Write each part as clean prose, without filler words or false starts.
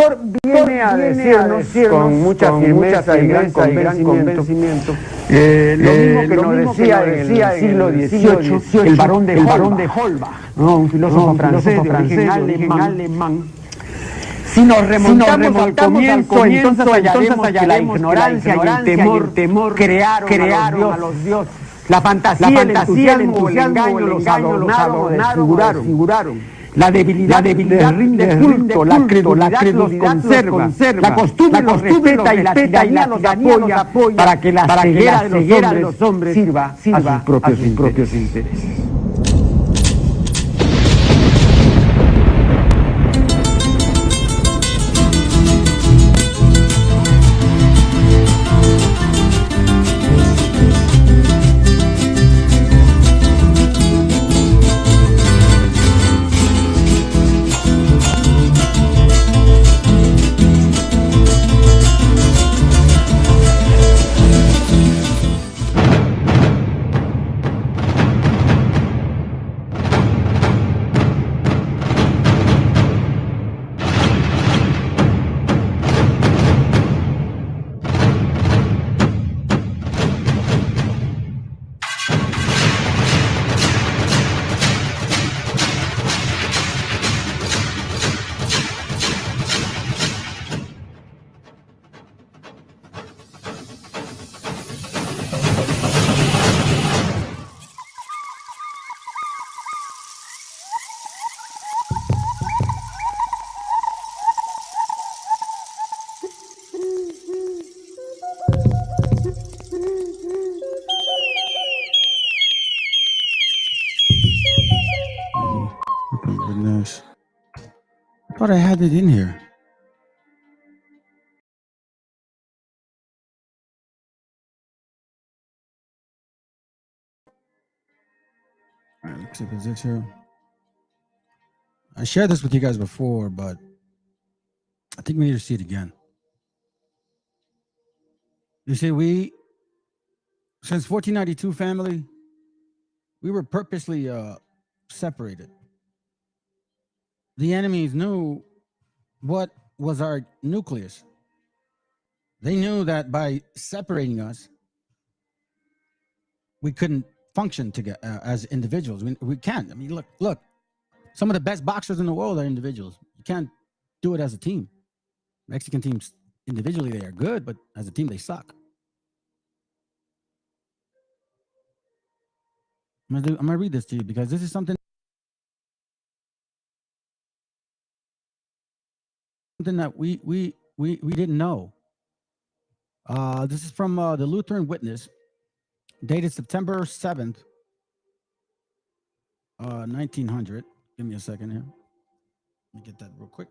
autor viene a decirnos con mucha firmeza y gran convencimiento lo mismo que nos decía en el siglo XVIII el barón de Holbach, ¿no? Un filósofo francés de origen alemán. Si nos remontamos al comienzo, entonces hallaremos que la ignorancia y el temor crearon a los dioses. La fantasía, el entusiasmo, el engaño los adornaron, desfiguraron. La debilidad del culto, la credulidad los conserva, la costumbre los respeta y la tiranía los apoya para que la ceguera de los hombres sirva a sus propios intereses. Goodness. I thought I had it in here. All right, let's see if it's this here. I shared this with you guys before, but I think we need to see it again. You see, since 1492 family, we were purposely separated. The enemies knew what was our nucleus. They knew that by separating us, we couldn't function together as individuals. We can't. I mean, look. Some of the best boxers in the world are individuals. You can't do it as a team. Mexican teams, individually, they are good, but as a team, they suck. I'm gonna read this to you because this is something that we didn't know. This is from the Lutheran Witness, dated September 7th, 1900. Give me a second here. Let me get that real quick.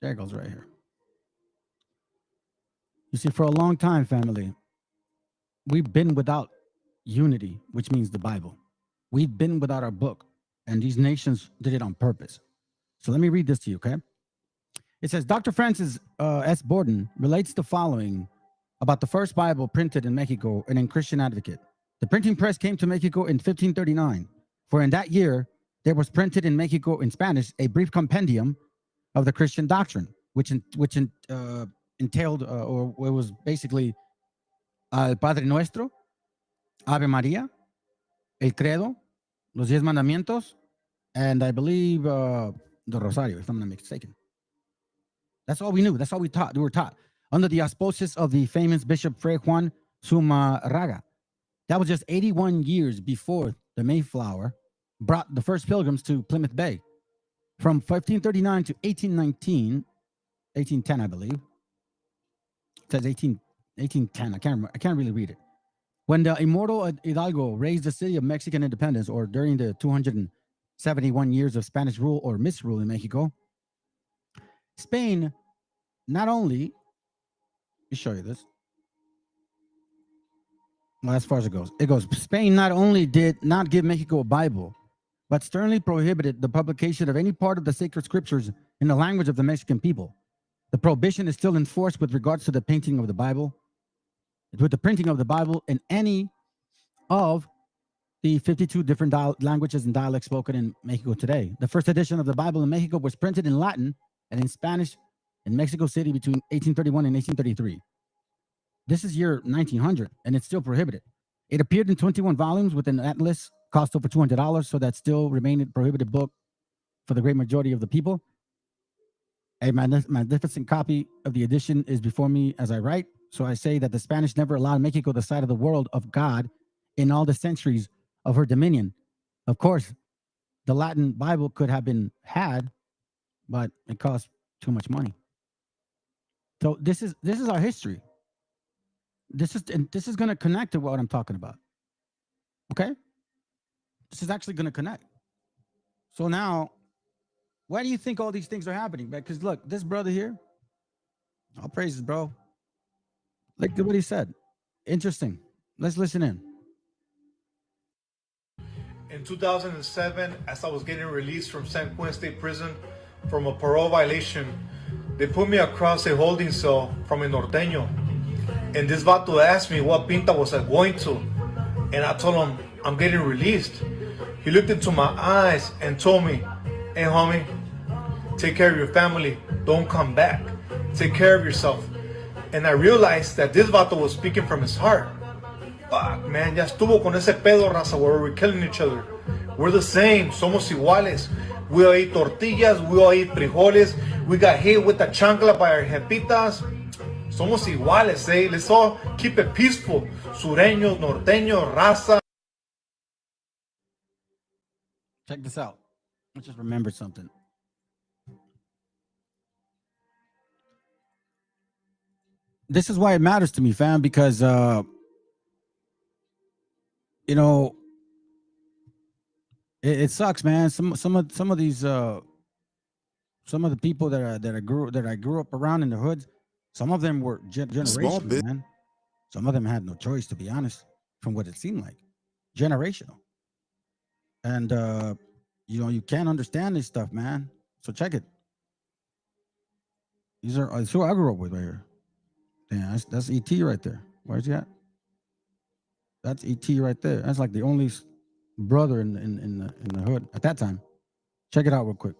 There it goes right here. You see, for a long time, family, we've been without unity, which means the Bible. We've been without our book, and these nations did it on purpose. So let me read this to you, okay? It says, Dr. Francis S. Borden relates the following about the first Bible printed in Mexico and in Christian Advocate. The printing press came to Mexico in 1539, for in that year, there was printed in Mexico in Spanish a brief compendium of the Christian doctrine, which entailed, or it was basically El Padre Nuestro, Ave Maria, El Credo, Los 10 Mandamientos, and I believe the Rosario, if I'm not mistaken. That's all we knew. That's all we were taught under the auspices of the famous Bishop Fray Juan Zumarraga. That was just 81 years before the Mayflower brought the first pilgrims to Plymouth Bay. From 1539 to 1810, I believe. It says 1810. I can't really read it. When the immortal Hidalgo raised the city of Mexican independence, or during the 271 years of Spanish rule or misrule in Mexico, Spain not only, let me show you this. Well, as far as it goes, Spain not only did not give Mexico a Bible, but sternly prohibited the publication of any part of the sacred scriptures in the language of the Mexican people. The prohibition is still in force with regards to the painting of the Bible, with the printing of the Bible in any of the 52 different languages and dialects spoken in Mexico today. The first edition of the Bible in Mexico was printed in Latin and in Spanish in Mexico City between 1831 and 1833. This is year 1900, and it's still prohibited. It appeared in 21 volumes with an atlas, cost over $200, so that still remained a prohibited book for the great majority of the people. A magnificent copy of the edition is before me as I write. So I say that the Spanish never allowed Mexico the side of the world of God in all the centuries of her dominion. Of course, the Latin Bible could have been had, but it cost too much money. So this is our history. This is going to connect to what I'm talking about. Okay? This is actually going to connect. So now, why do you think all these things are happening? Because look, this brother here, all praises, bro. Look at what he said. Interesting. Let's listen in. In 2007, as I was getting released from San Quentin State Prison from a parole violation, they put me across a holding cell from a norteño. And this vato asked me what pinta was I going to. And I told him, I'm getting released. He looked into my eyes and told me, hey homie, take care of your family, don't come back. Take care of yourself. And I realized that this vato was speaking from his heart. Fuck, man, ya estuvo con ese pedo, raza, where we're killing each other. We're the same, somos iguales. We all eat tortillas, we all eat frijoles. We got hit with the chancla by our jefitas. Somos iguales, eh? Let's all keep it peaceful. Sureños, norteños, raza. Check this out. I just remembered something. This is why it matters to me, fam, because you know, it sucks, man. Some of these some of the people that I grew up around in the hoods, some of them were generational, man. Some of them had no choice, to be honest, from what it seemed like. Generational. And you know, you can't understand this stuff, man. So check it. These are who I grew up with right here. Yeah, that's ET right there. Where's he at? That's ET right there. That's like the only brother in the hood at that time. Check it out real quick.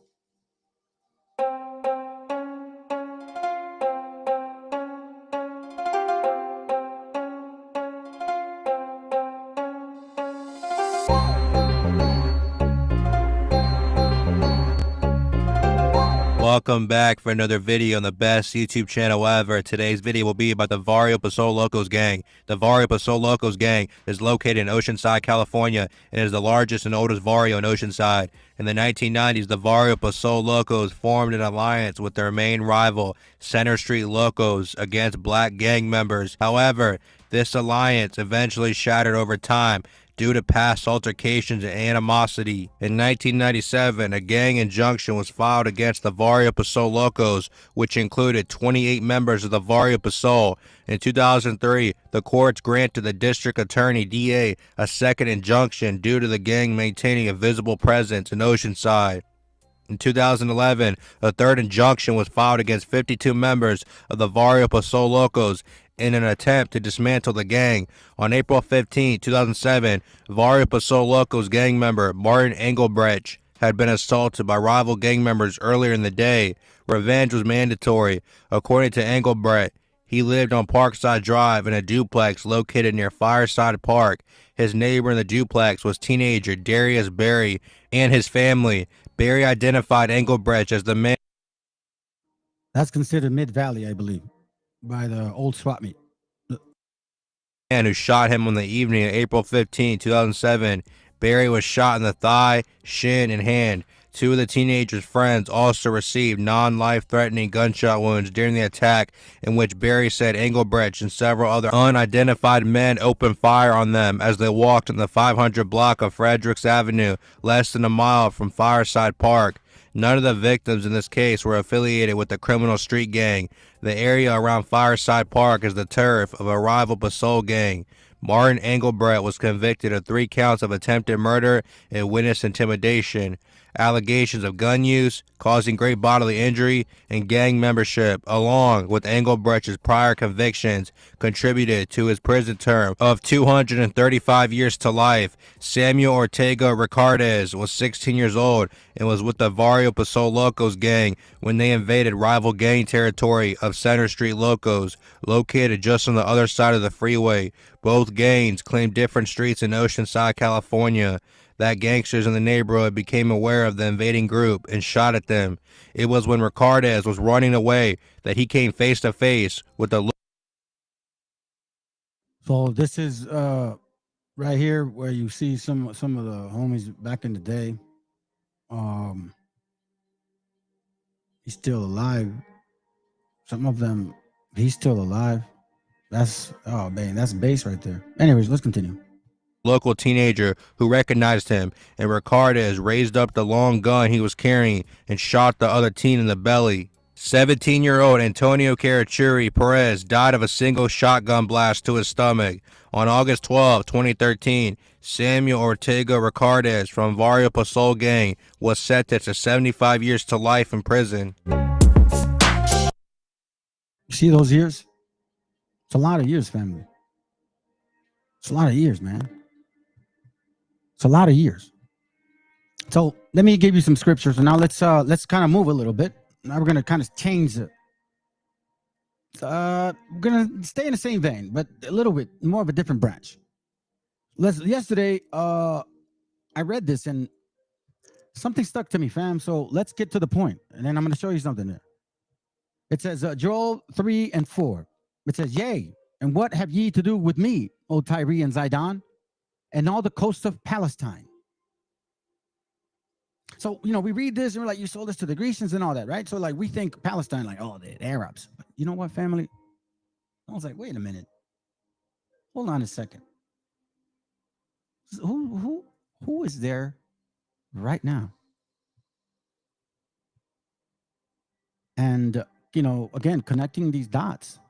Welcome back for another video on the best YouTube channel ever. Today's video will be about the Barrio Paso Locos gang. The Barrio Paso Locos gang is located in Oceanside, California, and is the largest and oldest barrio in Oceanside. In the 1990s, the Barrio Paso Locos formed an alliance with their main rival, Center Street Locos, against black gang members. However, this alliance eventually shattered over time due to past altercations and animosity. In 1997, a gang injunction was filed against the Barrio Paso Locos, which included 28 members of the Barrio Paso. In 2003, the courts granted the district attorney DA a second injunction due to the gang maintaining a visible presence in Oceanside. In 2011, a third injunction was filed against 52 members of the Barrio Paso Locos in an attempt to dismantle the gang. On April 15, 2007, Barrio Paso Locos gang member Martin Engelbrecht had been assaulted by rival gang members earlier in the day. Revenge was mandatory. According to Engelbrecht, he lived on Parkside Drive in a duplex located near Fireside Park. His neighbor in the duplex was teenager Darius Berry and his family. Berry identified Engelbrecht as the man. That's considered Mid-Valley, I believe, by the old swap meet. Man who shot him on the evening of April 15, 2007. Berry was shot in the thigh, shin, and hand. Two of the teenager's friends also received non-life-threatening gunshot wounds during the attack, in which Berry said Engelbrecht and several other unidentified men opened fire on them as they walked in the 500 block of Fredericks Avenue, less than a mile from Fireside Park. None of the victims in this case were affiliated with the criminal street gang. The area around Fireside Park is the turf of a rival Paso gang. Martin Engelbrecht was convicted of 3 counts of attempted murder and witness intimidation. Allegations of gun use, causing great bodily injury, and gang membership, along with Engelbrecht's prior convictions, contributed to his prison term of 235 years to life. Samuel Ortega Ricardes was 16 years old and was with the Barrio Paso Locos gang when they invaded rival gang territory of Center Street Locos, located just on the other side of the freeway. Both gangs claimed different streets in Oceanside, California. That gangsters in the neighborhood became aware of the invading group and shot at them. It was when Ricardes was running away that he came face to face with the... So this is right here where you see some of the homies back in the day. He's still alive. Some of them, he's still alive. That's, oh man, that's base right there. Anyways, let's continue. Local teenager who recognized him, and Ricardes raised up the long gun he was carrying and shot the other teen in the belly. 17-year-old Antonio Carachuri Perez died of a single shotgun blast to his stomach. On August 12, 2013, Samuel Ortega Ricardes from Barrio Paso gang was sentenced to 75 years to life in prison. You see those years? It's a lot of years, family. It's a lot of years, man. It's a lot of years. So let me give you some scriptures, and now let's kind of move a little bit. Now we're gonna kind of change it. We're gonna stay in the same vein, but a little bit more of a different branch. Yesterday, I read this and something stuck to me, fam. So let's get to the point, and then I'm gonna show you something there. It says Joel 3 and 4. It says, "Yea, and what have ye to do with me, O Tyre and Zidon, and all the coast of Palestine?" So, you know, we read this and we're like, you sold us to the Grecians and all that, right? So, like, we think Palestine, like, oh, the Arabs. But you know what, family? I was like, wait a minute. Hold on a second. Who is there right now? And, you know, again, connecting these dots.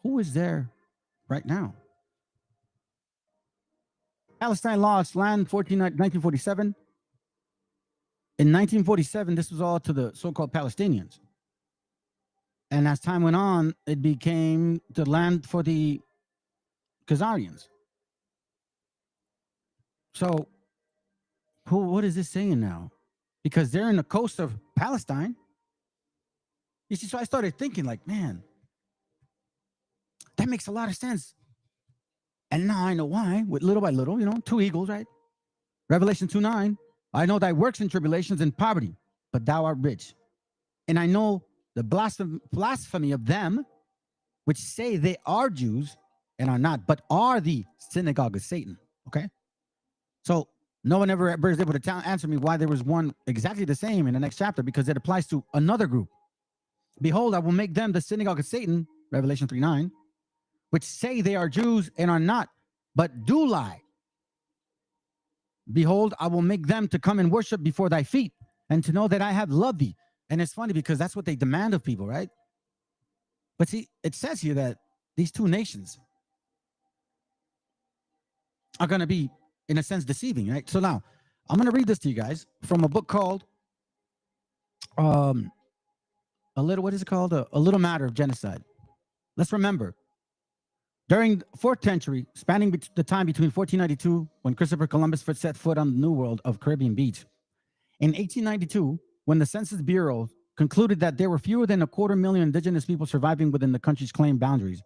Who is there right now? Palestine lost land 1947. In 1947, this was all to the so-called Palestinians. And as time went on, it became the land for the Khazarians. So, what is this saying now? Because they're in the coast of Palestine. You see, so I started thinking like, man, that makes a lot of sense. And now I know why, with little by little, you know, two eagles, right? Revelation 2:9. I know thy works and tribulations and poverty, but thou art rich. And I know the blasphemy of them which say they are Jews and are not, but are the synagogue of Satan. Okay? So no one ever is able to answer me why there was one exactly the same in the next chapter, because it applies to another group. Behold, I will make them the synagogue of Satan, Revelation 3:9, which say they are Jews and are not, but do lie. Behold, I will make them to come and worship before thy feet, and to know that I have loved thee. And it's funny because that's what they demand of people, right? But see, it says here that these two nations are going to be, in a sense, deceiving, right? So now, I'm going to read this to you guys from a book called, A Little Matter of Genocide. Let's remember, during the 4th century, spanning the time between 1492, when Christopher Columbus first set foot on the New World of Caribbean beach, in 1892, when the Census Bureau concluded that there were fewer than 250,000 indigenous people surviving within the country's claimed boundaries,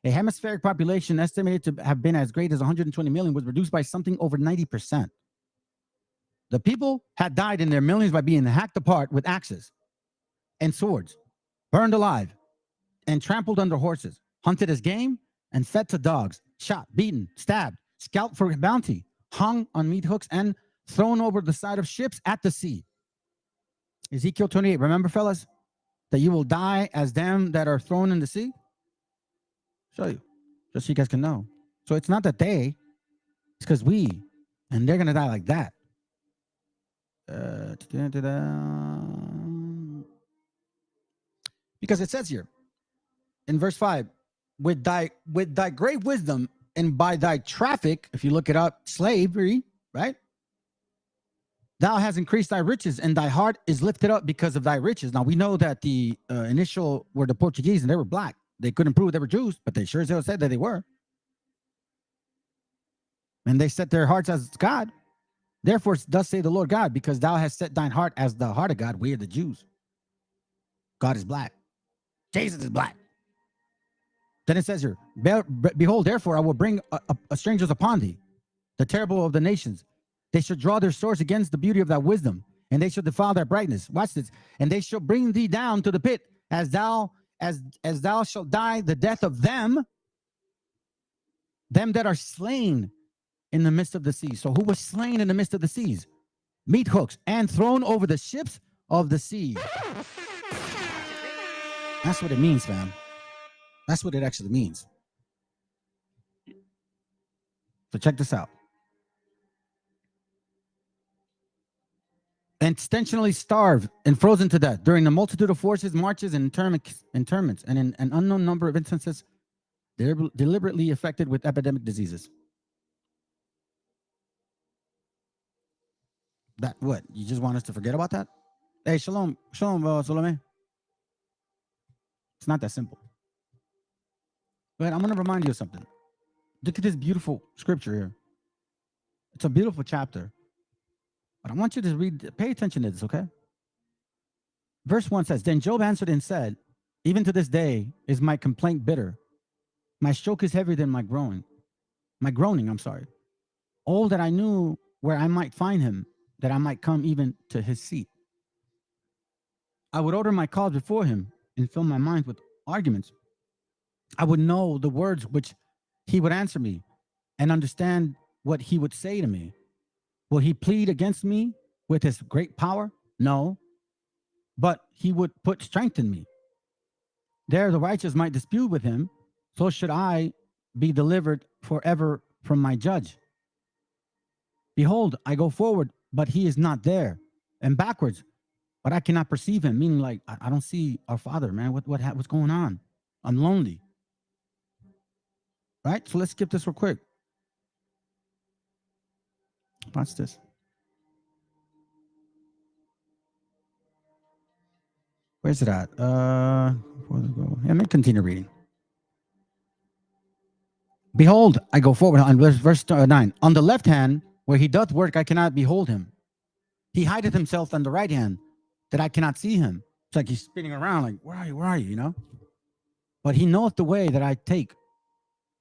a hemispheric population estimated to have been as great as 120 million was reduced by something over 90%. The people had died in their millions by being hacked apart with axes and swords, burned alive, and trampled under horses, hunted as game, and fed to dogs, shot, beaten, stabbed, scalped for bounty, hung on meat hooks, and thrown over the side of ships at the sea. Ezekiel 28, remember, fellas, that you will die as them that are thrown in the sea? Show you, just so you guys can know. So it's not that they, it's because we, and they're going to die like that. Because it says here, in verse 5, with thy great wisdom and by thy traffic, if you look it up, slavery, right? Thou hast increased thy riches, and thy heart is lifted up because of thy riches. Now, we know that the initial were the Portuguese, and they were black. They couldn't prove they were Jews, but they sure as hell said that they were. And they set their hearts as God. Therefore, thus say the Lord God, because thou hast set thine heart as the heart of God. We are the Jews. God is black. Jesus is black. Then it says here, behold, therefore, I will bring a strangers upon thee, the terrible of the nations. They shall draw their swords against the beauty of thy wisdom, and they shall defile thy brightness. Watch this. And they shall bring thee down to the pit, as thou shalt die the death of them that are slain in the midst of the sea. So who was slain in the midst of the seas? Meat hooks, and thrown over the ships of the sea. That's what it means, fam. That's what it actually means. So check this out. Intentionally starved and frozen to death during the multitude of forces, marches, and internments, and in an unknown number of instances, deliberately affected with epidemic diseases. That what? You just want us to forget about that? Hey, shalom, Salome. It's not that simple. But I'm going to remind you of something. Look at this beautiful scripture here. It's a beautiful chapter. But I want you to read, pay attention to this, okay? Verse 1 says, Then Job answered and said, Even to this day is my complaint bitter. My stroke is heavier than my groaning. Oh, that I knew where I might find him, that I might come even to his seat. I would order my cause before him and fill my mind with arguments. I would know the words which he would answer me and understand what he would say to me. Will he plead against me with his great power? No, but he would put strength in me. There the righteous might dispute with him, so should I be delivered forever from my judge. Behold, I go forward, but he is not there, and backwards, but I cannot perceive him. Meaning, like, I don't see our Father, man. What's going on? I'm lonely. Right? So let's skip this real quick. Watch this. Where's it at? Yeah, let me continue reading. Behold, I go forward on verse 9. On the left hand, where he doth work, I cannot behold him. He hideth himself on the right hand, that I cannot see him. It's like he's spinning around, like, where are you, you know? But he knoweth the way that I take.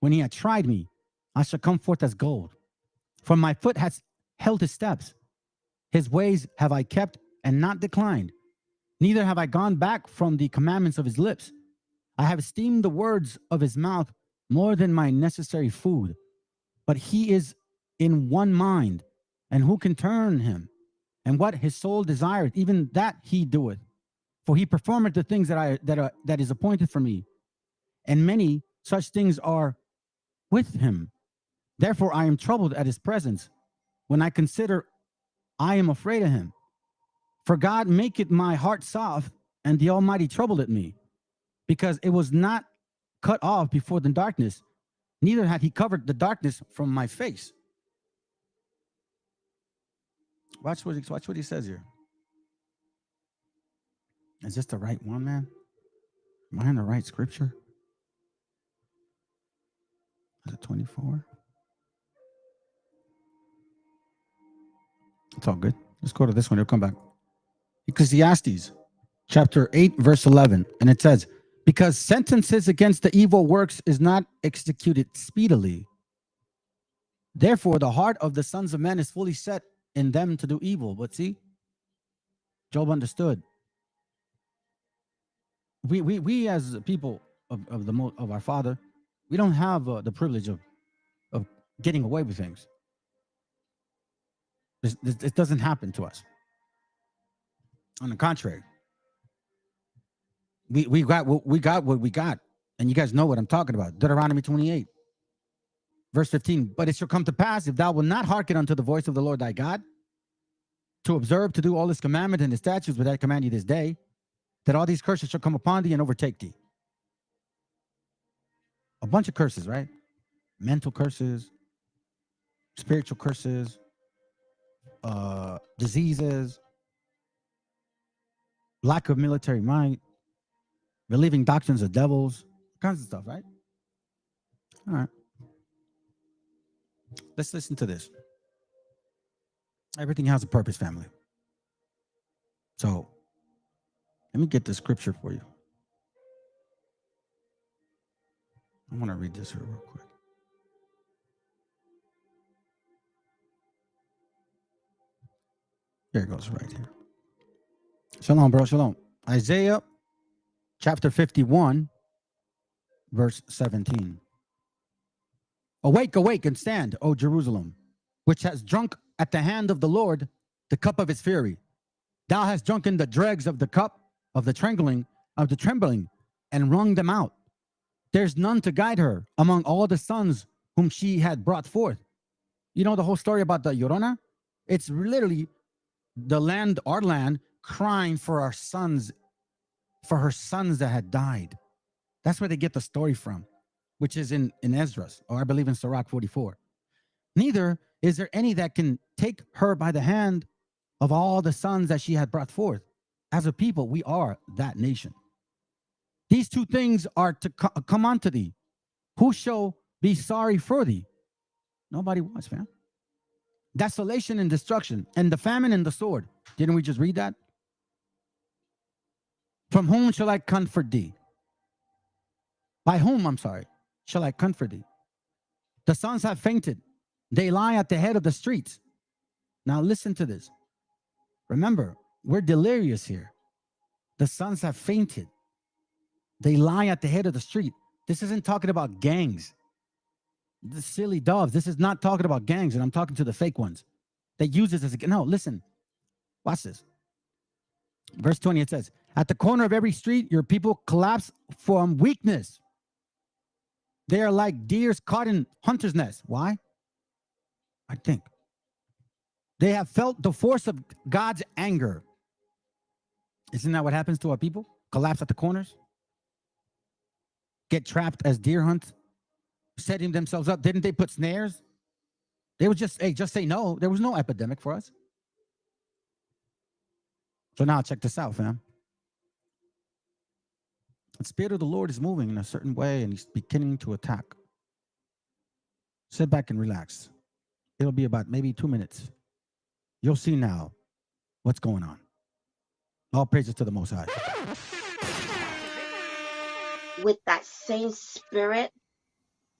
When he had tried me, I shall come forth as gold. For my foot has held his steps. His ways have I kept and not declined. Neither have I gone back from the commandments of his lips. I have esteemed the words of his mouth more than my necessary food. But he is in one mind, and who can turn him? And what his soul desireth, even that he doeth. For he performeth the things that is appointed for me. And many such things are with him. Therefore I am troubled at his presence. When I consider, I am afraid of him. For God maketh my heart soft, and the Almighty troubled at me, because it was not cut off before the darkness, neither had he covered the darkness from my face. Watch what he says here. Is this the right one, man? Am I in the right scripture? Is it 24? It's all good. Let's go to this one. It'll come back. Ecclesiastes chapter 8, verse 11. And it says, because sentences against the evil works is not executed speedily. Therefore, the heart of the sons of men is fully set in them to do evil. But see, Job understood. We as people of our Father, we don't have the privilege of getting away with things. It doesn't happen to us. On the contrary, we got what we got, and you guys know what I'm talking about. Deuteronomy 28, verse 15. But it shall come to pass, if thou wilt not hearken unto the voice of the Lord thy God, to observe to do all his commandments and his statutes which I command you this day, that all these curses shall come upon thee and overtake thee. A bunch of curses, right? Mental curses, spiritual curses, diseases, lack of military might, believing doctrines of devils, kinds of stuff, right? All right. Let's listen to this. Everything has a purpose, family. So let me get the scripture for you. I want to read this here real quick. Here it goes right here. Shalom, bro. Shalom. Isaiah chapter 51, verse 17. Awake, awake, and stand, O Jerusalem, which has drunk at the hand of the Lord the cup of his fury. Thou hast drunken the dregs of the cup of the trembling, and wrung them out. There's none to guide her among all the sons whom she had brought forth. You know the whole story about the Llorona? It's literally the land, our land, crying for our sons, for her sons that had died. That's where they get the story from, which is in Esdras, or I believe in Sirach 44. Neither is there any that can take her by the hand of all the sons that she had brought forth. As a people, we are that nation. These two things are to come unto thee. Who shall be sorry for thee? Nobody wants, man. Desolation and destruction, and the famine and the sword. Didn't we just read that? From whom shall I comfort thee? By whom, I'm sorry, shall I comfort thee? The sons have fainted. They lie at the head of the streets. Now listen to this. Remember, we're delirious here. The sons have fainted. They lie at the head of the street. This isn't talking about gangs. The silly doves. This is not talking about gangs, and I'm talking to the fake ones. They use this as a... No, listen. Watch this. Verse 20, it says, at the corner of every street, your people collapse from weakness. They are like deers caught in hunter's nest. Why? I think. They have felt the force of God's anger. Isn't that what happens to our people? Collapse at the corners? Get trapped as deer hunt? Setting themselves up. Didn't they put snares? They would just, hey, just say no. There was no epidemic for us. So now check this out, fam. The Spirit of the Lord is moving in a certain way, and he's beginning to attack. Sit back and relax. It'll be about maybe 2 minutes. You'll see now what's going on. All praises to the Most High. With that same spirit,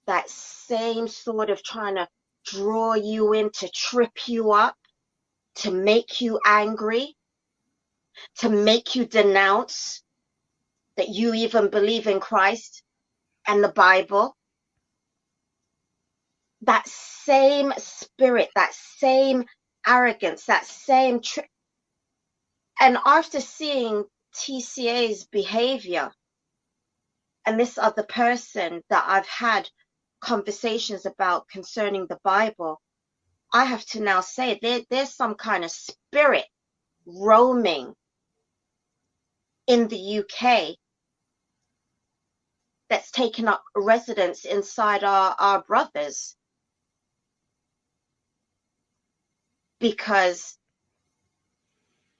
that same sort of trying to draw you in, to trip you up, to make you angry, to make you denounce that you even believe in Christ and the Bible. That same spirit, that same arrogance, that same and after seeing TCA's behavior and this other person that I've had conversations about concerning the Bible, I have to now say there's some kind of spirit roaming in the UK that's taken up residence inside our brothers. Because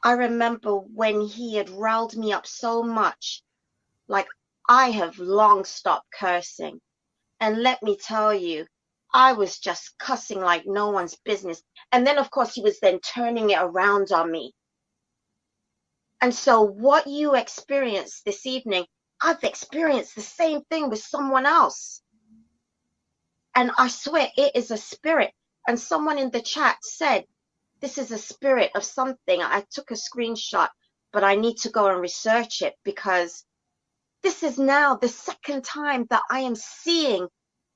I remember when he had riled me up so much, like I have long stopped cursing. And let me tell you, I was just cussing like no one's business. And then, of course, he was then turning it around on me. And so what you experienced this evening, I've experienced the same thing with someone else. And I swear it is a spirit. And someone in the chat said, this is a spirit of something. I took a screenshot, but I need to go and research it, because this is now the second time that I am seeing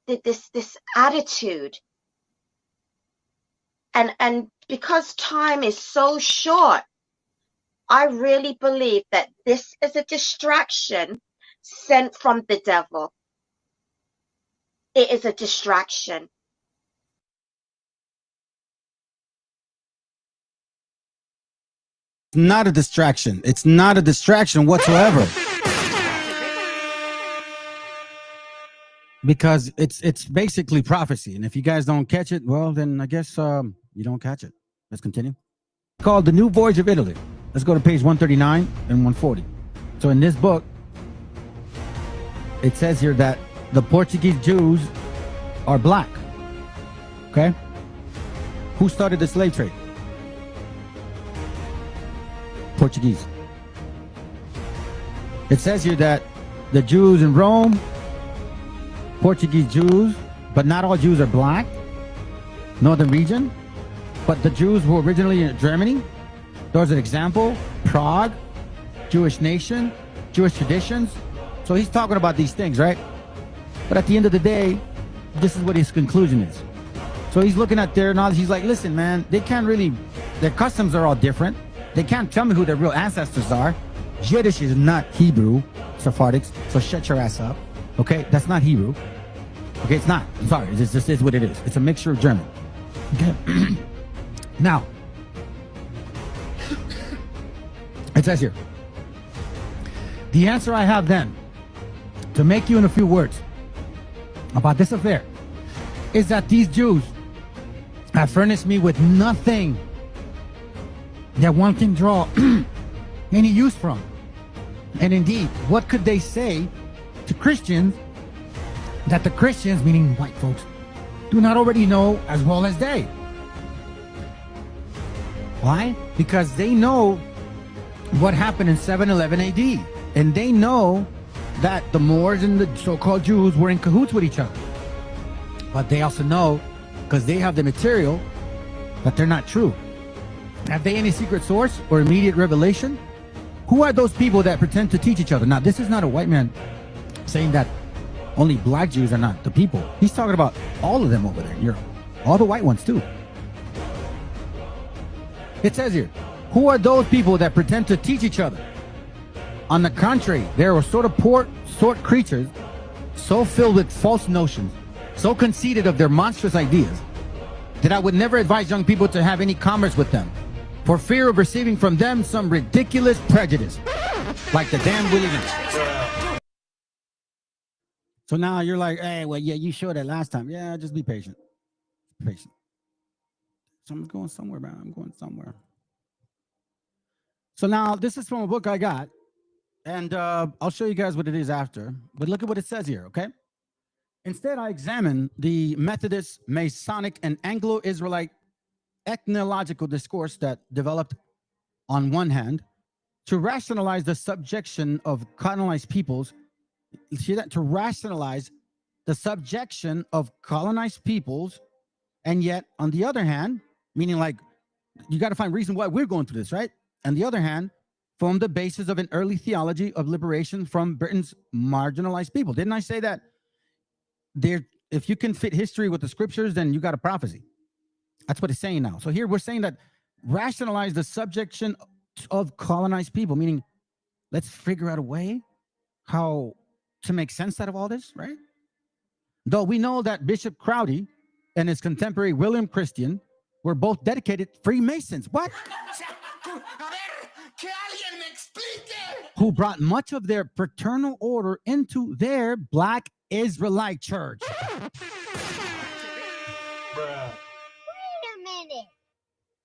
this attitude. And because time is so short, I really believe that this is a distraction sent from the devil. It is a distraction. Not a distraction. It's not a distraction whatsoever. Because it's basically prophecy. And if you guys don't catch it, well, then I guess you don't catch it. Let's continue. Called The New Voyage of Italy. Let's go to page 139 and 140. So in this book, it says here that the Portuguese Jews are black. Okay? Who started the slave trade? Portuguese. It says here that the Jews in Rome, Portuguese Jews, but not all Jews are black. Northern region. But the Jews who were originally in Germany, there's an example, Prague, Jewish nation, Jewish traditions. So he's talking about these things, right? But at the end of the day, this is what his conclusion is. So he's looking at their knowledge. He's like, listen, man, they can't really, their customs are all different. They can't tell me who their real ancestors are. Yiddish is not Hebrew, Sephardics, so shut your ass up. Okay, that's not Hebrew. Okay, it's not. I'm sorry, it just is what it is. It's a mixture of German. Okay. Now, it says here, the answer I have then, to make you in a few words about this affair, is that these Jews have furnished me with nothing that one can draw any use from. And indeed, what could they say to Christians that the Christians, meaning white folks, do not already know as well as they? Why? Because they know what happened in 711 AD. And they know that the Moors and the so-called Jews were in cahoots with each other. But they also know, because they have the material, that they're not true. Have they any secret source or immediate revelation? Who are those people that pretend to teach each other? Now, this is not a white man saying that only black Jews are not the people. He's talking about all of them over there in Europe. All the white ones, too. It says here, who are those people that pretend to teach each other? On the contrary, they are sort of poor sort creatures, so filled with false notions, so conceited of their monstrous ideas, that I would never advise young people to have any commerce with them, for fear of receiving from them some ridiculous prejudice, like the damn Williams. So now you're like, hey, well, yeah, you showed it last time. Yeah, just be patient. Patient. Someone's going somewhere, man. I'm going somewhere. So now this is from a book I got, and I'll show you guys what it is after. But look at what it says here, okay? Instead, I examine the Methodist, Masonic, and Anglo-Israelite ethnological discourse that developed on one hand to rationalize the subjection of colonized peoples. You see that? To rationalize the subjection of colonized peoples, and yet on the other hand, meaning like you got to find reason why we're going through this, right? On the other hand, form the basis of an early theology of liberation from Britain's marginalized people. Didn't I say that there, if you can fit history with the scriptures, then you got a prophecy? That's what it's saying now. So here we're saying that rationalize the subjection of colonized people, meaning let's figure out a way how to make sense out of all this, right? Though we know that Bishop Crowdy and his contemporary William Christian were both dedicated Freemasons. What? Who brought much of their fraternal order into their Black Israelite church. Wait a minute.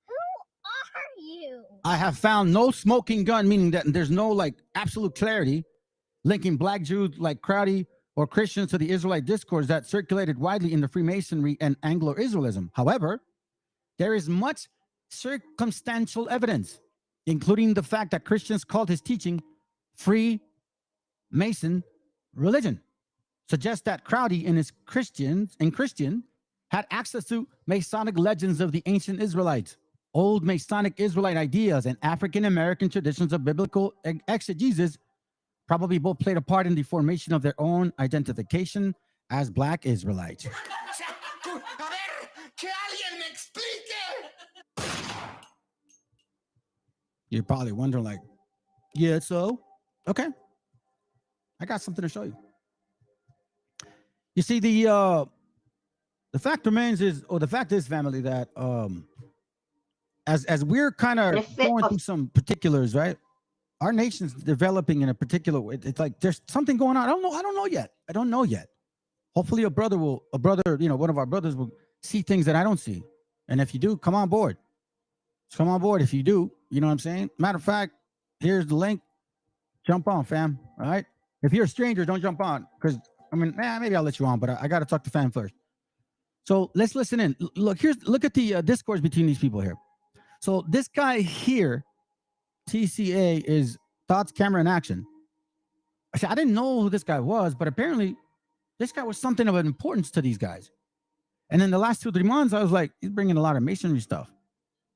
Who are you? I have found no smoking gun, meaning that there's no like absolute clarity linking black Jews like Crowdy or Christians to the Israelite discourse that circulated widely in the Freemasonry and Anglo-Israelism. However, there is much circumstantial evidence, including the fact that Christians called his teaching Freemason religion, suggests that Crowdy and his Christian had access to Masonic legends of the ancient Israelites, old Masonic Israelite ideas, and African-American traditions of biblical exegesis. Probably both played a part in the formation of their own identification as Black Israelites. You're probably wondering, like, yeah, so okay, I got something to show you. You see, the fact remains is, or the fact is, family, that as we're kind of going through some particulars, right? Our nation's developing in a particular way. It's like there's something going on. I don't know yet. Hopefully one of our brothers will see things that I don't see. And if you do, come on board. So come on board if you do. You know what I'm saying? Matter of fact, here's the link. Jump on, fam. All right. If you're a stranger, don't jump on because I mean, maybe I'll let you on, but I got to talk to fam first. So let's listen in. Look at the discourse between these people here. So this guy here, TCA, is Thoughts, Camera, and Action. I didn't know who this guy was, but apparently this guy was something of an importance to these guys. And in the last 2-3 months, I was like, he's bringing a lot of masonry stuff.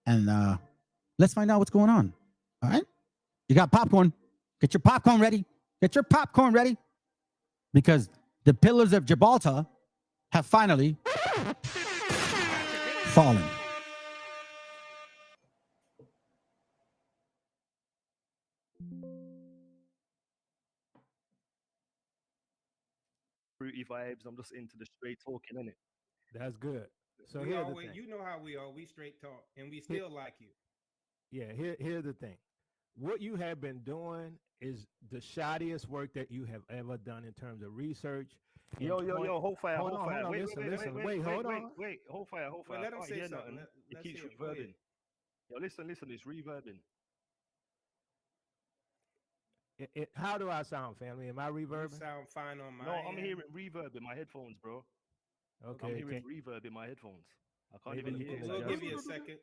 And let's find out what's going on. All right. You got popcorn. Get your popcorn ready. Get your popcorn ready. Because the pillars of Gibraltar have finally fallen. Fruity vibes. I'm just into the straight talking, innit? That's good. So we always, you know how we are. We straight talk, and we still like you. Yeah, here's the thing. What you have been doing is the shoddiest work that you have ever done in terms of research. Yo, hold fire, hold fire. Wait, hold on. Wait, hold fire. Let him say something. It keeps reverbing. Yo, listen, it's reverbing. How do I sound, family? Am I reverbing? You sound fine on my No, end. I'm hearing reverb in my headphones, bro. Okay. I'm hearing reverb in my headphones. I can't even hear it. We'll give you a second.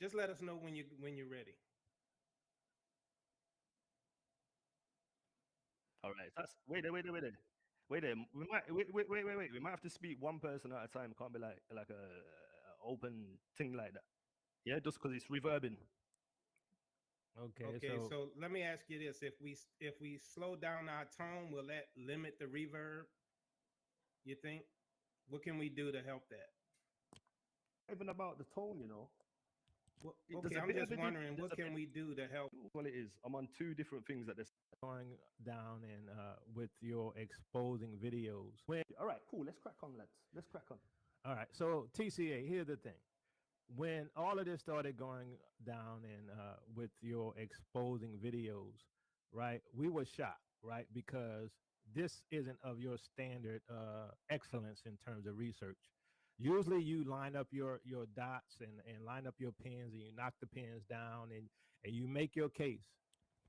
Just let us know when you're ready. All right. Wait. We might have to speak one person at a time. It can't be like a open thing like that. Yeah, just because it's reverbing. Okay. So let me ask you this: if we slow down our tone, will that limit the reverb? You think? What can we do to help that? Even about the tone, you know. Well, okay, I'm just wondering, what can we do to help? Well, it is. I'm on two different things at this. Going down and with your exposing videos. All right, cool. Let's crack on, lads. Let's crack on. All right. So TCA, here's the thing. When all of this started going down and with your exposing videos, right, we were shocked, right, because this isn't of your standard excellence in terms of research. Usually you line up your dots and line up your pins and you knock the pins down and you make your case.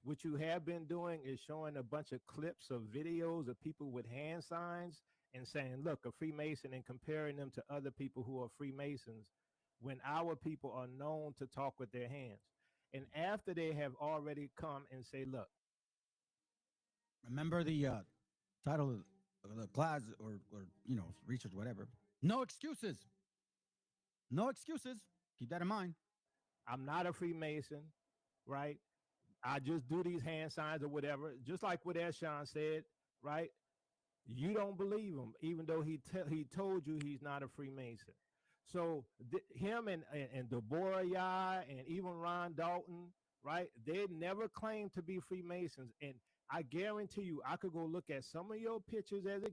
What you have been doing is showing a bunch of clips of videos of people with hand signs and saying, look, a Freemason, and comparing them to other people who are Freemasons when our people are known to talk with their hands. And after they have already come and say, look. Remember the title of the class or you know, research, whatever. No excuses. No excuses. Keep that in mind. I'm not a Freemason, right? I just do these hand signs or whatever. Just like what Eshawn said, right? You don't believe him, even though he told you he's not a Freemason. So him and Deborah Yah and even Ron Dalton, right? They never claimed to be Freemasons. And I guarantee you, I could go look at some of your pictures as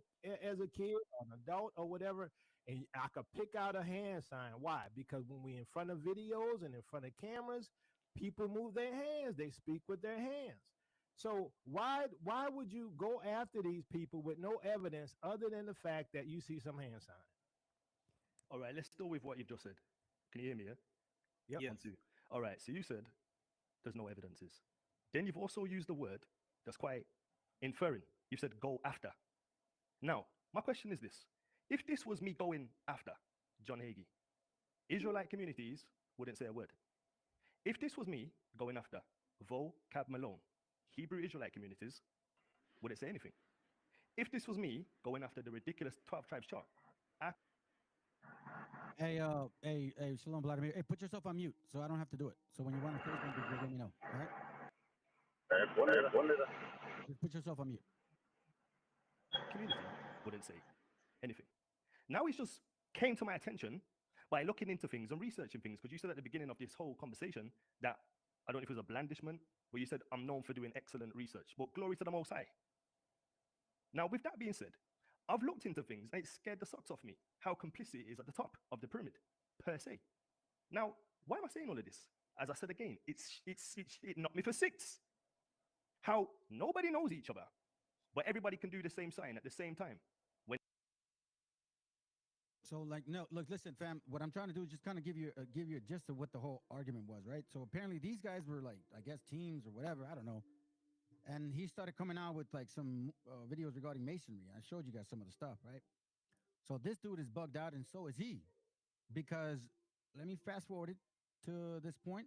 a kid or an adult or whatever, and I could pick out a hand sign. Why? Because when we're in front of videos and in front of cameras, people move their hands. They speak with their hands. So why would you go after these people with no evidence other than the fact that you see some hand signs? All right, let's deal with what you've just said. Can you hear me? Yeah. Yep. Yes. 1, 2. All right. So you said there's no evidences. Then you've also used the word that's quite inferring. You said go after. Now, my question is this: if this was me going after John Hagee, Israelite communities wouldn't say a word. If this was me going after Vo Cab Malone, Hebrew Israelite communities wouldn't say anything. If this was me going after the ridiculous 12 tribes chart, Hey, Shalom, Vladimir. Hey, put yourself on mute so I don't have to do it. So when you want to close, just let me know. All right? Just put yourself on mute. community wouldn't say anything. Now it's just came to my attention by looking into things and researching things, because you said at the beginning of this whole conversation that, I don't know if it was a blandishment, where you said, I'm known for doing excellent research, but glory to the Most High. Now, with that being said, I've looked into things and it scared the socks off me how complicit is at the top of the pyramid, per se. Now, why am I saying all of this? As I said again, it knocked me for 6. How nobody knows each other, but everybody can do the same sign at the same time. So like, no, look, listen, fam. What I'm trying to do is just kind of give you a gist of what the whole argument was, right? So apparently these guys were like, I guess teams or whatever, I don't know. And he started coming out with like some videos regarding masonry. I showed you guys some of the stuff, right? So this dude is bugged out, and so is he, because let me fast forward it to this point.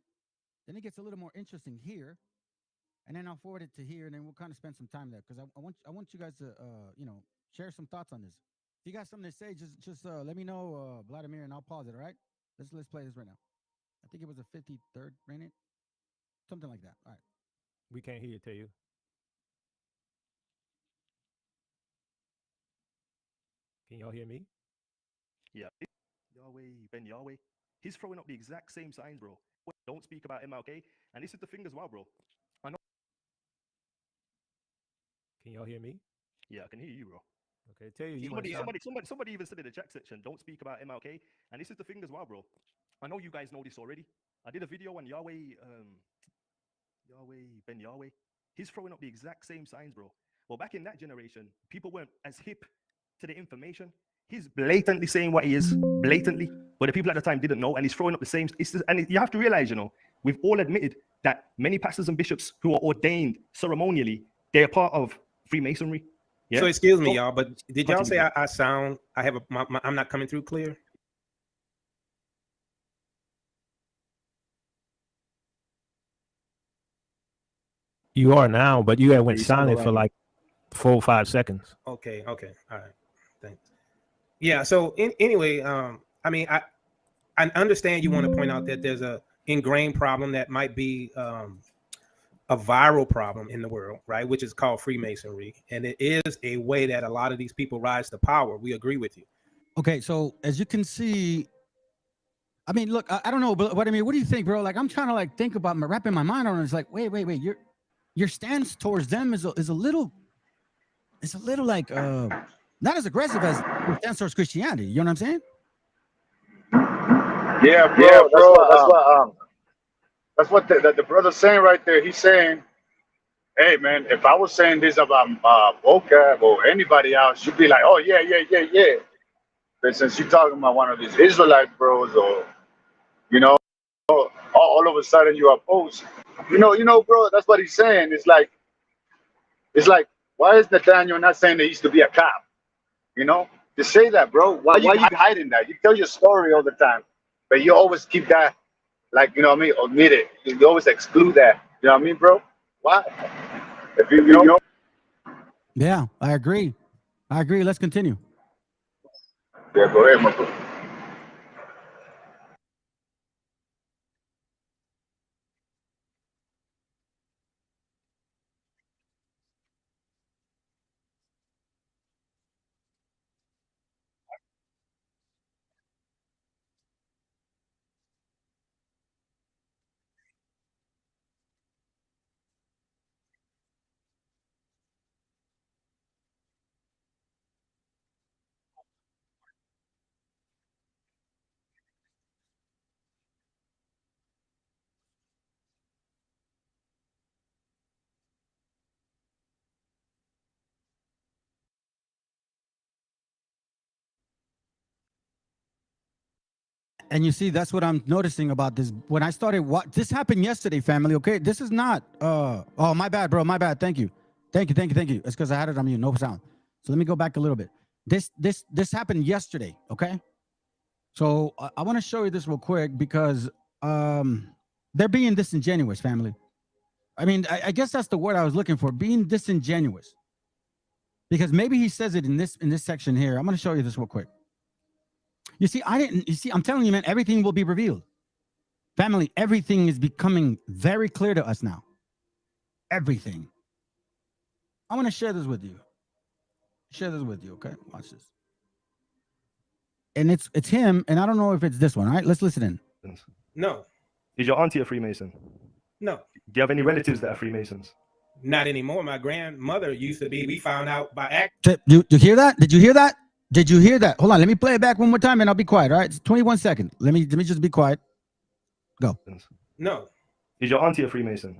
Then it gets a little more interesting here, and then I'll forward it to here, and then we'll kind of spend some time there because I want you guys to share some thoughts on this. If you got something to say, just let me know, Vladimir, and I'll pause it. All right? Let's play this right now. I think it was a 53rd minute, something like that. All right. We can't hear it, tell you. Can y'all hear me? Yeah. Yahweh, Ben Yahweh. He's throwing up the exact same signs, bro. Don't speak about MLK. And this is the thing as well, bro. I know. Can y'all hear me? Yeah, I can hear you, bro. Okay, tell you. Somebody even said in the chat section, don't speak about MLK. And this is the thing as well, bro. I know you guys know this already. I did a video on Yahweh, Ben Yahweh. He's throwing up the exact same signs, bro. Well, back in that generation, people weren't as hip to the information. He's blatantly saying what he is, blatantly. But the people at the time didn't know, and he's throwing up the same. You have to realize, we've all admitted that many pastors and bishops who are ordained ceremonially, they're part of Freemasonry. Yeah? So excuse me, y'all, but did y'all say I'm not coming through clear? You are now, but you had went silent for like 4 or 5 seconds. Okay, all right, thanks. Yeah. So anyway, I mean, I understand you want to point out that there's a ingrained problem that might be a viral problem in the world, right? Which is called Freemasonry, and it is a way that a lot of these people rise to power. We agree with you. Okay, so as you can see, I mean, look, I don't know, but what I mean, what do you think, bro? Like, I'm trying to like think about wrapping my mind on it. It's like, wait, your stance towards them is a little like not as aggressive as your stance towards Christianity. You know what I'm saying? Yeah, bro. That's what the brother's saying right there. He's saying, hey, man, if I was saying this about vocab or anybody else, you'd be like, oh, yeah. But since you're talking about one of these Israelite bros or, all of a sudden you oppose. Bro, that's what he's saying. It's like, why is Nathaniel not saying that he used to be a cop? To say that, bro. Why you hiding that? You tell your story all the time, but you always keep that, like, omit it. You always exclude that. You know what I mean, bro? Why? If you know. Yeah, I agree. Let's continue. Yeah, go ahead, my bro. And you see, that's what I'm noticing about this. When I started, this happened yesterday, family. Okay, this is not. Oh, my bad, bro. My bad. Thank you. It's because I had it on mute, no sound. So let me go back a little bit. This happened yesterday. Okay, so I want to show you this real quick because they're being disingenuous, family. I mean, I guess that's the word I was looking for, being disingenuous. Because maybe he says it in this section here. I'm going to show you this real quick. You see, I'm telling you, man, everything will be revealed. Family, everything is becoming very clear to us now. Everything. I want to share this with you. Okay? Watch this. And it's him, and I don't know if it's this one. All right, let's listen in. No. Is your auntie a Freemason? No. Do you have any relatives that are Freemasons? Not anymore. My grandmother used to be. We found out by accident. You hear that? Did you hear that? Hold on, let me play it back one more time and I'll be quiet. All right, it's 21 seconds. Let me just be quiet. Go. No. Is your auntie a Freemason?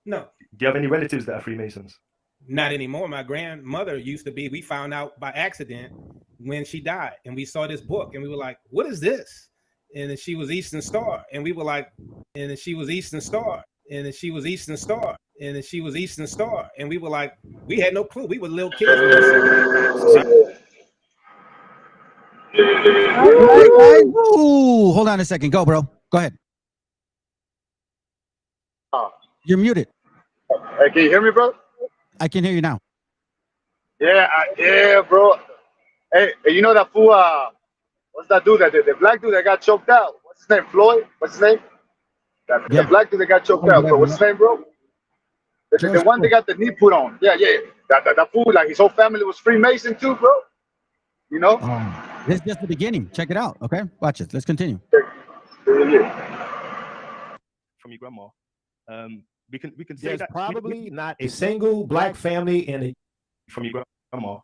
No. Do you have any relatives that are Freemasons? not anymore. My grandmother used to be. We found out by accident when she died, and we saw this book, and we were like, "What is this?" And then she was Eastern Star, and we were like, and then she was Eastern Star, and then she was Eastern Star, and then she was Eastern Star, and we were like, we had no clue. We were little kids. Ooh, hold on a second. Go, bro. Go ahead. You're muted. Hey, can you hear me, bro? I can hear you now. Yeah, yeah, bro. Hey, you know that fool? What's that dude? The black dude that got choked out. What's his name? Floyd. What's his name? The black dude that got choked out. Bro. What's his name, bro? The one that got the knee put on. Yeah. That fool, like his whole family was Freemason too, bro. You know? This is just the beginning. Check it out. Okay, watch it. Let's continue. From your grandma. We can say There's that probably not a single black family in a from your grandma.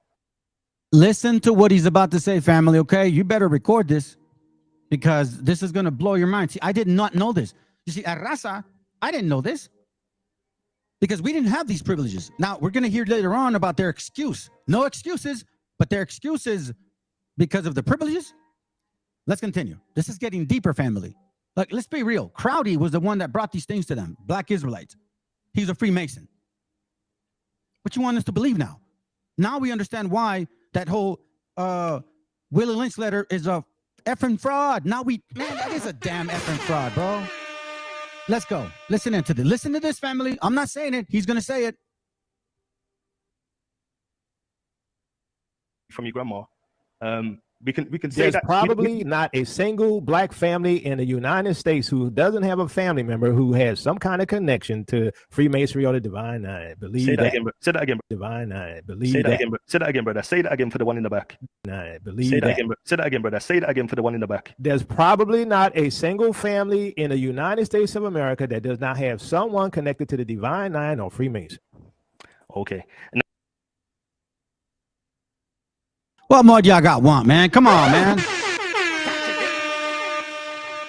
Listen to what he's about to say, family. Okay, you better record this because this is gonna blow your mind. See, I did not know this. You see, at Raza, I didn't know this because we didn't have these privileges. Now we're gonna hear later on about their excuse. No excuses, but their excuses because of the privileges. Let's continue. This is getting deeper, family. Like, let's be real. Crowdy was the one that brought these things to them. Black Israelites. He's a Freemason. What you want us to believe now? Now we understand why that whole Willie Lynch letter is a effing fraud. Now man, that is a damn effing fraud, bro. Let's go. Listen to this. Listen to this, family. I'm not saying it. He's gonna say it. From your grandma. We can say there's that probably not a single black family in the United States who doesn't have a family member who has some kind of connection to Freemasonry or the Divine Nine. Believe say that. Again, say that again. Divine Nine. Believe say that. Again, say that again, brother. Say that again for the one in the back. Nine. Believe say that. Again, say that again, brother. Say that again for the one in the back. There's probably not a single family in the United States of America that does not have someone connected to the Divine Nine or Freemason. Okay. What more do y'all want, man? Come on, man.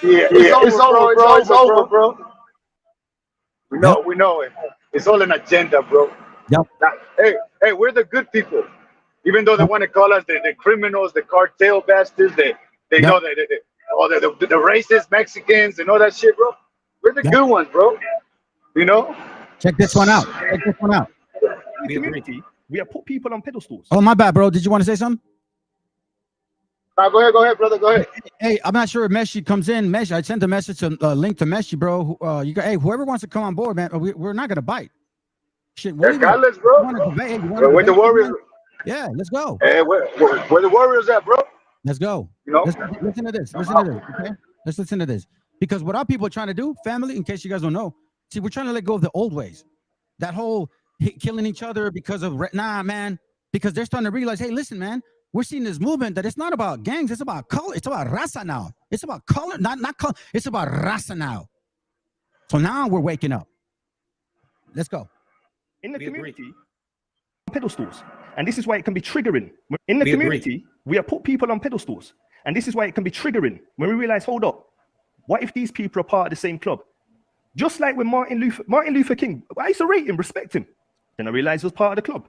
Yeah, it's over, bro. It's over, bro. We know it. It's all an agenda, bro. Yep. Now, hey, we're the good people. Even though they want to call us the criminals, the cartel bastards, they know the racist Mexicans and all that shit, bro. We're the good ones, bro. You know? Check this one out. Check this one out. In the community, we have put people on pedestals. Oh, my bad, bro. Did you want to say something? Go ahead, brother. Go ahead. Hey, I'm not sure if Meshi comes in. Meshi, I sent a message, a link to Meshi, bro. Hey, whoever wants to come on board, man, we're not gonna bite. Shit, bro. With the Warriors. Yeah, let's go. Hey, where the Warriors at, bro? Let's go. You know? Listen to this. Listen to this. Okay, let's listen to this. Because what our people are trying to do, family, in case you guys don't know, see, we're trying to let go of the old ways. That whole killing each other because of man. Because they're starting to realize, hey, listen, man. We're seeing this movement that it's not about gangs, it's about color, it's about raza now. It's about color, not color, it's about raza now. So now we're waking up. Let's go. In the community, pedestals. And this is why it can be triggering. In the community, we have put people on pedestals. And this is why it can be triggering when we realize, hold up, what if these people are part of the same club? Just like when Martin Luther King, I used to rate him, respect him. Then I realized he was part of the club.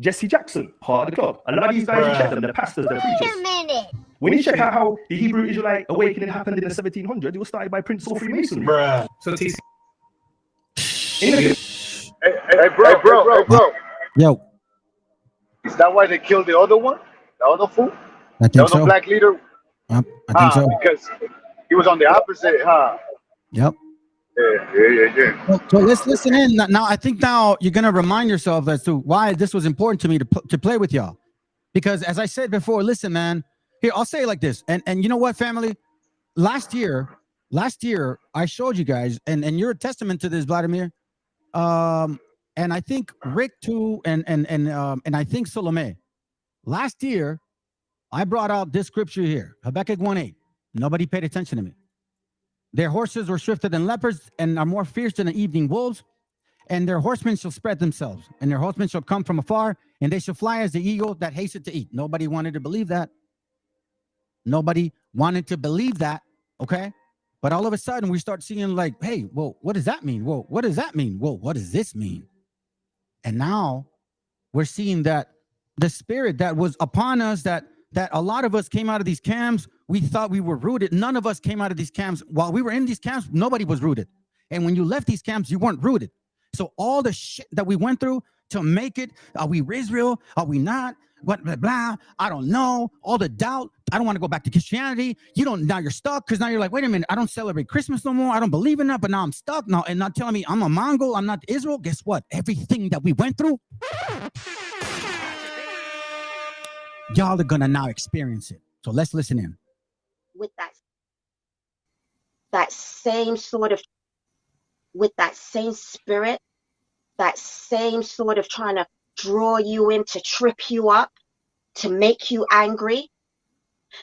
Jesse Jackson, part of the club. A lot of these guys, you check them, the pastors, the preachers. Wait a minute. When you check out how the Hebrew Israelite awakening happened in the 1700s, it was started by Prince of Freemasonry. So TC. Hey, bro. Yo. Is that why they killed the other one? The other fool? I think the other so. black leader? I think so. Because he was on the opposite, huh? Yep. Yeah. So let's listen in. Now, I think now you're going to remind yourself as to why this was important to me to play with y'all. Because as I said before, listen, man, here, I'll say it like this. And you know what, family? Last year, I showed you guys, and you're a testament to this, Vladimir. And I think Rick too, and I think Salome. Last year, I brought out this scripture here, Habakkuk 1:8. Nobody paid attention to me. Their horses were swifter than leopards and are more fierce than the evening wolves. And their horsemen shall spread themselves, and their horsemen shall come from afar, and they shall fly as the eagle that hasteth to eat. Nobody wanted to believe that. Nobody wanted to believe that, okay? But all of a sudden, we start seeing like, hey, well, what does that mean? Well, what does that mean? Well, what does this mean? And now we're seeing that the spirit that was upon us, that a lot of us came out of these camps, we thought we were rooted. None of us came out of these camps. While we were in these camps, nobody was rooted. And when you left these camps, you weren't rooted. So all the shit that we went through to make it, are we Israel? Are we not? What, blah, blah, I don't know. All the doubt. I don't want to go back to Christianity. Now you're stuck because now you're like, wait a minute, I don't celebrate Christmas no more. I don't believe in that, but now I'm stuck now and not telling me I'm a Mongol. I'm not Israel. Guess what? Everything that we went through, y'all are going to now experience it. So let's listen in. With that same sort of, with that same spirit, that same sort of trying to draw you in, to trip you up, to make you angry,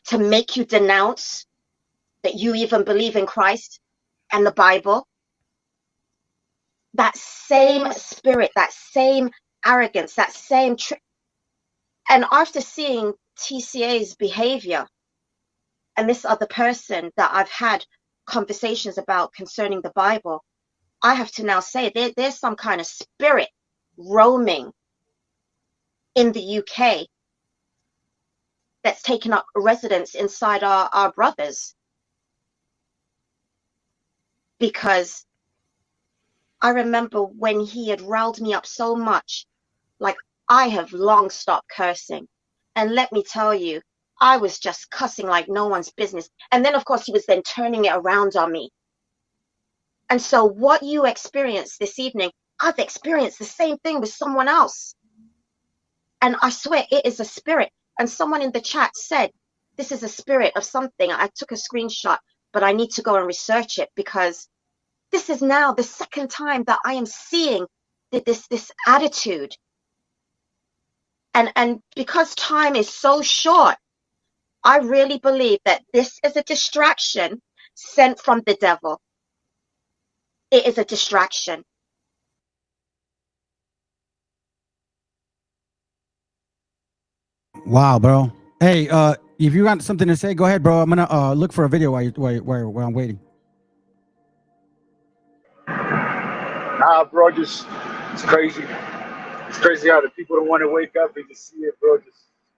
to make you denounce that you even believe in Christ and the Bible. That same spirit, that same arrogance, that same and after seeing TCA's behavior and this other person that I've had conversations about concerning the Bible, I have to now say there's some kind of spirit roaming in the UK that's taken up residence inside our brothers. Because I remember when he had riled me up so much, like I have long stopped cursing. And let me tell you, I was just cussing like no one's business. And then, of course, he was then turning it around on me. And so what you experienced this evening, I've experienced the same thing with someone else. And I swear it is a spirit. And someone in the chat said, this is a spirit of something. I took a screenshot, but I need to go and research it because this is now the second time that I am seeing this attitude. And because time is so short, I really believe that this is a distraction sent from the devil. It is a distraction. Wow, bro. Hey, if you got something to say, go ahead, bro. I'm gonna look for a video while I'm waiting. Nah, bro, it's crazy. It's crazy how the people don't want to wake up and just see it, bro. Just,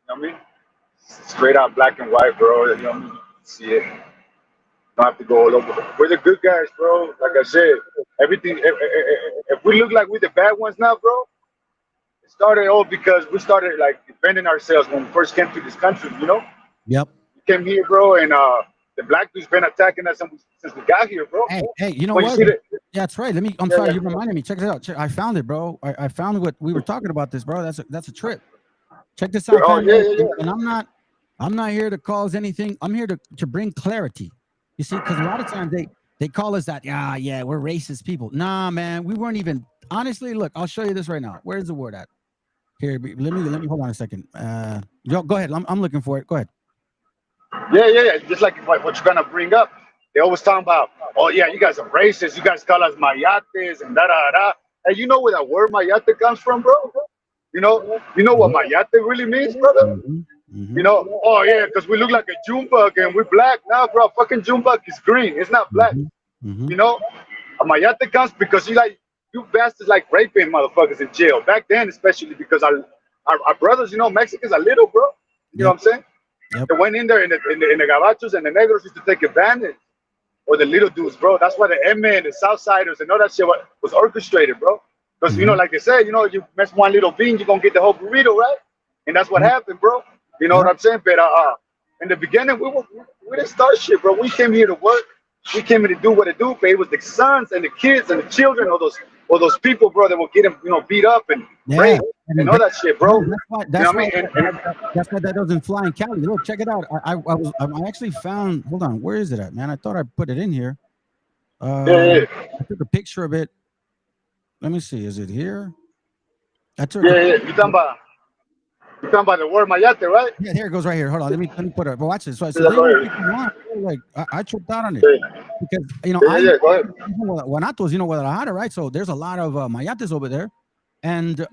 you know what I mean? Straight out black and white, bro. You know what I mean? See it. Don't have to go all over. We're the good guys, bro. Like I said, everything. If we look like we're the bad ones now, bro, it started all because we started like defending ourselves when we first came to this country. You know? Yep. We came here, bro, and the black dude's been attacking us since we got here, bro. Hey, you know what? Yeah, that's right. I'm sorry, you reminded me. Check it out. I found it, bro. I found what we were talking about. This, bro. That's a trip. Check this out. Oh, yeah. And I'm not here to cause anything. I'm here to bring clarity. You see, because a lot of times they call us that. Yeah, we're racist people. Nah, man, we weren't even. Honestly, look, I'll show you this right now. Where's the word at? Here, let me hold on a second. Yo, go ahead. I'm looking for it. Go ahead. Yeah. Just like what you're gonna bring up, they always talk about, oh yeah, you guys are racist. You guys call us mayates and da. Hey, you know where that word mayate comes from, bro? You know what mayate really means, brother? You know, oh yeah, because we look like a June bug and we're black. Now, bro, fucking June bug is green. It's not black. You know, a mayate comes because you bastards like raping motherfuckers in jail. Back then, especially because our brothers, you know, Mexicans are little, bro. You know what I'm saying? They went in there in the gabachos and the negros used to take advantage. Or the little dudes, bro. That's why the M and the Southsiders and all that shit was orchestrated, bro. Because, you know, like they said, you know, you mess one little bean, you're going to get the whole burrito, right? And that's what happened, bro. You know what I'm saying? But in the beginning, we didn't start shit, bro. We came here to work. We came here to do what to do, but it was the sons and the kids and the children, or those people, bro, that will get them, you know, beat up and raped and all that shit, bro. That's why that doesn't fly in Cali. Look, check it out. I actually found. Hold on, where is it at, man? I thought I put it in here. I took a picture of it. Let me see. Is it here? I took. You're talking about the word mayate, right? Yeah, here it goes right here. Hold on, let me put it. Watch this. So I said, like I tripped out on it because you know Guanatos, you know, Guadalajara, right? So there's a lot of mayates over there, and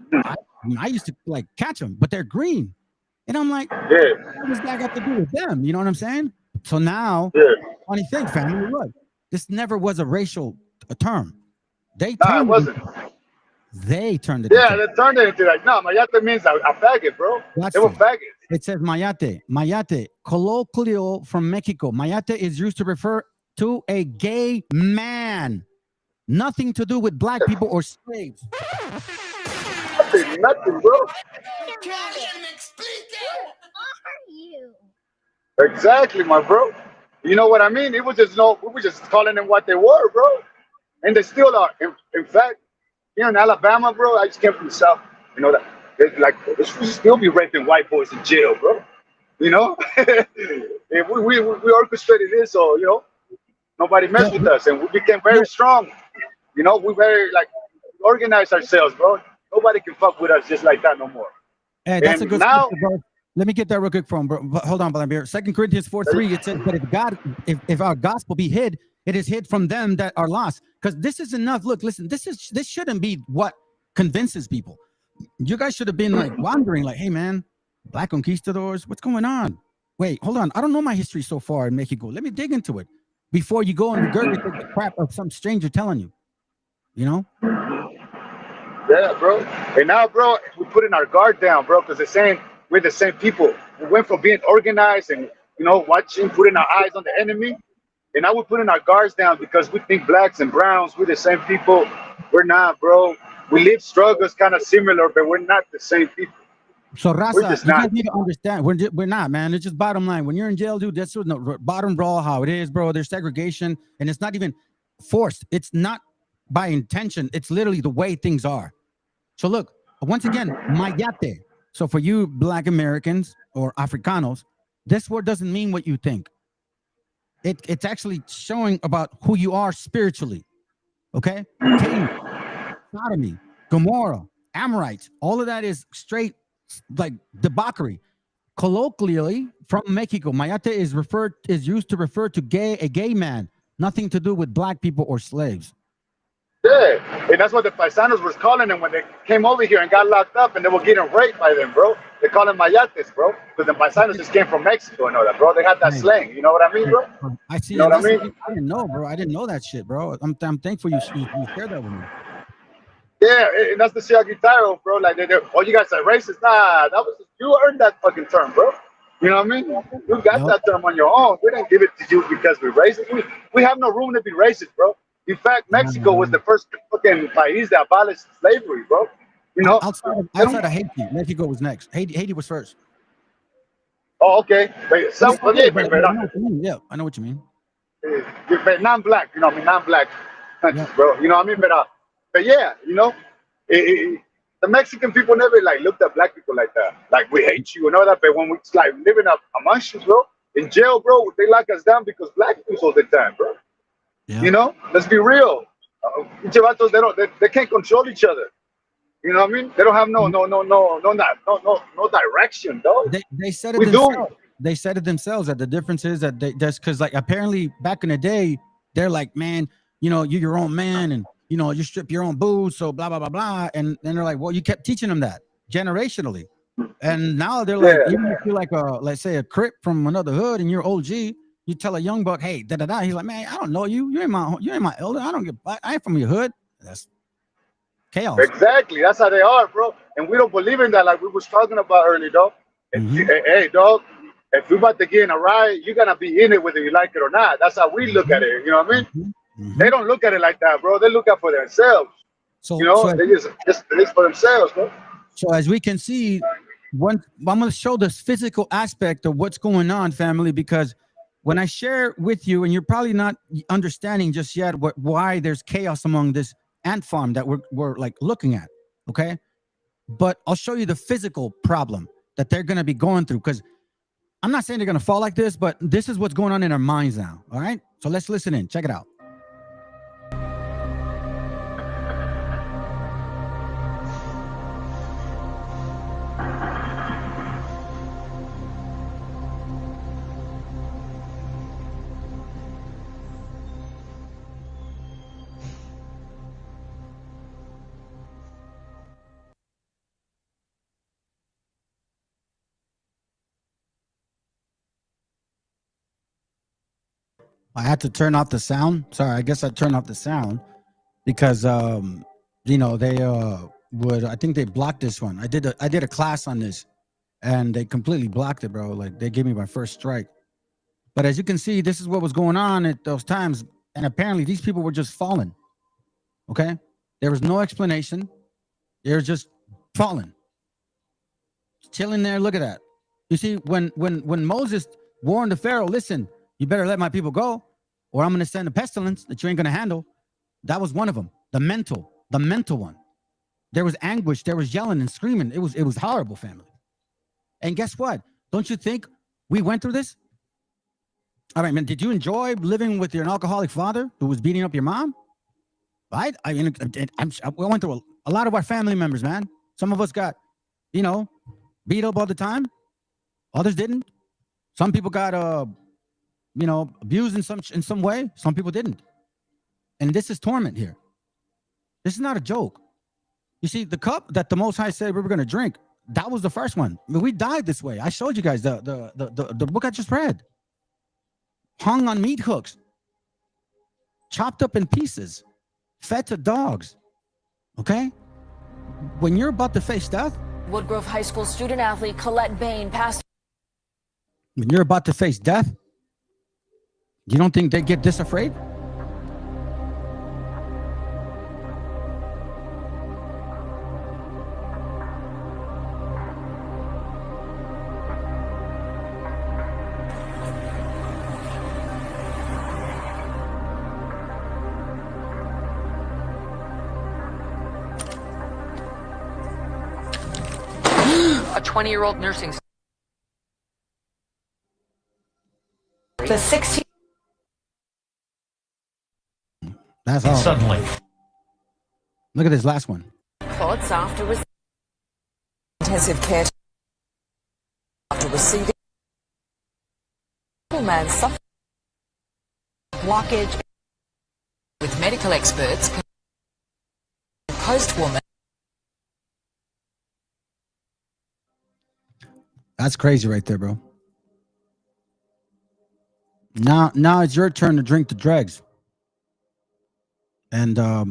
I used to like catch them, but they're green, and I'm like, what does that got to do with them? You know what I'm saying? So now, funny thing, family, look, this never was a racial term. It wasn't. They turned it Yeah, into. they turned it into like, no, mayate means a faggot, bro. They were faggots. It says mayate. Mayate, colloquial from Mexico. Mayate is used to refer to a gay man. Nothing to do with black people or slaves. Nothing, bro. Are you? Exactly, my bro. You know what I mean? It was just we were just calling them what they were, bro. And they still are. In fact, here in Alabama, bro, I just came from the South. You know that, like, we still be raping white boys in jail, bro. You know, and we orchestrated this, so you know, nobody messed with us, and we became very strong. You know, we very like organized ourselves, bro. Nobody can fuck with us just like that no more. Hey, that's And a good now, scripture, bro. Let me get that real quick from bro. Hold on, Vladimir. 2 Corinthians 4:3. It says, but if our gospel be hid, it is hid from them that are lost. Because this is enough. Look, listen, this shouldn't be what convinces people. You guys should have been like wondering, like, hey man, black conquistadors, what's going on? Wait, hold on. I don't know my history so far in Mexico. Let me dig into it before you go and regurgitate the crap of some stranger telling you. You know? yeah, bro. And now, bro, we putting our guard down, bro, because they're saying we're the same people. We went from being organized and, you know, watching, putting our eyes on the enemy. And now we're putting our guards down because we think blacks and browns, we're the same people. We're not, bro. We live struggles kind of similar, but we're not the same people. So, Raza, you guys need to understand. We're not, man. It's just bottom line. When you're in jail, dude, that's the bottom raw how it is, bro. There's segregation, and it's not even forced. It's not by intention. It's literally the way things are. So, look, once again, mayate. So, for you black Americans or Africanos, this word doesn't mean what you think. It's actually showing about who you are spiritually. Okay? Cain, sodomy, Gomorrah, Amorites, all of that is straight like debauchery. Colloquially, from Mexico, mayate is used to refer to a gay man, nothing to do with black people or slaves. Yeah, and that's what the paisanos was calling them when they came over here and got locked up, and they were getting raped by them, bro. They call them mayates, bro, because the paisanos just came from Mexico and all that, bro. They had that slang. You know what I mean, bro? I see. You know what I mean? I didn't know, bro. I didn't know that shit, bro. I'm thankful you shared that with me. Yeah, and that's the shit I get tired of, bro. Like, oh, you guys are racist? Nah, you earned that fucking term, bro. You know what I mean? You got that term on your own. We didn't give it to you because we're racist. We have no room to be racist, bro. In fact, Mexico was the first fucking país that abolished slavery, bro. You know? Outside of Haiti, Mexico was next. Haiti was first. Oh, okay. But yeah, I know what you mean. But non-black, you know what I mean? Non-black countries, bro. You know what I mean? But yeah, you know, the Mexican people never like looked at black people like that. Like, we hate you and all that. But when we like living up amongst you, bro, in jail, bro, they lock us down because black people all the time, bro. Yeah. You know, let's be real. They can't control each other. You know what I mean? They don't have no direction, though. They said it themselves. They said it themselves that the difference is that that's because like apparently back in the day they're like, man, you know, you're your own man and you know you strip your own booze, so blah blah blah blah, and then they're like, well, you kept teaching them that generationally, and now they're like, even if you're like let's say a Crip from another hood and you're OG. You tell a young buck, hey, da da da. He's like, man, I don't know you. You ain't my elder. I ain't from your hood. That's chaos. Exactly. That's how they are, bro. And we don't believe in that, like we was talking about earlier, dog. Hey, dog, if we about to get in a riot, you're gonna be in it whether you like it or not. That's how we look at it. You know what I mean? They don't look at it like that, bro. They look out for themselves. So you know, they just for themselves, bro. So as we can see, I'm gonna show this physical aspect of what's going on, family, because when I share with you, and you're probably not understanding just yet why there's chaos among this ant farm that we're like looking at, okay? But I'll show you the physical problem that they're going to be going through, because I'm not saying they're going to fall like this, but this is what's going on in their minds now, all right? So let's listen in. Check it out. I had to turn off the sound. Sorry, I guess I turned off the sound because you know, they I think they blocked this one. I did a class on this, and they completely blocked it, bro. Like, they gave me my first strike. But as you can see, this is what was going on at those times, and apparently these people were just falling. Okay, there was no explanation. They were just falling, chilling there. Look at that. You see, when Moses warned the Pharaoh, listen, you better let my people go, or I'm going to send a pestilence that you ain't going to handle. That was one of them. The mental one. There was anguish. There was yelling and screaming. It was horrible, family. And guess what? Don't you think we went through this? All right, man. Did you enjoy living with your alcoholic father who was beating up your mom? I went through a lot of our family members, man. Some of us got, you know, beat up all the time. Others didn't. Some people got, you know, abused in some way. Some people didn't. And this is torment here. This is not a joke. You see, the cup that the Most High said we were going to drink, that was the first one. We died this way. I showed you guys the book I just read. Hung on meat hooks, chopped up in pieces, fed to dogs. Okay? When you're about to face death, Woodgrove High School student athlete Colette Bain passed. When you're about to face death, you don't think they get this afraid? A 20-year-old nursing. The 16. That's all. Suddenly. Look at this last one. Clots after intensive care after receiving man suffered blockage with medical experts. Post-woman. That's crazy right there, bro. Now it's your turn to drink the dregs. And I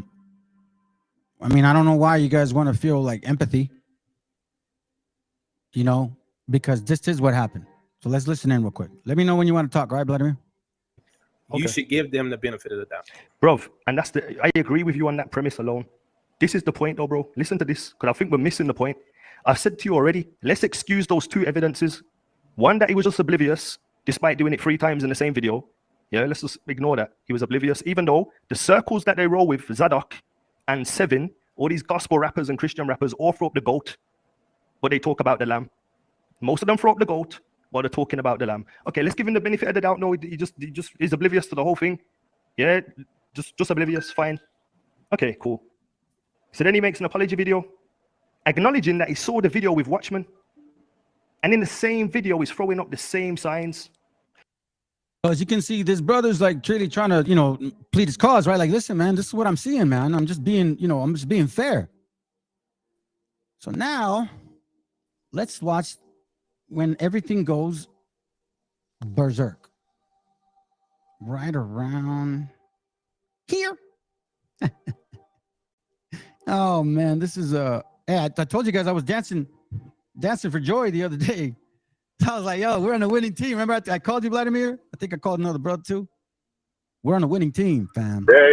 mean, I don't know why you guys want to feel like empathy, you know, because this is what happened. So let's listen in real quick. Let me know when you want to talk, all right, Vladimir? You should give them the benefit of the doubt. Bro, and I agree with you on that premise alone. This is the point though, bro. Listen to this, because I think we're missing the point. I've said to you already, let's excuse those two evidences. One, that he was just oblivious, despite doing it 3 times in the same video. Yeah, let's just ignore that. He was oblivious, even though the circles that they roll with, Zadok and Seven, all these gospel rappers and Christian rappers all throw up the goat, but they talk about the lamb. Most of them throw up the goat while they're talking about the lamb. Okay, let's give him the benefit of the doubt. No, he just is oblivious to the whole thing. Yeah, just oblivious, fine. Okay, cool. So then he makes an apology video, acknowledging that he saw the video with Watchmen. And in the same video, he's throwing up the same signs. As you can see, this brother's like really trying to, you know, plead his cause, right? Like, listen, man, this is what I'm seeing, man. I'm just being, you know, I'm just being fair. So now let's watch when everything goes berserk. Right around here. Oh man, this is hey, I told you guys I was dancing for joy the other day. I was like, yo, we're on a winning team. Remember I called you, Vladimir? I think I called another brother too. We're on a winning team, fam. Yeah,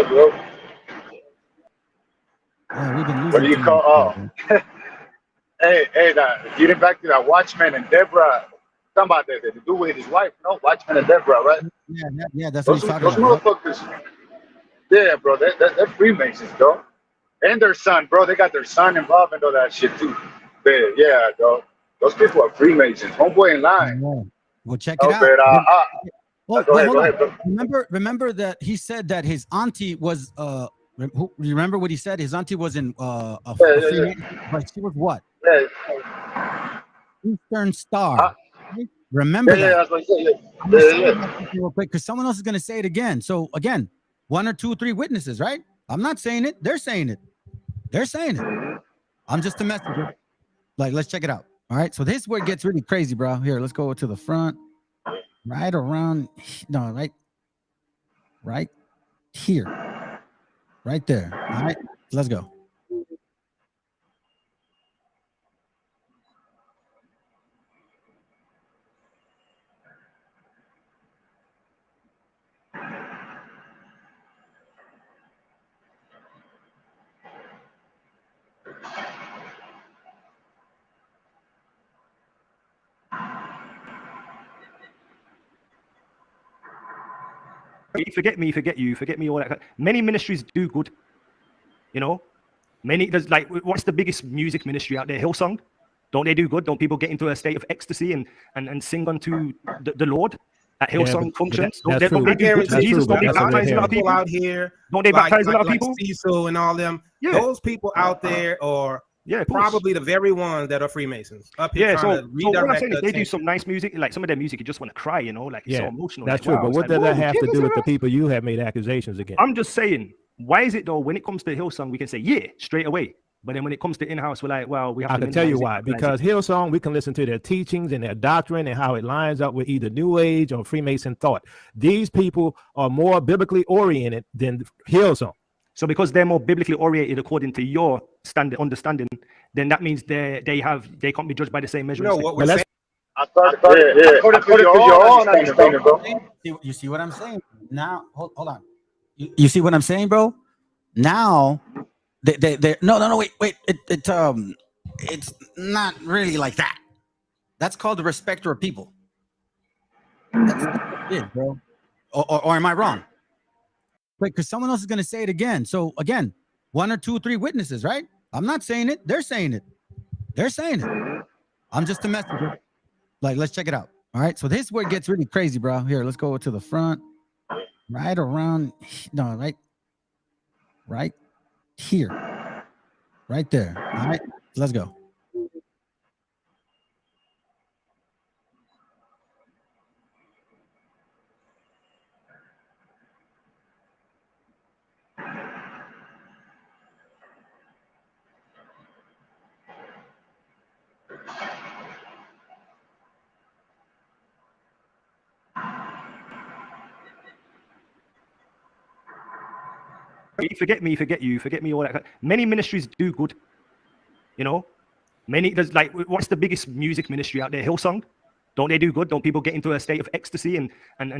bro. Yeah, we've been losing. What do you call? Oh, hey, getting back to that Watchman and Deborah. Talking about the dude with his wife, no? Watchman and Deborah, right? Yeah, that's what he's talking about. Those motherfuckers. Yeah, bro, they're Freemasons, bro. And their son, bro. They got their son involved in all that shit too. Yeah, bro. Those people are Freemasons. Homeboy in line. Well, check it out. Go ahead, bro. Remember that he said that his auntie was you remember what he said? His auntie was in but she was what? Yeah. Eastern Star. Remember that? Yeah. Real quick, because someone else is gonna say it again. So again, 1 or 2 or 3 witnesses, right? I'm not saying it. They're saying it. I'm just a messenger. Like, let's check it out. All right. So this is where it gets really crazy, bro. Here, let's go to the front. Right around. No, right here. Right there. All right, let's go. Forget me, forget you, forget me, all that. Many ministries do good, you know. Many, there's like, what's the biggest music ministry out there? Hillsong. Don't they do good? Don't people get into a state of ecstasy and sing unto the Lord at Hillsong functions? Don't they do good for Jesus? Don't they baptize a lot of people out here? Don't they baptize a lot of people? Cecil and all them. Yeah. Those people out there are probably the very ones that are Freemasons up here trying to redirect what I'm saying is they attention. do some nice music, like some of their music, you just want to cry, you know, like it's so emotional. That's like, true. wow, But what like, does that have to do with the Jesus. people you have made accusations against? I'm just saying, why is it though when it comes to Hillsong, we can say yeah straight away, but then when it comes to in-house, we're like, well, we have I to. can tell you why. Because Hillsong, we can listen to their teachings and their doctrine and how it lines up with either New Age or Freemason thought. These people are more biblically oriented than Hillsong. So because they're more biblically oriented according to your understanding, then that means they can't be judged by the same measure. No, what we're saying. According to your own understanding, bro. You see what I'm saying? Now, hold on. You see what I'm saying, bro? Now, no, wait. It's not really like that. That's called the respecter of people. That's it, bro. Or am I wrong? Wait, because someone else is going to say it again. So again, 1 or 2 or 3 witnesses, right? I'm not saying it. They're saying it. They're saying it. I'm just a messenger. Like, let's check it out. All right. So this is where it gets really crazy, bro. Here, let's go to the front. Right around. No, right here. Right there. All right. Let's go. Forget me, forget you, forget me, all that. Many ministries do good, you know. Many, there's like, what's the biggest music ministry out there? Hillsong. Don't they do good? Don't people get into a state of ecstasy and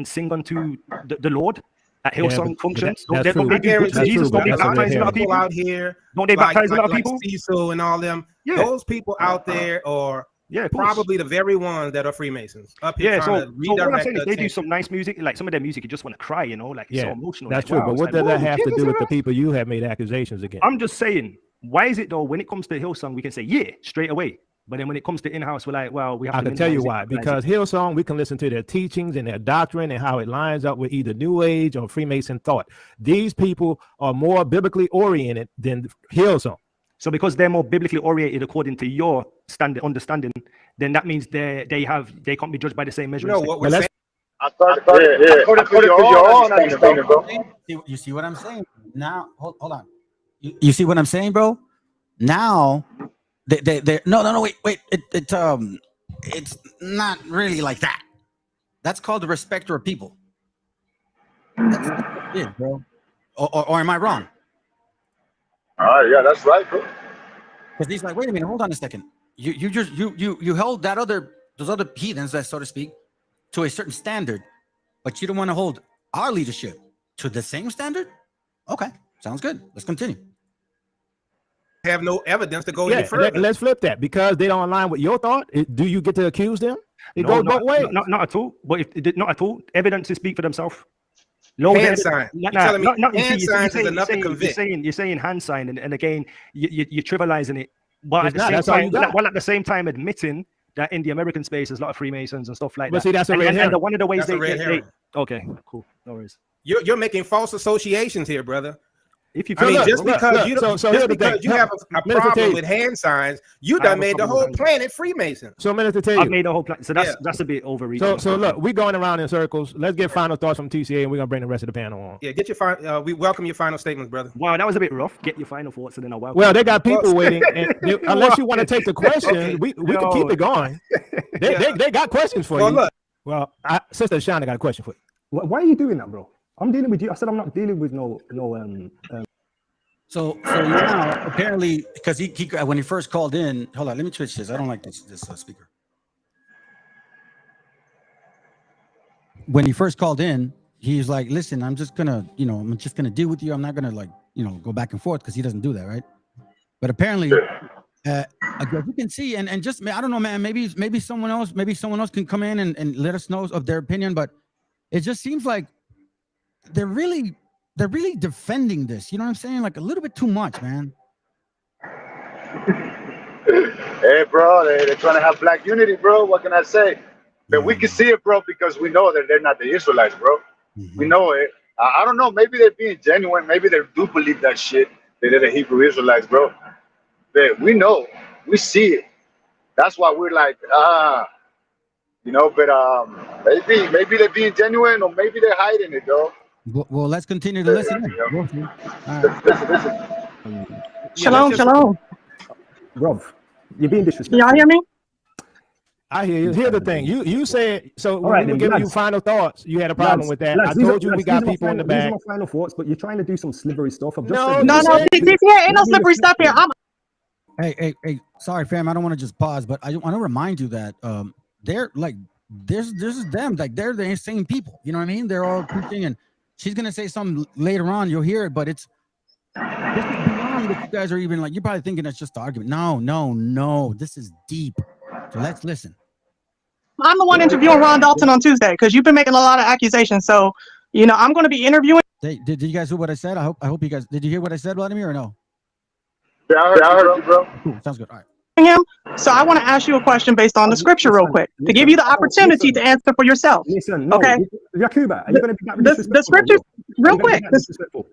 sing unto the Lord at Hillsong functions? Don't they do good for Jesus? Don't they baptize a lot of people out here? Don't they baptize a lot of people? Like Cecil and all them. Yeah. Those people out there are probably the very ones that are Freemasons up here trying to so what I'm redirect saying is they do attention. some nice music, like some of their music, you just want to cry, you know, like it's so emotional. That's like, true. wow, But what like, does that have to Jesus, do with the man. people you have made accusations against? I'm just saying, why is it though when it comes to Hillsong, we can say yeah straight away, but then when it comes to in-house, we're like, well, we have to. I can tell you why. Because Hillsong, we can listen to their teachings and their doctrine and how it lines up with either New Age or Freemason thought. These people are more biblically oriented than Hillsong. So because they're more biblically oriented according to your understanding, then that means they can't be judged by the same measure. No, what we're saying. According to your own understanding, bro. You see what I'm saying? Now, hold on. You see what I'm saying, bro? Now, no, wait. It's not really like that. That's called the respecter of people. That's it, bro. Or am I wrong? All right, yeah, that's right, bro. Because he's like, wait a minute, hold on a second. You held those other heathens, so to speak, to a certain standard, but you don't want to hold our leadership to the same standard? Okay, sounds good. Let's continue. Have no evidence to go any further. Let's flip that. Because they don't align with your thought, do you get to accuse them? It goes both ways. Not at all. But if not at all, evidence to speak for themselves. Hand sign. You're telling me hand signs is enough to convict. You're saying hand sign, and again, you're trivializing it. But at the same time, admitting that in the American space, there's a lot of Freemasons and stuff like that. See, that's a red herring. And one of the ways they okay, cool, no worries. You're making false associations here, brother. If you just because you have a problem with hand signs, you done made the whole planet Freemason. So I'm going to tell you. I've made the whole planet. So that's a bit overreaching. So look, we're going around in circles. Let's get final thoughts from TCA, and we're going to bring the rest of the panel on. Yeah, get your final. We welcome your final statements, brother. Wow, that was a bit rough. Get your final thoughts, and then I'll welcome. Well, they got people waiting, and unless you want to take the question, we can keep it going. They got questions for you. Look. Well, Sister Shana got a question for you. Why are you doing that, bro? I'm dealing with you. I said I'm not dealing with no. So now apparently, because he when he first called in, hold on, let me switch this. I don't like this speaker. When he first called in, he's like, "Listen, I'm just gonna deal with you. I'm not gonna go back and forth," because he doesn't do that, right? But apparently, as you can see, and just I don't know, man. Maybe someone else can come in and let us know of their opinion. But it just seems like they're really defending this. You know what I'm saying? Like a little bit too much, man. Hey, bro, they're trying to have black unity, bro. What can I say? But we can see it, bro, because we know that they're not the Israelites, bro. We know it. I don't know. Maybe they're being genuine. Maybe they do believe that shit. That they're the Hebrew Israelites, bro. But we know. We see it. That's why we're like, But maybe they're being genuine, or maybe they're hiding it, though. Well, let's continue to listen. Listen. Shalom. Rob, you're being disrespectful. Y'all hear me? I hear you. Here's the thing. You said so. When we were giving you final thoughts, you had a problem with that. I told you we got people in the back. These are my final thoughts, but you're trying to do some slivery stuff. No. Ain't no slippery stuff here. Hey, sorry, fam. I don't want to just pause, but I want to remind you that they're like, this is them. Like they're the same people. You know what I mean? They're all preaching, and she's gonna say something later on. You'll hear it, but this is beyond what you guys are even like. You're probably thinking it's just an argument. No. This is deep. So let's listen. I'm the one interviewing Ron Dalton on Tuesday because you've been making a lot of accusations. So, I'm going to be interviewing. Did you guys hear what I said? I hope you guys did. You hear what I said, Vladimir, or no? Yeah, I heard you, bro. Cool. Sounds good. All right. Him. So I want to ask you a question based on the scripture real quick to give you the opportunity to answer for yourself. Listen, no, okay. Yakuba, are you going to be that disrespectful? The scripture, real quick.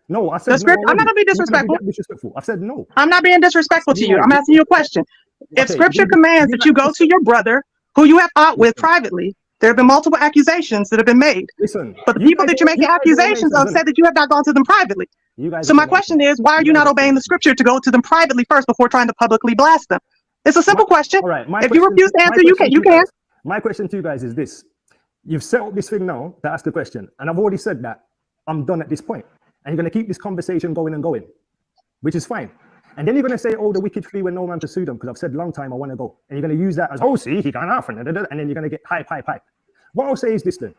No, I said the script. I'm not going to be disrespectful. I've said no. I'm not being disrespectful to you. I'm asking you a question. If scripture commands that you go to your brother who you have fought with privately, there have been multiple accusations that have been made. Listen, but the people that you're making accusations of said that you have not gone to them privately. So my question is, why are you not obeying the scripture to go to them privately first before trying to publicly blast them? It's a simple question. All right. If you refuse to answer, you can. My question to you guys is this. You've set up this thing now to ask the question. And I've already said that I'm done at this point. And you're going to keep this conversation going and going, which is fine. And then you're going to say, the wicked flee when no man pursued them, because I've said long time I want to go. And you're going to use that as, see, he can't offer. And then you're going to get hype. What I'll say is this then,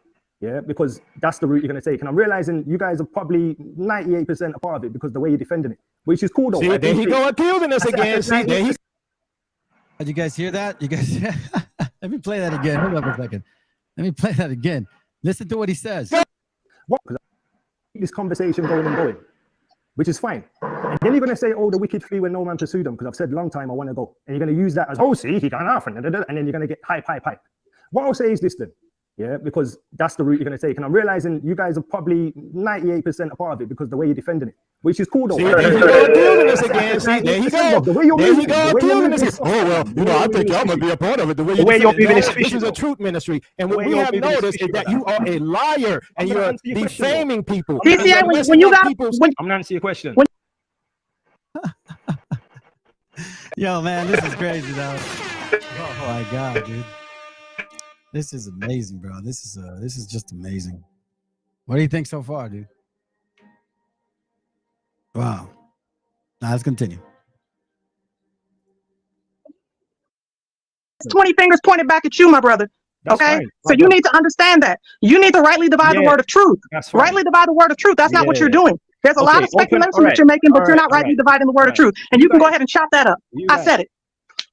because that's the route you're going to take. And I'm realizing you guys are probably 98% a part of it because the way you're defending it, which is cool though. See, there he go accusing us again. See, there he. Did you guys hear that? You guys, let me play that again. Hold up a second. Let me play that again. Listen to what he says. What? Because I keep this conversation going and going, which is fine. And then you're going to say, the wicked flee when no man pursued them, because I've said long time I want to go. And you're going to use that as, see, he can't offer. And then you're going to get hype. What I'll say is this then, because that's the route you're going to take. And I'm realizing you guys are probably 98% a part of it because the way you're defending it, which is cool though. See, there he go accusing us again. See, there he go. There he go accusing us. I think I'm going to be a part of it. The way you're this is a truth ministry. And what we have noticed is that you are a liar and you're defaming people. TCA, when you got... I'm not answering your question. Yo, man, this is crazy, though. Oh, my God, dude. This is amazing, bro. This is just amazing. What do you think so far, dude? Wow. Now let's continue. 20 fingers pointed back at you, my brother. That's okay? Fine. So you need to understand that. You need to rightly divide the word of truth. Rightly divide the word of truth. That's not what you're doing. There's a lot of speculation that you're making, but you're not rightly dividing the word of truth. And you can go ahead and chop that up. I said it.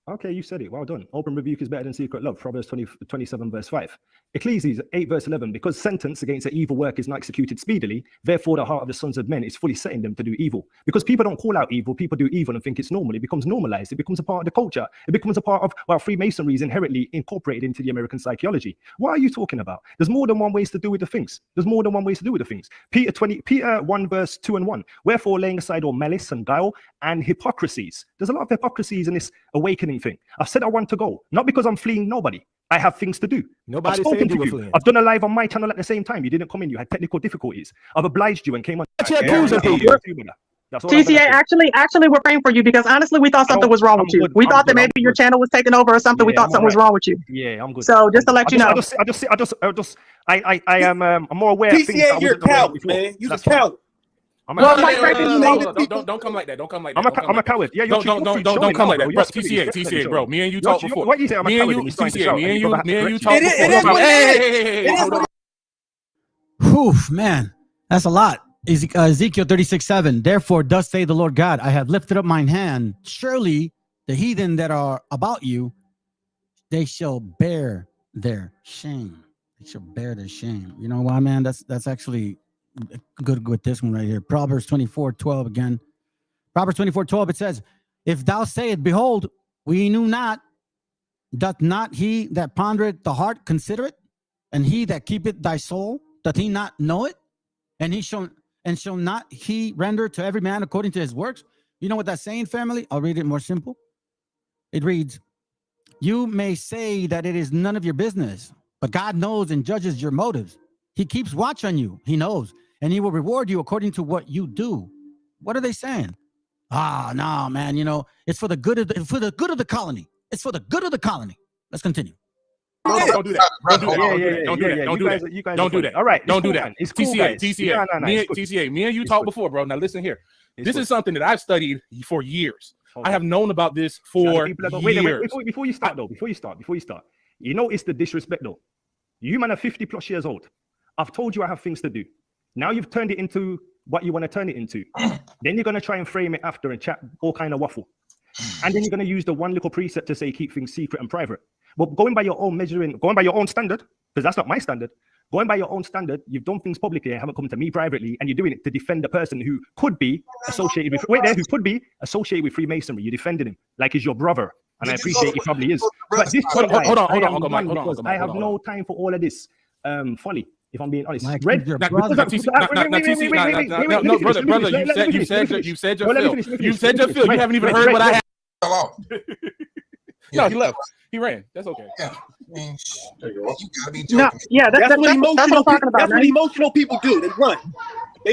Okay, you said it. Well done. Open rebuke is better than secret love. Proverbs 27 verse 5. Ecclesiastes 8 verse 11. Because sentence against an evil work is not executed speedily, therefore the heart of the sons of men is fully setting them to do evil. Because people don't call out evil, people do evil and think it's normal. It becomes normalized. It becomes a part of the culture. It becomes a part of, Freemasonry is inherently incorporated into the American psychology. What are you talking about? There's more than one ways to do with the things. Peter 1 verse 2 and 1. Wherefore laying aside all malice and guile and hypocrisies. There's a lot of hypocrisies in this awakening thing. I've said I want to go, not because I'm fleeing nobody. I have things to do. Nobody said you were fleeing. I've done a live on my channel at the same time. You didn't come in. You had technical difficulties. I've obliged you and came on. TCA, actually, we're praying for you because honestly, we thought something was wrong with you. We thought that maybe your channel was taken over or something. We thought something was wrong with you. Yeah, I'm good. So just to let you know, I'm more aware. TCA, you're a coward, man. You just coward. Don't come like that. Don't come like that. I'm a coward. Yeah, don't come like that. Bro, TCA, bro. Me and you talked before. What you say? Me and you, TCA. Me and you talked before. Hey. Whew, man, that's a lot. Ezekiel 36:7. Therefore, thus say the Lord God, I have lifted up mine hand. Surely the heathen that are about you, they shall bear their shame. They shall bear their shame. You know why, man? That's actually good with this one right here. Proverbs 24:12 again. Proverbs 24:12, it says, if thou sayest, behold, we knew not, doth not he that pondereth the heart consider it? And he that keepeth thy soul, doth he not know it? And shall not he render to every man according to his works? You know what that's saying, family? I'll read it more simple. It reads, you may say that it is none of your business, but God knows and judges your motives. He keeps watch on you. He knows, and he will reward you according to what you do. What are they saying? No, man. You know, it's for the good of the colony. It's for the good of the colony. Let's continue. Don't do that. Don't do that. All right. Don't do that. It's cool, TCA. TCA. Me and you talked before, bro. Now listen here. This is something that I've studied for years. I have known about this for years. Wait, before you start, you notice the disrespect, though. You man are 50 plus years old. I've told you I have things to do. Now you've turned it into what you want to turn it into. Then you're going to try and frame it after and chat all kind of waffle. And then you're going to use the one little precept to say keep things secret and private. But going by your own measuring, going by your own standard, because that's not my standard, going by your own standard, you've done things publicly and haven't come to me privately, and you're doing it to defend a person who could be associated with, who could be associated with Freemasonry. You defended him like he's your brother, and I appreciate he probably is. But this hold on. I have no time for all of this folly. If I'm being honest, brother, you said your fill. You haven't even heard what I had. No, he left. He ran. That's okay. Yeah, I mean, you gotta be joking. No, yeah, that's what I'm talking about. That's what emotional people do. They run.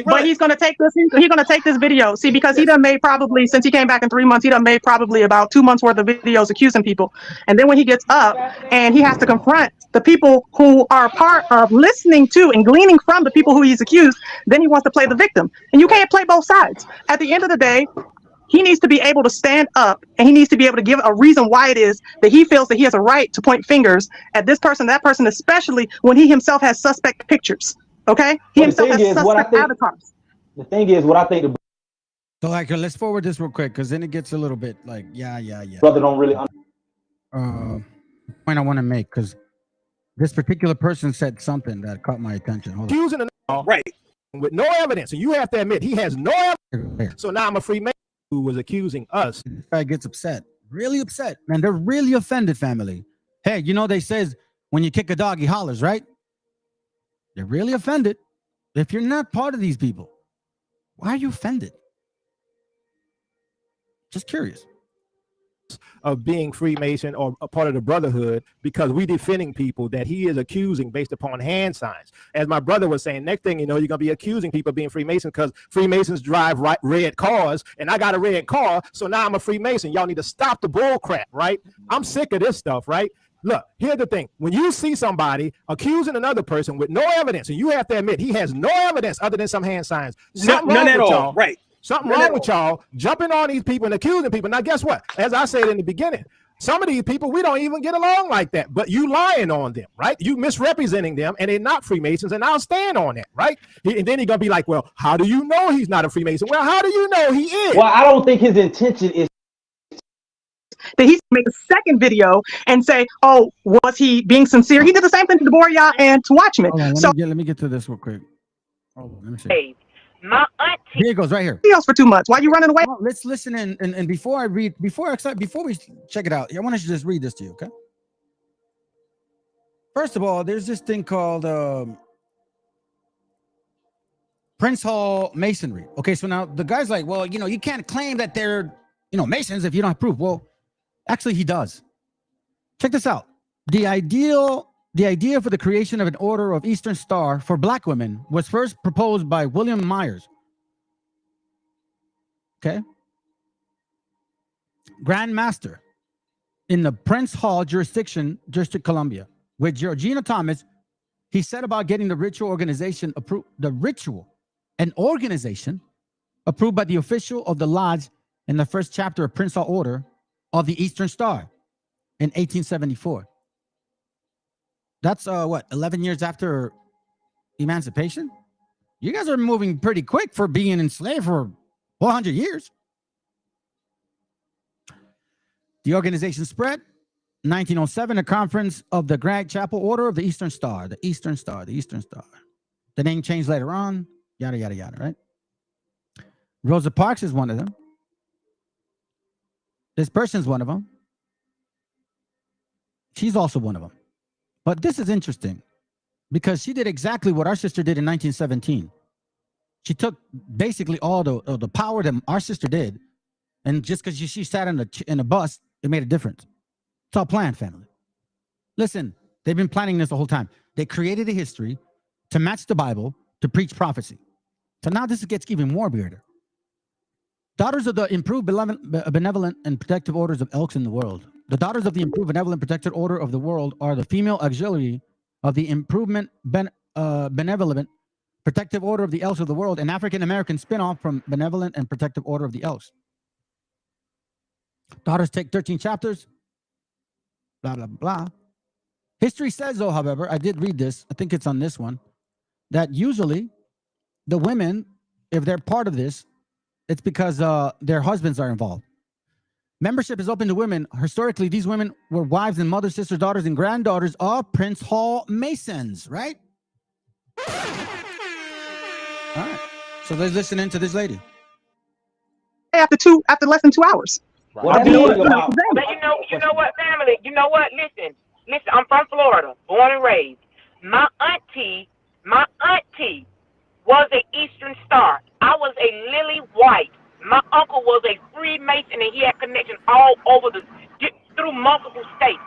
But he's gonna take this. He's gonna take this video. See, because he done made probably since he came back in 3 months, he done made probably about 2 months worth of videos accusing people. And then when he gets up and he has to confront the people who are part of listening to and gleaning from the people who he's accused, then he wants to play the victim. And you can't play both sides. At the end of the day, he needs to be able to stand up, and he needs to be able to give a reason why it is that he feels that he has a right to point fingers at this person, that person, especially when he himself has suspect pictures. Okay, he himself has suspect avatars. The thing is, what I think. So, like, let's forward this real quick, because then it gets a little bit like, yeah. Brother, don't really. Point I want to make, because this particular person said something that caught my attention. Hold on. Right, with no evidence, and you have to admit he has no evidence. So now I'm a Freemason who was accusing us. This guy gets upset, really upset, man. They're really offended, family. Hey, you know, they says when you kick a dog, he hollers, right? They're really offended. If you're not part of these people, why are you offended? Just curious. Of being Freemason or a part of the Brotherhood, because we defending people that he is accusing based upon hand signs. As my brother was saying, next thing you know, you're gonna be accusing people of being Freemasons because Freemasons drive red cars, and I got a red car, so now I'm a Freemason. Y'all need to stop the bull crap, right? I'm sick of this stuff, right? Look, here's the thing. When you see somebody accusing another person with no evidence, and you have to admit he has no evidence other than some hand signs, none at all, right? Something wrong with y'all jumping on these people and accusing people. Now, guess what? As I said in the beginning, some of these people, we don't even get along like that, but you lying on them, right? You misrepresenting them, and they're not Freemasons, and I'll stand on that, right? And then he's going to be like, well, how do you know he's not a Freemason? Well, how do you know he is? Well, I don't think his intention is that he's make a second video and say, oh, was he being sincere? He did the same thing to the Boria and to Watchmen. Let me get to this real quick. Oh, let me see. My auntie. Here it goes, right here. For 2 months. Why are you running away? Well, let's listen and before we check it out, I want to just read this to you, okay? First of all, there's this thing called Prince Hall Masonry. Okay, so now the guy's like, well, you know, you can't claim that they're, you know, Masons if you don't have proof. Well, actually, he does. Check this out. The idea for the creation of an order of Eastern Star for Black women was first proposed by William Myers. Okay. Grand Master in the Prince Hall jurisdiction, District Columbia, with Georgina Thomas. He set about getting the ritual organization approved. The ritual, an organization approved by the official of the lodge in the first chapter of Prince Hall Order of the Eastern Star in 1874. That's what, 11 years after emancipation? You guys are moving pretty quick for being enslaved for 400 years. The organization spread. 1907, a conference of the Grand Chapel Order of the Eastern Star, the Eastern Star, the Eastern Star. The name changed later on, yada, yada, yada, right? Rosa Parks is one of them. This person's one of them. She's also one of them. But this is interesting because she did exactly what our sister did in 1917. She took basically all the power that our sister did, and just because she sat in a bus, it made a difference. It's all planned, family. Listen, they've been planning this the whole time. They created a history to match the Bible to preach prophecy. So now this gets even more weirder. Daughters of the improved benevolent and protective orders of elks in the world. The daughters of the improved benevolent protected order of the world are the female auxiliary of the improvement benevolent protective order of the elks of the world, an African-American spinoff from benevolent and protective order of the elks. Daughters take 13 chapters. Blah, blah, blah. History says, though, however, I did read this, I think it's on this one, that usually the women, if they're part of this, it's because their husbands are involved. Membership is open to women. Historically, these women were wives and mothers, sisters, daughters, and granddaughters of Prince Hall Masons, right? All right. So let's listen in to this lady. After less than 2 hours. But you know what, family? You know what? Listen, I'm from Florida, born and raised. My auntie was an Eastern Star. I was a Lily White. My uncle was a Freemason, and he had connections all over through multiple states.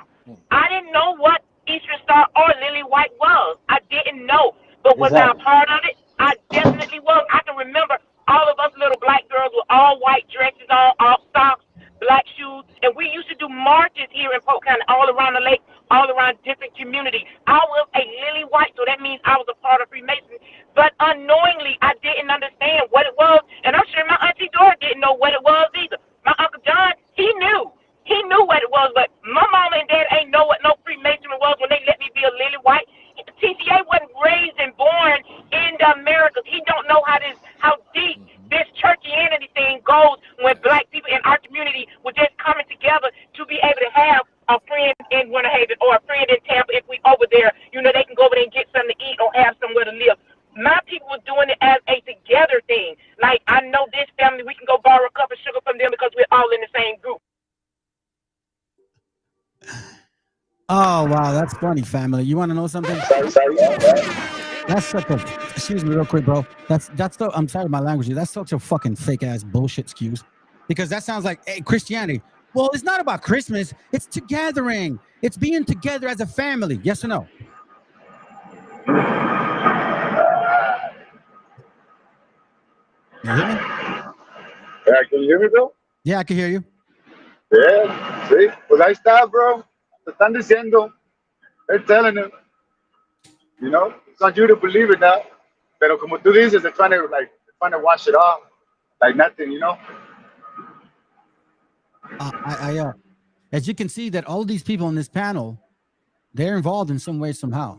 I didn't know what Eastern Star or Lily White was. I didn't know. But was I a part of it? I definitely was. I can remember all of us little black girls with all white dresses on, all socks, black shoes, and we used to do marches here in Polk County, all around the lake, all around different communities. I was a Lily White, so that means I was a part of Freemasonry. But unknowingly, I didn't understand what it was, and I'm sure my auntie Dora didn't know what it was either. My Uncle John, he knew what it was, but my mama and dad ain't know what no Freemasonry was when they let me be a Lily White. TCA wasn't raised and born in the Americas. He don't know how deep this churchianity thing goes when black people in our community were just coming together to be able to have a friend in Winter Haven or a friend in Tampa. If we over there, they can go over there and get something to eat or have somewhere to live. My people were doing it as a together thing. Like, I know this family, we can go borrow a cup of sugar from them because we're all in the same group. Oh, wow, that's funny, family. You want to know something? That's such a, excuse me real quick, bro. That's so, I'm sorry my language. That's such a fucking fake ass bullshit excuse. Because that sounds like, hey, Christianity. Well, it's not about Christmas. It's together-ing. It's being together as a family. Yes or no? You hear me? Yeah, can you hear me, bro? Yeah, I can hear you. Yeah, see? Pues ahí está, bro. Te están diciendo. They're telling him. It's on you to believe it now. Pero como tú dices, they're trying to wash it off like nothing, As you can see, that all of these people in this panel, they're involved in some way, somehow.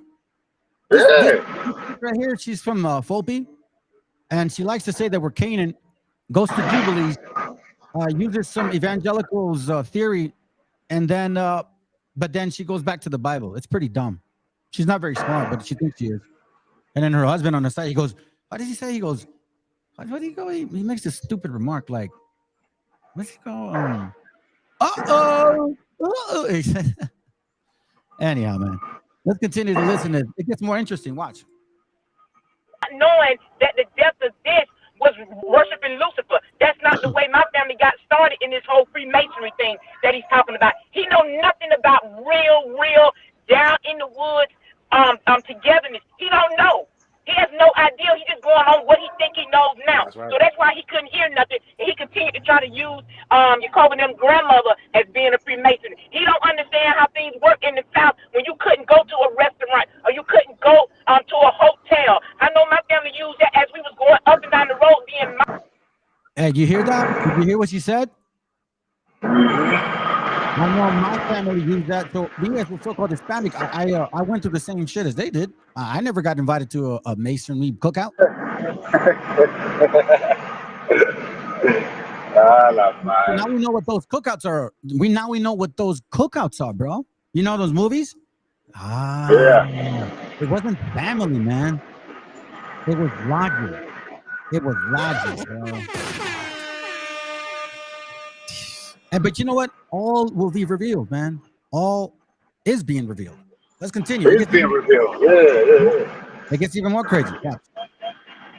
Yeah. This right here, she's from Folpi, and she likes to say that we're Canaan, goes to Jubilees, uses some evangelicals theory, and then, but then she goes back to the Bible. It's pretty dumb. She's not very smart, but she thinks she is. And then her husband on the side, he goes, what does he say? He goes, what did he go? He makes this stupid remark like, what's he go? Uh-oh. Anyhow, man, let's continue to listen. It gets more interesting. Watch. Knowing that the depth of this was worshiping Lucifer. That's not the way my family got started in this whole Freemasonry thing that he's talking about. He know nothing about real down in the woods togetherness. He don't know. He has no idea. He's just going on what he think he knows now. That's right. So that's why he couldn't hear nothing, and he continued to try to use Jacob and them grandmother as being a Freemason. He don't understand how things work in the South when you couldn't go to a restaurant or you couldn't go to a hotel. I know my family used that as we was going up and down the road being Hey, you hear that? Did you hear what she said? I know my family used that. So being as a so-called Hispanic, I went through the same shit as they did. I never got invited to a masonry cookout. So now we know what those cookouts are. We know what those cookouts are, bro. You know those movies? Yeah. It wasn't family, man. It was logic. It was logic, bro. But you know what? All will be revealed, man. All is being revealed. Let's continue. It is being revealed. Yeah. It gets even more crazy. Yeah.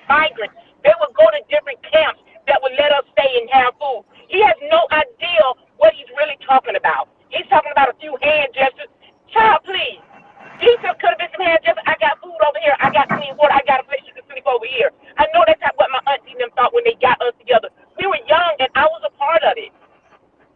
Migrants. They would go to different camps that would let us stay and have food. He has no idea what he's really talking about. He's talking about a few hand gestures. Child, please. These could have been some hand gestures. I got food over here. I got clean water. I got a place you can sleep over here. I know that's what my auntie and them thought when they got us together. We were young, and I was a part of it.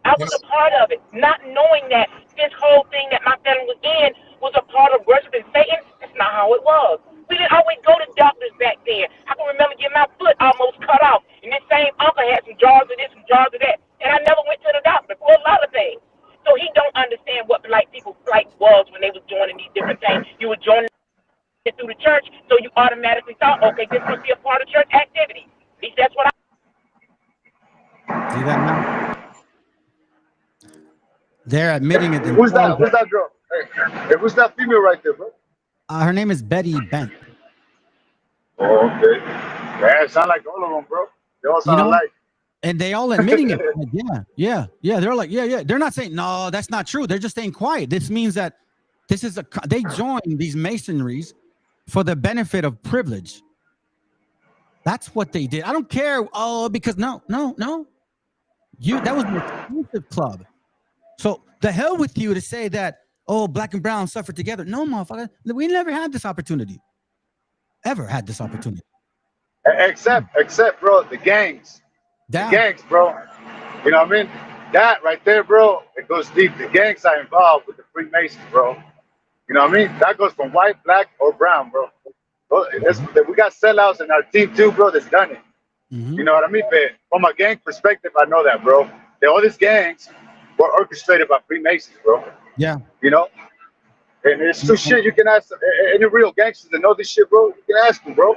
I was a part of it, not knowing that this whole thing that my family was in was a part of worshiping Satan. That's not how it was. We didn't always go to doctors back then. I can remember getting my foot almost cut off, and this same uncle had some jars of this, some jars of that, and I never went to the doctor for a lot of things. So he don't understand what people's plight was when they was joining these different things. You were joining it through the church, so you automatically thought, okay, this must be a part of church activity. At least that's what I see that now. They're admitting it. Who's that? Who's that girl? Hey, who's that female right there, bro? Her name is Betty Bent. Oh, okay. Yeah, it sound like all of them, bro. They all sound alike. And they all admitting it. Like, yeah. They're like, yeah. They're not saying, no, that's not true. They're just staying quiet. This means that this is they join these masonries for the benefit of privilege. That's what they did. I don't care. Oh, because no. That was an exclusive club. So the hell with you to say that, oh, black and brown suffer together. No, motherfucker. We never had this opportunity. Ever had this opportunity. Except, bro, the gangs. The gangs, bro. You know what I mean? That right there, bro, it goes deep. The gangs are involved with the Freemasons, bro. You know what I mean? That goes from white, black, or brown, bro. We got sellouts in our team too, bro, that's done it. You know what I mean? But from a gang perspective, I know that, bro. All these gangs were orchestrated by Freemasons, bro. Yeah. You know? And it's true shit. You can ask any real gangsters that know this shit, bro. You can ask them, bro.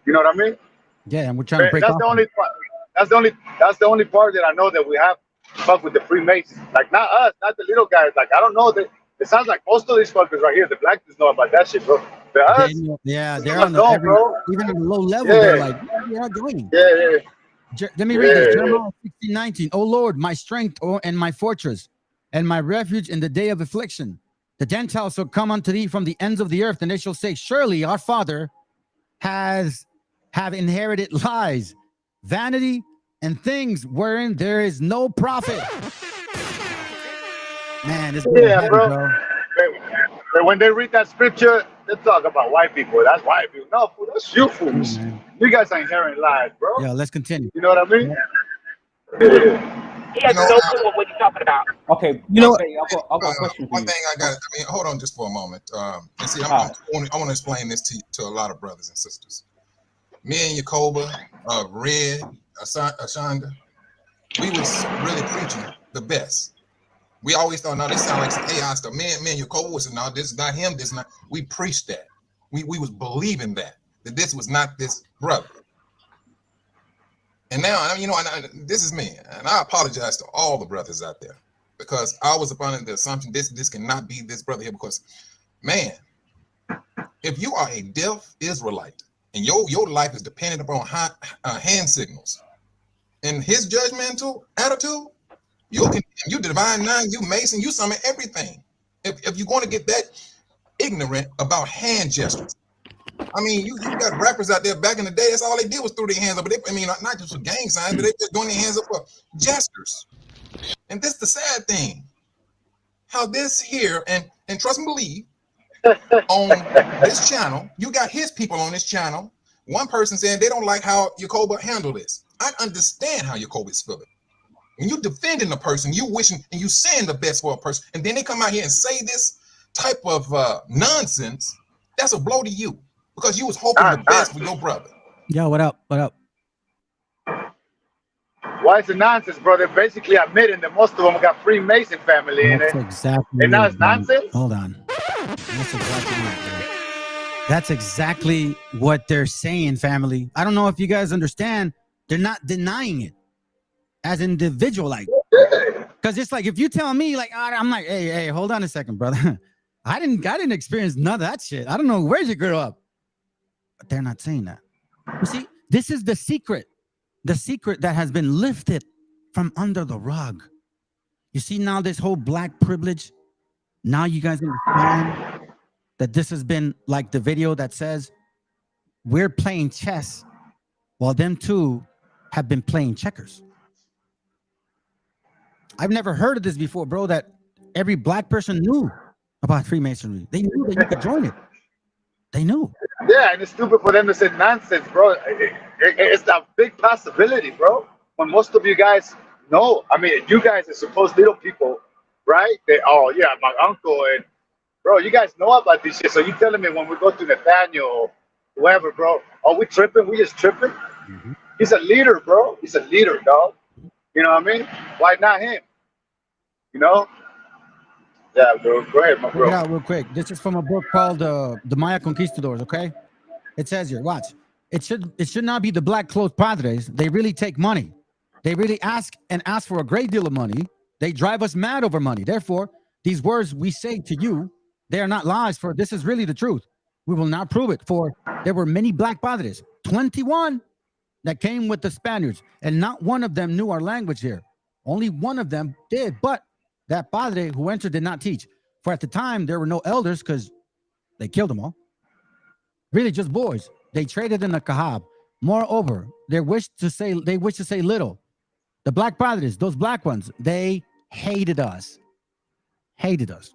You know what I mean? Yeah, and we're trying to break that's off. the only part. That's the only part that I know that we have to fuck with the Freemasons. Like not us, not the little guys. Like I don't know that. It sounds like most of these fuckers right here, the black dudes know about that shit, bro. But us, they're on the bro. Even on the low level, they're like, what are you doing? Yeah. Let me read this. Jeremiah 16:19. Oh Lord, my strength and my fortress, and my refuge in the day of affliction. The Gentiles shall come unto thee from the ends of the earth, and they shall say, surely our father have inherited lies, vanity, and things wherein there is no profit. Man, it's heavy, bro. But when they read that scripture, they talk about white people. That's white people. No, fool, that's you fools. You guys are inheriting lies, bro. Yeah, let's continue. You know what I mean? He has no clue what he's talking about. Okay, You know, I've got a question for you. One thing I got. I mean, hold on just for a moment. And see, I want to explain this to a lot of brothers and sisters. Me and Yakoba, Red, Ashonda, we was really preaching the best. We always thought, no, this sounds like some AI stuff. Me and Yakoba was, no, this is not him. This is not. We preached that. We was believing that this was not this brother. And now, you know, this is me, and I apologize to all the brothers out there because I was upon the assumption this cannot be this brother here because, man, if you are a deaf Israelite and your life is dependent upon hand signals and his judgmental attitude, you divine nine, you Mason, you summon everything. If you're going to get that ignorant about hand gestures. I mean, you got rappers out there back in the day, that's all they did was throw their hands up. But I mean, not just for gang signs, but they just throwing their hands up for gestures. And this is the sad thing. How this here, and trust and believe, on this channel, you got his people on this channel. One person saying they don't like how Yakoba handled this. I understand how Yakoba is feeling. When you defending a person, you wishing and you saying the best for a person, and then they come out here and say this type of nonsense, that's a blow to you. Because you was hoping the best for your brother. Yo, what up? What up? Why is it nonsense, bro? They're basically admitting that most of them got Freemason family in it. Exactly. And now it's it, man. nonsense? Hold on. That's exactly it, bro. That's exactly what they're saying, family. I don't know if you guys understand. They're not denying it as individual, like, because it's like if you tell me, like, I'm like, hey, hold on a second, brother. I didn't experience none of that shit. I don't know where'd you grow up, but they're not saying that. You see, this is the secret that has been lifted from under the rug. You see now this whole black privilege. Now you guys understand that this has been like the video that says we're playing chess while them two have been playing checkers. I've never heard of this before, bro, that every black person knew about Freemasonry. They knew that you could join it. They knew. Yeah, and it's stupid for them to say nonsense, bro. It's a big possibility, bro. When most of you guys know, I mean, you guys are supposed little people, right? Oh, yeah, my uncle and bro, you guys know about this shit. So you telling me when we go to Nathaniel or whoever, bro, are we tripping? We just tripping? Mm-hmm. He's a leader, bro. He's a leader, dog. You know what I mean? Why not him? You know? Yeah, bro. Go ahead, my bro. Check it out real quick. This is from a book called The Maya Conquistadors, okay? It says here, watch. It should not be the black clothed padres. They really take money. They really ask for a great deal of money. They drive us mad over money. Therefore, these words we say to you, they are not lies, for this is really the truth. We will not prove it, for there were many black padres, 21, that came with the Spaniards, and not one of them knew our language here. Only one of them did, but that padre who entered did not teach. For at the time, there were no elders because they killed them all. Really just boys. They traded in the Kahab. Moreover, they wish to say little. The black padres, those black ones, they hated us. Hated us.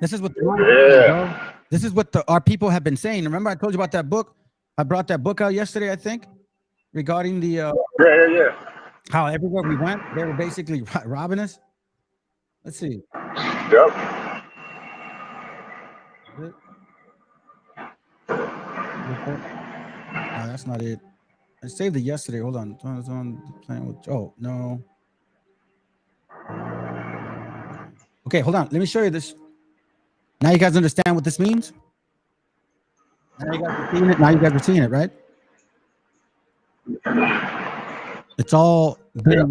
This is what this is what our people have been saying. Remember I told you about that book? I brought that book out yesterday, I think, regarding the yeah. How everywhere we went, they were basically robbing us. Let's see. Yep. No, that's not it. I saved it yesterday. Hold on. It's on playing with. Oh no. Okay, hold on. Let me show you this. Now you guys understand what this means? Now you guys are seeing it. Now you guys are seeing it, right? It's all been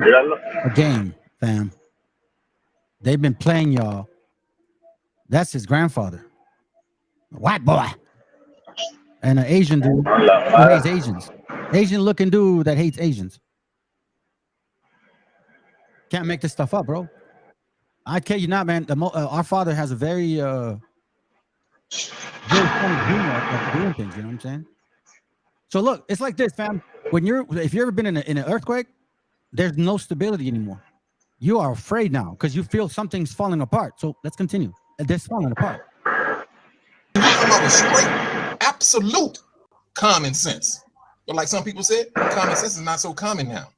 a game, fam. They've been playing y'all. That's his grandfather. A white boy. And an Asian dude who hates Asians. Asian looking dude that hates Asians. Can't make this stuff up, bro. I tell you not, man. Our father has a very funny humor of doing things. You know what I'm saying? So look, it's like this, fam. If you've ever been in an earthquake, there's no stability anymore. You are afraid now because you feel something's falling apart. So let's continue. This falling apart. You come up with straight, absolute common sense. But like some people said, common sense is not so common now.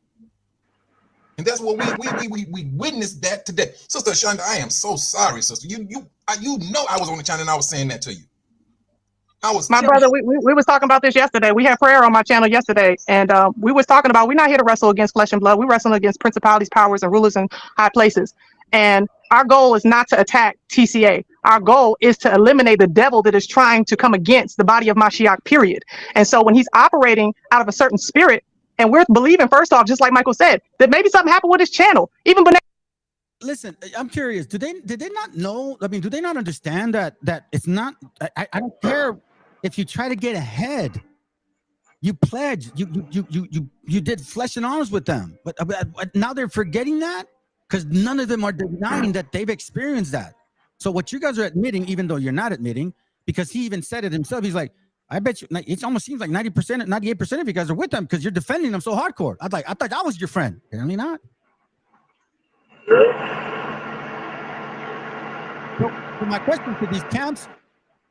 And that's what we witnessed that today. Sister Shonda, I am so sorry, sister. You know I was on the channel and I was saying that to you. My brother, we was talking about this yesterday. We had prayer on my channel yesterday, and we was talking about we're not here to wrestle against flesh and blood. We're wrestling against principalities, powers, and rulers in high places. And our goal is not to attack TCA. Our goal is to eliminate the devil that is trying to come against the body of Mashiach, period. And so when he's operating out of a certain spirit, and we're believing, first off, just like Michael said, that maybe something happened with his channel. Even when listen, I'm curious. Did they not know? I mean, do they not understand that it's not? I don't care if you try to get ahead. You pledge. You did flesh and arms with them, but now they're forgetting that because none of them are denying that they've experienced that. So what you guys are admitting, even though you're not admitting, because he even said it himself. He's like, I bet you. It almost seems like 90%, 98% of you guys are with them because you're defending them so hardcore. I thought I was your friend. Apparently not. So my question to these camps,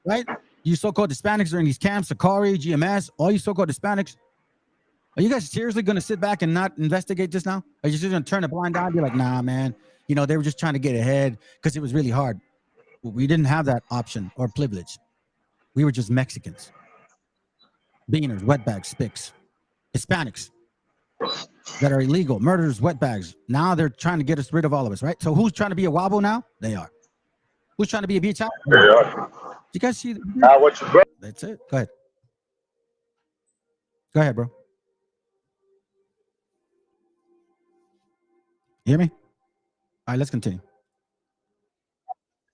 right? You so-called Hispanics are in these camps, Sakari, GMS, all you so-called Hispanics. Are you guys seriously going to sit back and not investigate this now? Are you just going to turn a blind eye and be like, nah, man, they were just trying to get ahead because it was really hard. Well, we didn't have that option or privilege. We were just Mexicans. Beaners, wetbags, spics, Hispanics. that are illegal, murderers, wetbags. Now they're trying to get us rid of all of us, right? So who's trying to be a wobble now? They are. Who's trying to be a beach out? They are. You guys see? What you bro? That's it. Go ahead. Go ahead, bro. You hear me? All right, let's continue.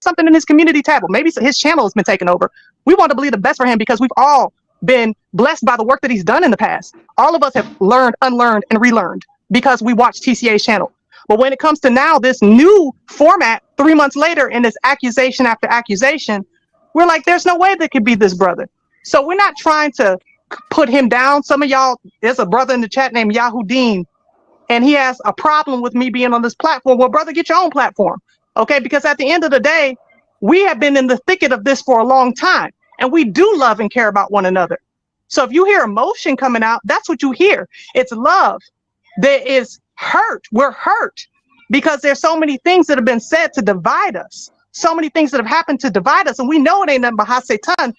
Something in his community tab. Maybe his channel has been taken over. We want to believe the best for him because we've all been blessed by the work that he's done in the past. All of us have learned, unlearned, and relearned because we watch TCA's channel. But when it comes to now this new format, 3 months later, in this accusation after accusation, we're like, there's no way that could be this brother. So we're not trying to put him down. Some of y'all, there's a brother in the chat named Yahuddin, and he has a problem with me being on this platform. Well, brother, get your own platform. Okay, because at the end of the day, we have been in the thicket of this for a long time, and we do love and care about one another. So if you hear emotion coming out, that's what you hear. It's love. There is hurt. We're hurt because there's so many things that have been said to divide us, so many things that have happened to divide us, and we know it ain't nothing but Hasatan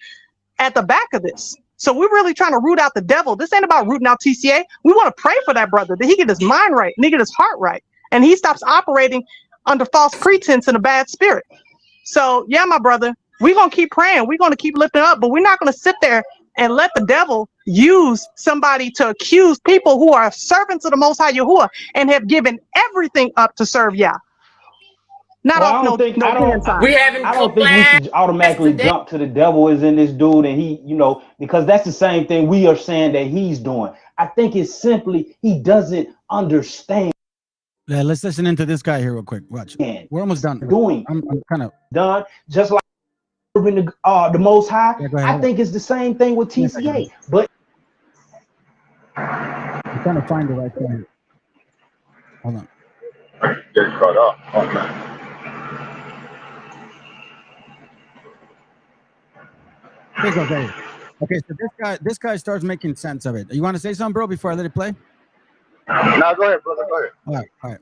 at the back of this. So we're really trying to root out the devil. This ain't about rooting out TCA. We want to pray for that brother, that he get his mind right, and he get his heart right, and he stops operating under false pretense and a bad spirit. So yeah, my brother, we're going to keep praying. We're going to keep lifting up, but we're not going to sit there and let the devil use somebody to accuse people who are servants of the Most High Yahuwah and have given everything up to serve Yah. Not well, off I don't think we should automatically jump to the devil is in this dude, and he, you know, because that's the same thing we are saying that he's doing. I think it's simply he doesn't understand. Yeah, let's listen into this guy here real quick. Watch. We're almost done. I'm kind of done. Just like the Most High. Yeah, I think it's the same thing with TCA. But I'm trying to find the right thing here. Hold on. Get caught up. Oh, man. Here goes right here. Okay, so this guy starts making sense of it. You want to say something, bro, before I let it play? No, go ahead, brother. Go ahead. All right.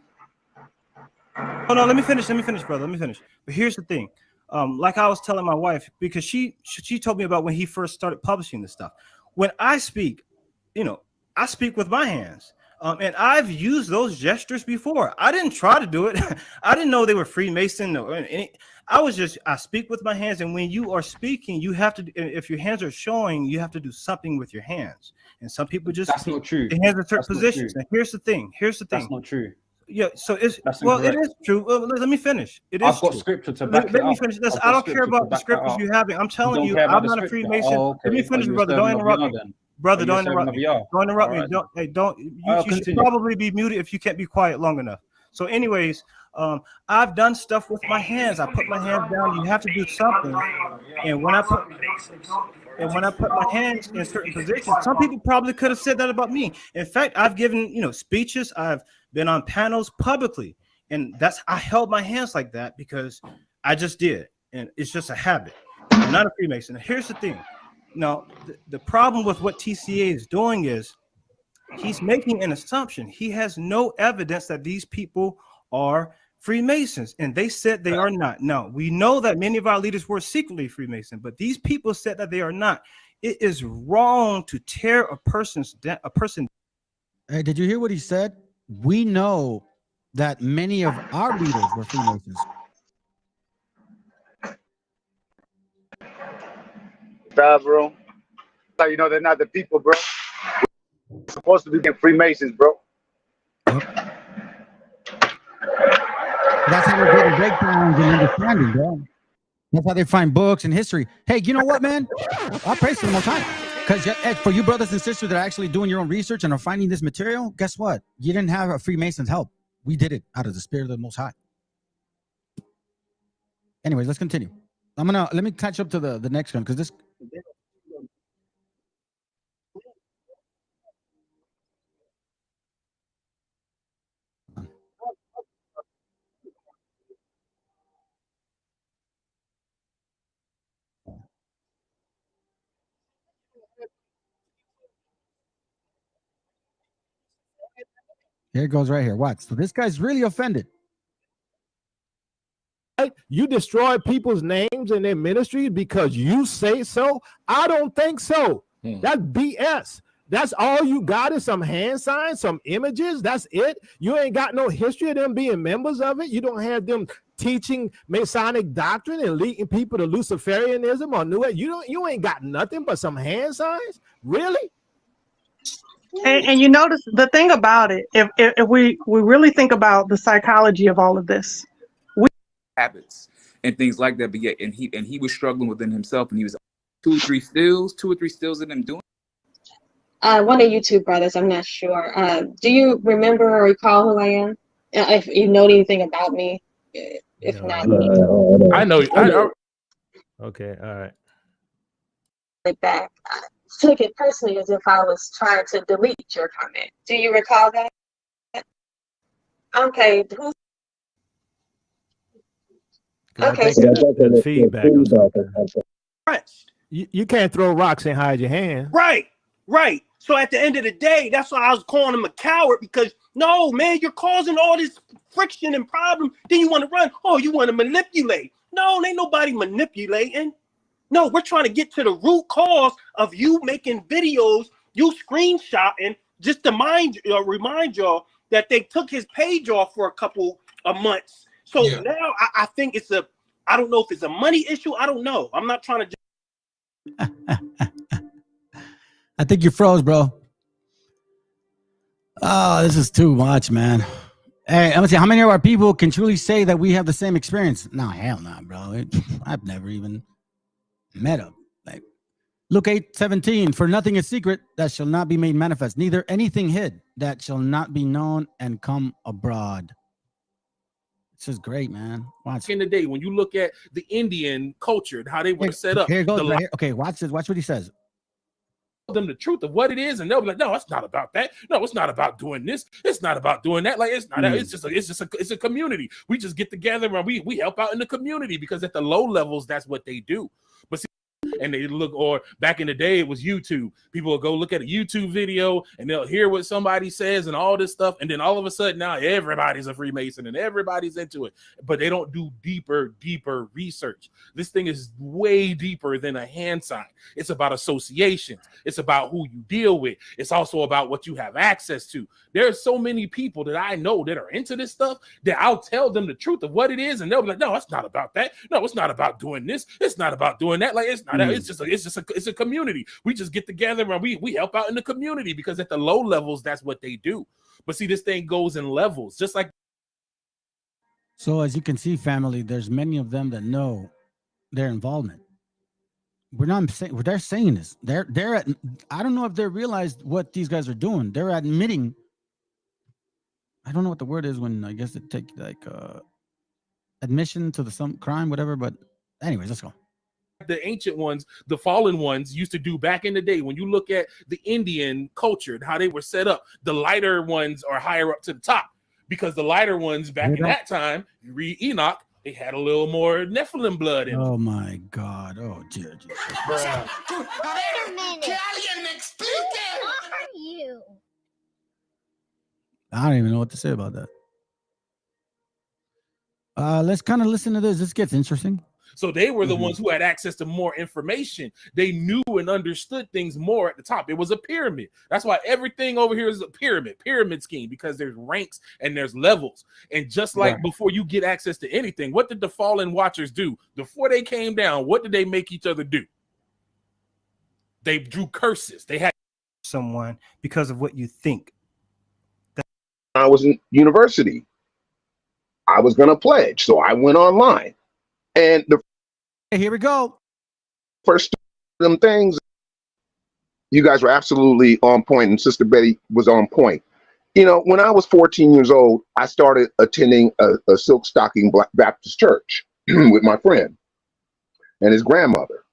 Oh no, let me finish, brother. Let me finish. But here's the thing. Like I was telling my wife, because she told me about when he first started publishing this stuff. When I speak, you know, I speak with my hands. And I've used those gestures before. I didn't try to do it. I didn't know they were Freemason or any. I speak with my hands. And when you are speaking, you have to, if your hands are showing, you have to do something with your hands. And some people just, that's not true. Their hands in certain positions. And here's the thing. That's not true. Yeah, so it's it is true. Let me finish. It is. I've got scripture to back it up. Let me finish this. I don't care about the scriptures you have. I'm telling you, I'm not a Freemason. Let me finish, brother. Don't interrupt me. Brother, don't interrupt me. Don't interrupt me. Don't. Hey, don't. You should probably be muted if you can't be quiet long enough. So, anyways, I've done stuff with my hands. I put my hands down. You have to do something. And when I put my hands in certain positions, some people probably could have said that about me. In fact, I've given speeches. I've been on panels publicly, and I held my hands like that because I just did, and it's just a habit. I'm not a Freemason. Here's the thing. Now, the problem with what TCA is doing is he's making an assumption. He has no evidence that these people are Freemasons, and they said they are not. Now, we know that many of our leaders were secretly Freemason, but these people said that they are not. It is wrong to tear a person. Hey, did you hear what he said? We know that many of our leaders were Freemasons. Bro. You know they're not the people, bro. We're supposed to be getting Freemasons, bro. Yep. That's how they get breakdowns and understanding, bro. That's how they find books and history. Hey, you know what, man? I'll praise them all time. Because for you brothers and sisters that are actually doing your own research and are finding this material, guess what? You didn't have a Freemason's help. We did it out of the spirit of the Most High. Anyways, let's continue. Let me catch up to the next one because this. Here it goes right here. Watch. So this guy's really offended. You destroy people's names and their ministries because you say so? I don't think so. That's BS. That's all you got is some hand signs, some images. That's it. You ain't got no history of them being members of it. You don't have them teaching Masonic doctrine and leading people to Luciferianism or New Age. You ain't got nothing but some hand signs. Really? And you notice the thing about it, if we really think about the psychology of all of this, habits and things like that. But yeah, and he was struggling within himself, and he was two or three stills of them doing. One of you two brothers, I'm not sure. Do you remember or recall who I am? If you know anything about me, if not, I know. Okay, all right. Back. I took it personally as if I was trying to delete your comment. Do you recall that? Okay. Okay. So feedback. Right. You can't throw rocks and hide your hand. Right. Right. So at the end of the day, that's why I was calling him a coward, because no, man, you're causing all this friction and problem. Then you want to run. Oh, you want to manipulate. No, ain't nobody manipulating. No, we're trying to get to the root cause of you making videos, you screenshotting, just to remind y'all that they took his page off for a couple of months. So now I think I don't know if it's a money issue. I don't know. I'm not trying to. I think you froze, bro. Oh, this is too much, man. Hey, I'm gonna say, how many of our people can truly say that we have the same experience? No, hell no, bro. I've never even met him. Like, Luke 8:17, for nothing is secret that shall not be made manifest, neither anything hid that shall not be known and come abroad. This is great, man. Watch. In the day, when you look at the Indian culture and how they were set up. Here it goes right here. Okay, watch this. Watch what he says. Them the truth of what it is, and they'll be like, no, it's not about that. No, it's not about doing this. It's not about doing that. Like, it's not. It's a community. We just get together and we help out in the community, because at the low levels, that's what they do. But see, and they look, or back in the day, it was YouTube. People will go look at a YouTube video and they'll hear what somebody says and all this stuff. And then all of a sudden now everybody's a Freemason and everybody's into it, but they don't do deeper research. This thing is way deeper than a hand sign. It's about associations. It's about who you deal with. It's also about what you have access to. There's so many people that I know that are into this stuff that I'll tell them the truth of what it is. And they'll be like, no, it's not about that. No, it's not about doing this. It's not about doing that. Like, it's not, it's a community. We just get together and we help out in the community, because at the low levels, that's what they do. But see, this thing goes in levels, just like. So as you can see, family, there's many of them that know their involvement. We're not saying, they're saying this. They're at, I don't know if they realized what these guys are doing. They're admitting, I don't know what the word is when I guess it take like admission to some crime, whatever. But anyways, let's go. The ancient ones, the fallen ones used to do back in the day. When you look at the Indian culture and how they were set up, the lighter ones are higher up to the top, because the lighter ones back in that time, you read Enoch, they had a little more Nephilim blood in them. Oh my God. Oh, dear. Wait a minute. ¿Qué alguien me explique? Who are you? I don't even know what to say about that. Let's kind of listen to this. This gets interesting. So they were the ones who had access to more information. They knew and understood things more at the top. It was a pyramid. That's why everything over here is a pyramid scheme, because there's ranks and there's levels. And just like before you get access to anything, what did the fallen watchers do? Before they came down, what did they make each other do? They drew curses. They had someone because of what you think. I was in university. I was going to pledge, so I went online. And here we go. First of them things, you guys were absolutely on point, and Sister Betty was on point. You know, when I was 14 years old, I started attending a silk stocking Black Baptist church with my friend and his grandmother.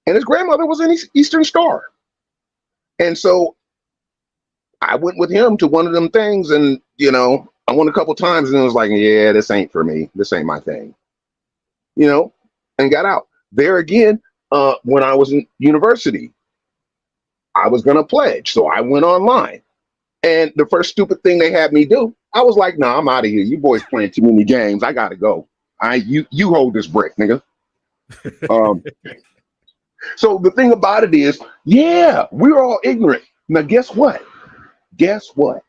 And his grandmother was an Eastern Star. And so I went with him to one of them things, and, you know, I went a couple times and it was like, yeah, this ain't for me. This ain't my thing. You know, and got out. There again, when I was in university, I was going to pledge. So I went online. And the first stupid thing they had me do, I was like, nah, I'm out of here. You boys playing too many games. I got to go. You hold this brick, nigga. So the thing about it is, yeah, we're all ignorant. Now, guess what? Guess what?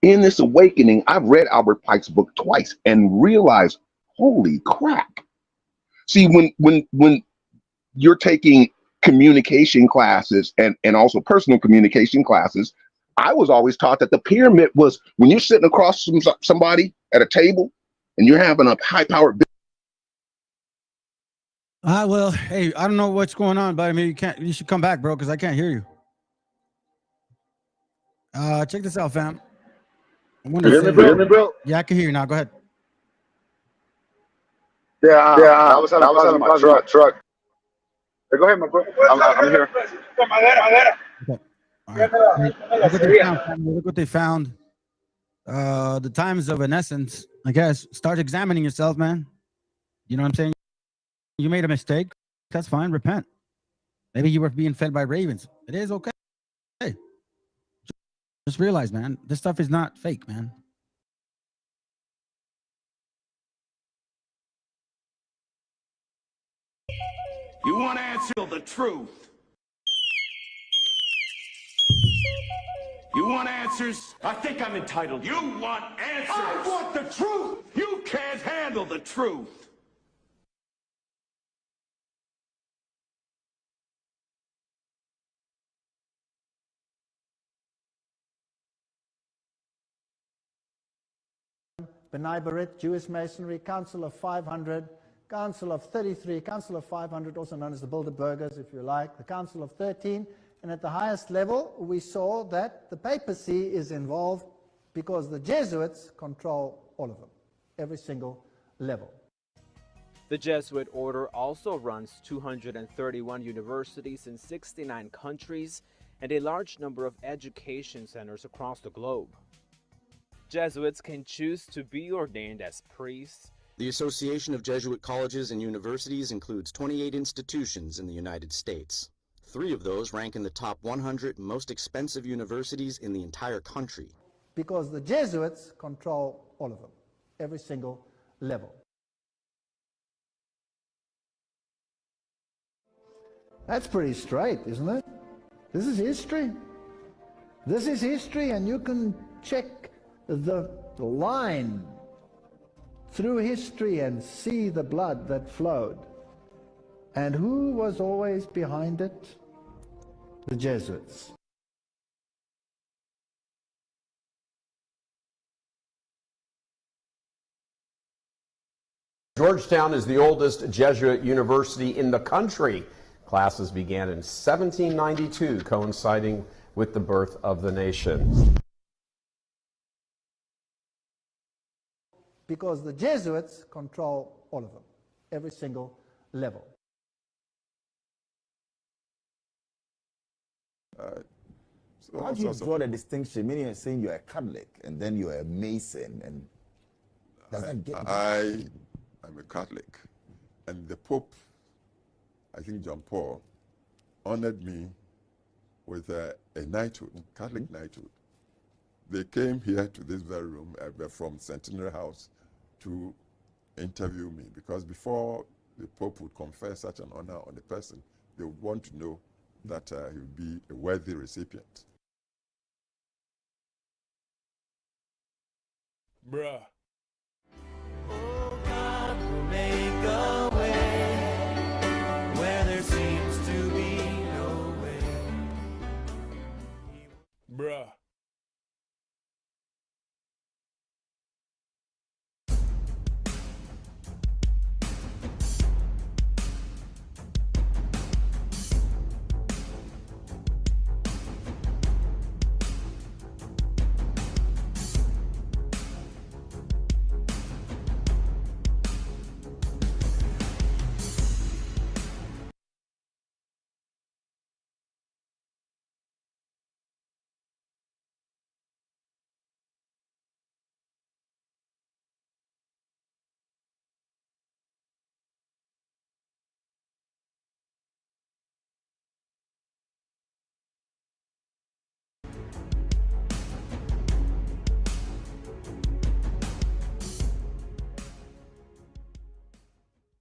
In this awakening, I've read Albert Pike's book twice and realized, holy crap. See, when you're taking communication classes and also personal communication classes, I was always taught that the pyramid was when you're sitting across from somebody at a table and you're having a high-powered. Well, hey, I don't know what's going on, but I mean, you should come back, bro, because I can't hear you. Check this out, fam. You hear me, bro? Yeah, I can hear you now. Go ahead. Yeah, I was on my truck. Hey, go ahead, my bro. I'm here. Okay. All right. Look what they found. The times of an essence, I guess. Start examining yourself, man. You know what I'm saying? You made a mistake. That's fine. Repent. Maybe you were being fed by ravens. It is okay. Hey, just realize, man, this stuff is not fake, man. You want to answer the truth. You want answers? I think I'm entitled. You want answers? I want the truth. You can't handle the truth. B'nai B'rith, Jewish Masonry, Council of 500, Council of 33, Council of 500, also known as the Bilderbergers, if you like, the Council of 13, and at the highest level, we saw that the papacy is involved because the Jesuits control all of them, every single level. The Jesuit order also runs 231 universities in 69 countries and a large number of education centers across the globe. Jesuits can choose to be ordained as priests. The Association of Jesuit Colleges and Universities includes 28 institutions in the United States. 3 of those rank in the top 100 most expensive universities in the entire country. Because the Jesuits control all of them, every single level. That's pretty straight, isn't it? This is history. This is history, and you can check the line through history and see the blood that flowed. And who was always behind it? The Jesuits. Georgetown is the oldest Jesuit university in the country. Classes began in 1792, coinciding with the birth of the nation. Because the Jesuits control all of them, every single level. How do you draw the distinction? Meaning you're saying you're a Catholic and then you're a Mason, and does that get I'm a Catholic, and the Pope, I think John Paul, honored me with a knighthood, Catholic knighthood. They came here to this very room from Centenary House to interview me, because before the Pope would confer such an honor on a person, they would want to know that he would be a worthy recipient. Bruh. Oh, God will make a way where there seems to be no way. Bruh.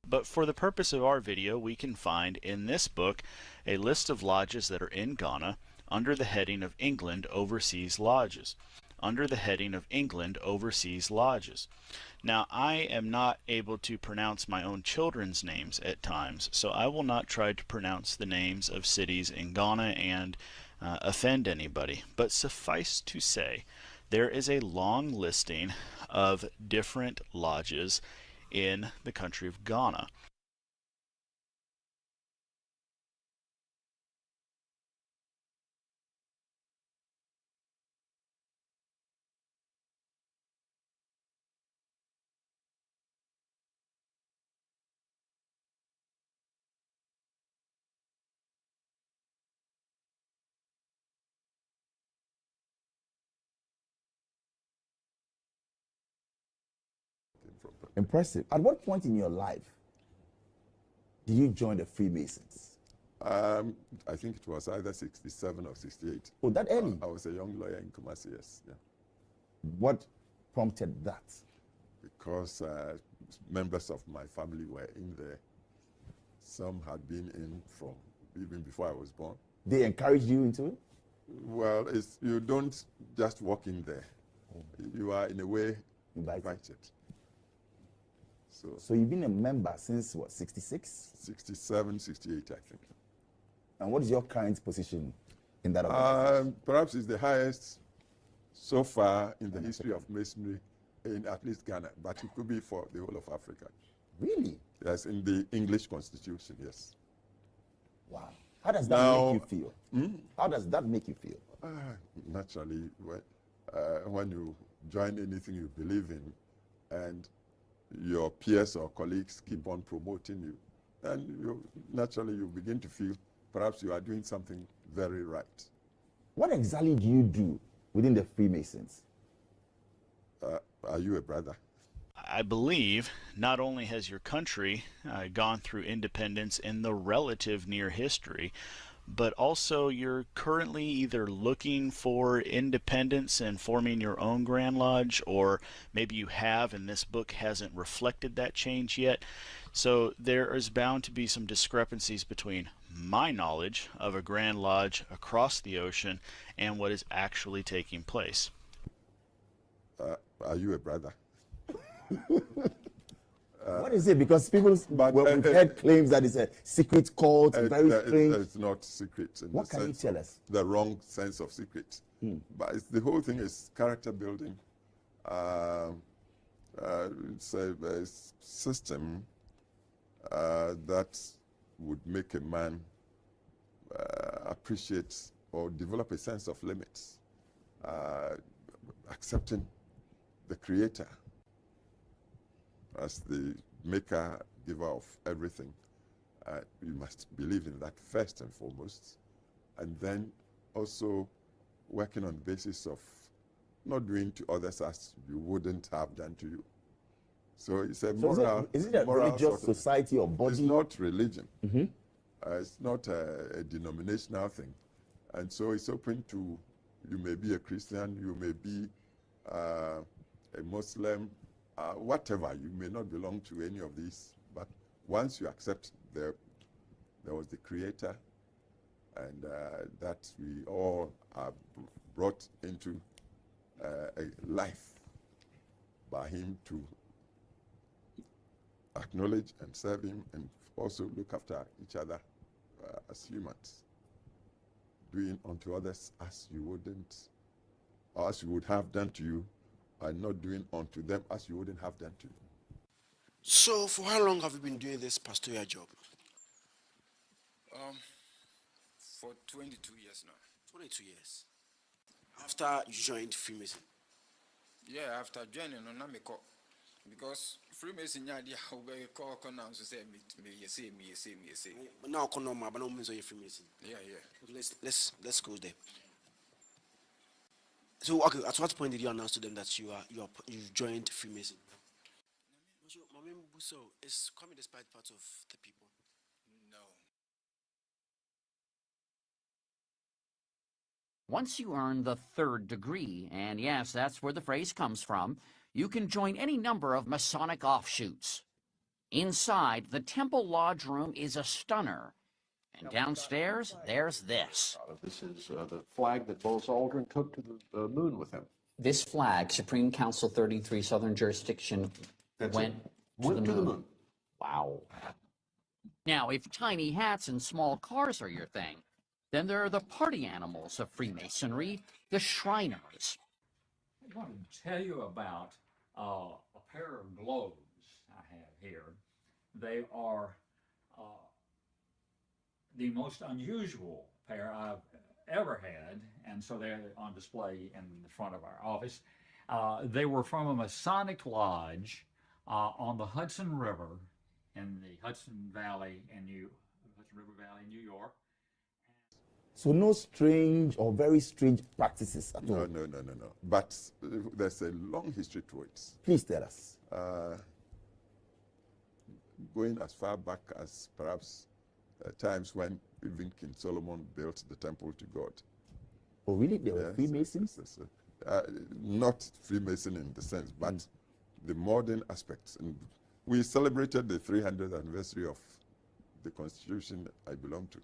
But for the purpose of our video, we can find in this book a list of lodges that are in Ghana under the heading of England Overseas Lodges. Under the heading of England Overseas Lodges. Now, I am not able to pronounce my own children's names at times, so I will not try to pronounce the names of cities in Ghana and offend anybody. But suffice to say, there is a long listing of different lodges in the country of Ghana. Impressive. At what point in your life did you join the Freemasons? I think it was either 67 or 68. Oh, that early? I was a young lawyer in Kumasi, yes. Yeah. What prompted that? Because members of my family were in there. Some had been in from even before I was born. They encouraged you into it? Well, you don't just walk in there. You are, in a way, invited. So you've been a member since, what, 66? 67, 68, I think. And what is your current position in that organization? Perhaps it's the highest so far in the history of Masonry in at least Ghana, but it could be for the whole of Africa. Really? Yes, in the English Constitution, yes. Wow. How does that make you feel? How does that make you feel? Naturally, when you join anything you believe in and your peers or colleagues keep on promoting you, and naturally you begin to feel perhaps you are doing something very right. What exactly do you do within the Freemasons? Are you a brother? I believe not only has your country gone through independence in the relative near history, but also you're currently either looking for independence and forming your own Grand Lodge, or maybe you have and this book hasn't reflected that change yet. So there is bound to be some discrepancies between my knowledge of a Grand Lodge across the ocean and what is actually taking place. Are you a brother? What is it? Because we've heard claims that it's a secret cult, very strange. It's not secret. What can you tell us? The wrong sense of secret. But the whole thing is character building. It's a system that would make a man appreciate or develop a sense of limits, accepting the Creator as the maker, giver of everything. You must believe in that first and foremost, and then also working on the basis of not doing to others as you wouldn't have done to you. So it's a moral. Is it a religious society or body? It's not religion. It's not a denominational thing, and so it's open to. You may be a Christian, you may be a Muslim, whatever. You may not belong to any of these, but once you accept there was the Creator, and that we all are brought into a life by Him to acknowledge and serve Him, and also look after each other as humans, doing unto others as you wouldn't, or as you would have done to you, and not doing unto them as you wouldn't have done to you. So, for how long have you been doing this pastoral job? For 22 years now. 22 years. After you joined Freemason? Yeah, after joining on Namiko. Because Freemason, yeah, how we call now to say me. But now, but no means you're Freemason. Yeah. Let's go there. So, okay, at what point did you announce to them that you've joined Freemason? So, is coming despite part of the people? No. Once you earn the 3rd degree, and yes, that's where the phrase comes from, you can join any number of Masonic offshoots. Inside, the Temple Lodge Room is a stunner. And downstairs, there's this. This is the flag that Buzz Aldrin took to the moon with him. This flag, Supreme Council 33 Southern Jurisdiction, went to the moon. Wow. Now, if tiny hats and small cars are your thing, then there are the party animals of Freemasonry, the Shriners. I want to tell you about a pair of globes I have here. They are the most unusual pair I've ever had, and so they're on display in the front of our office. They were from a Masonic lodge on the Hudson River in the Hudson Valley in Hudson River Valley, New York. So no strange or very strange practices at all? No. But there's a long history to it. Please tell us. Going as far back as perhaps times when even King Solomon built the temple to God. Oh, really? They were Freemasons? Yes. Not Freemason in the sense, but the modern aspects. And we celebrated the 300th anniversary of the constitution I belong to.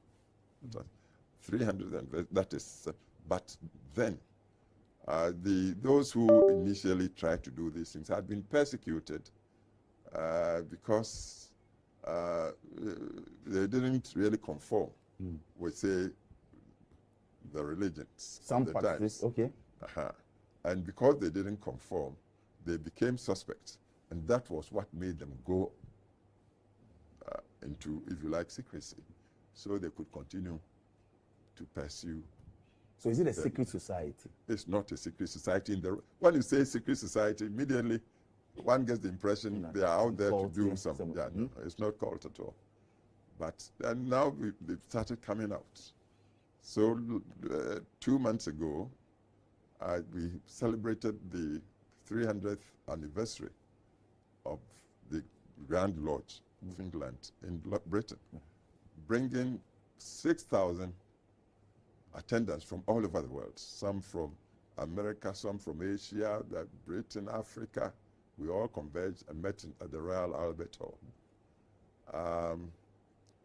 300th, that is, but then those who initially tried to do these things had been persecuted because they didn't really conform with, say, the religions. Some practices, okay. And because they didn't conform, they became suspects. And that was what made them go into, if you like, secrecy. So they could continue to pursue. So is it a secret society? It's not a secret society. When you say secret society, immediately one gets the impression they are out there to do something. Yeah, no, it's not cult at all. But and now they've started coming out. So 2 months ago, we celebrated the 300th anniversary of the Grand Lodge of England in Britain, bringing 6,000 attendants from all over the world, some from America, some from Asia, Britain, Africa. We all converged and met at the Royal Albert Hall.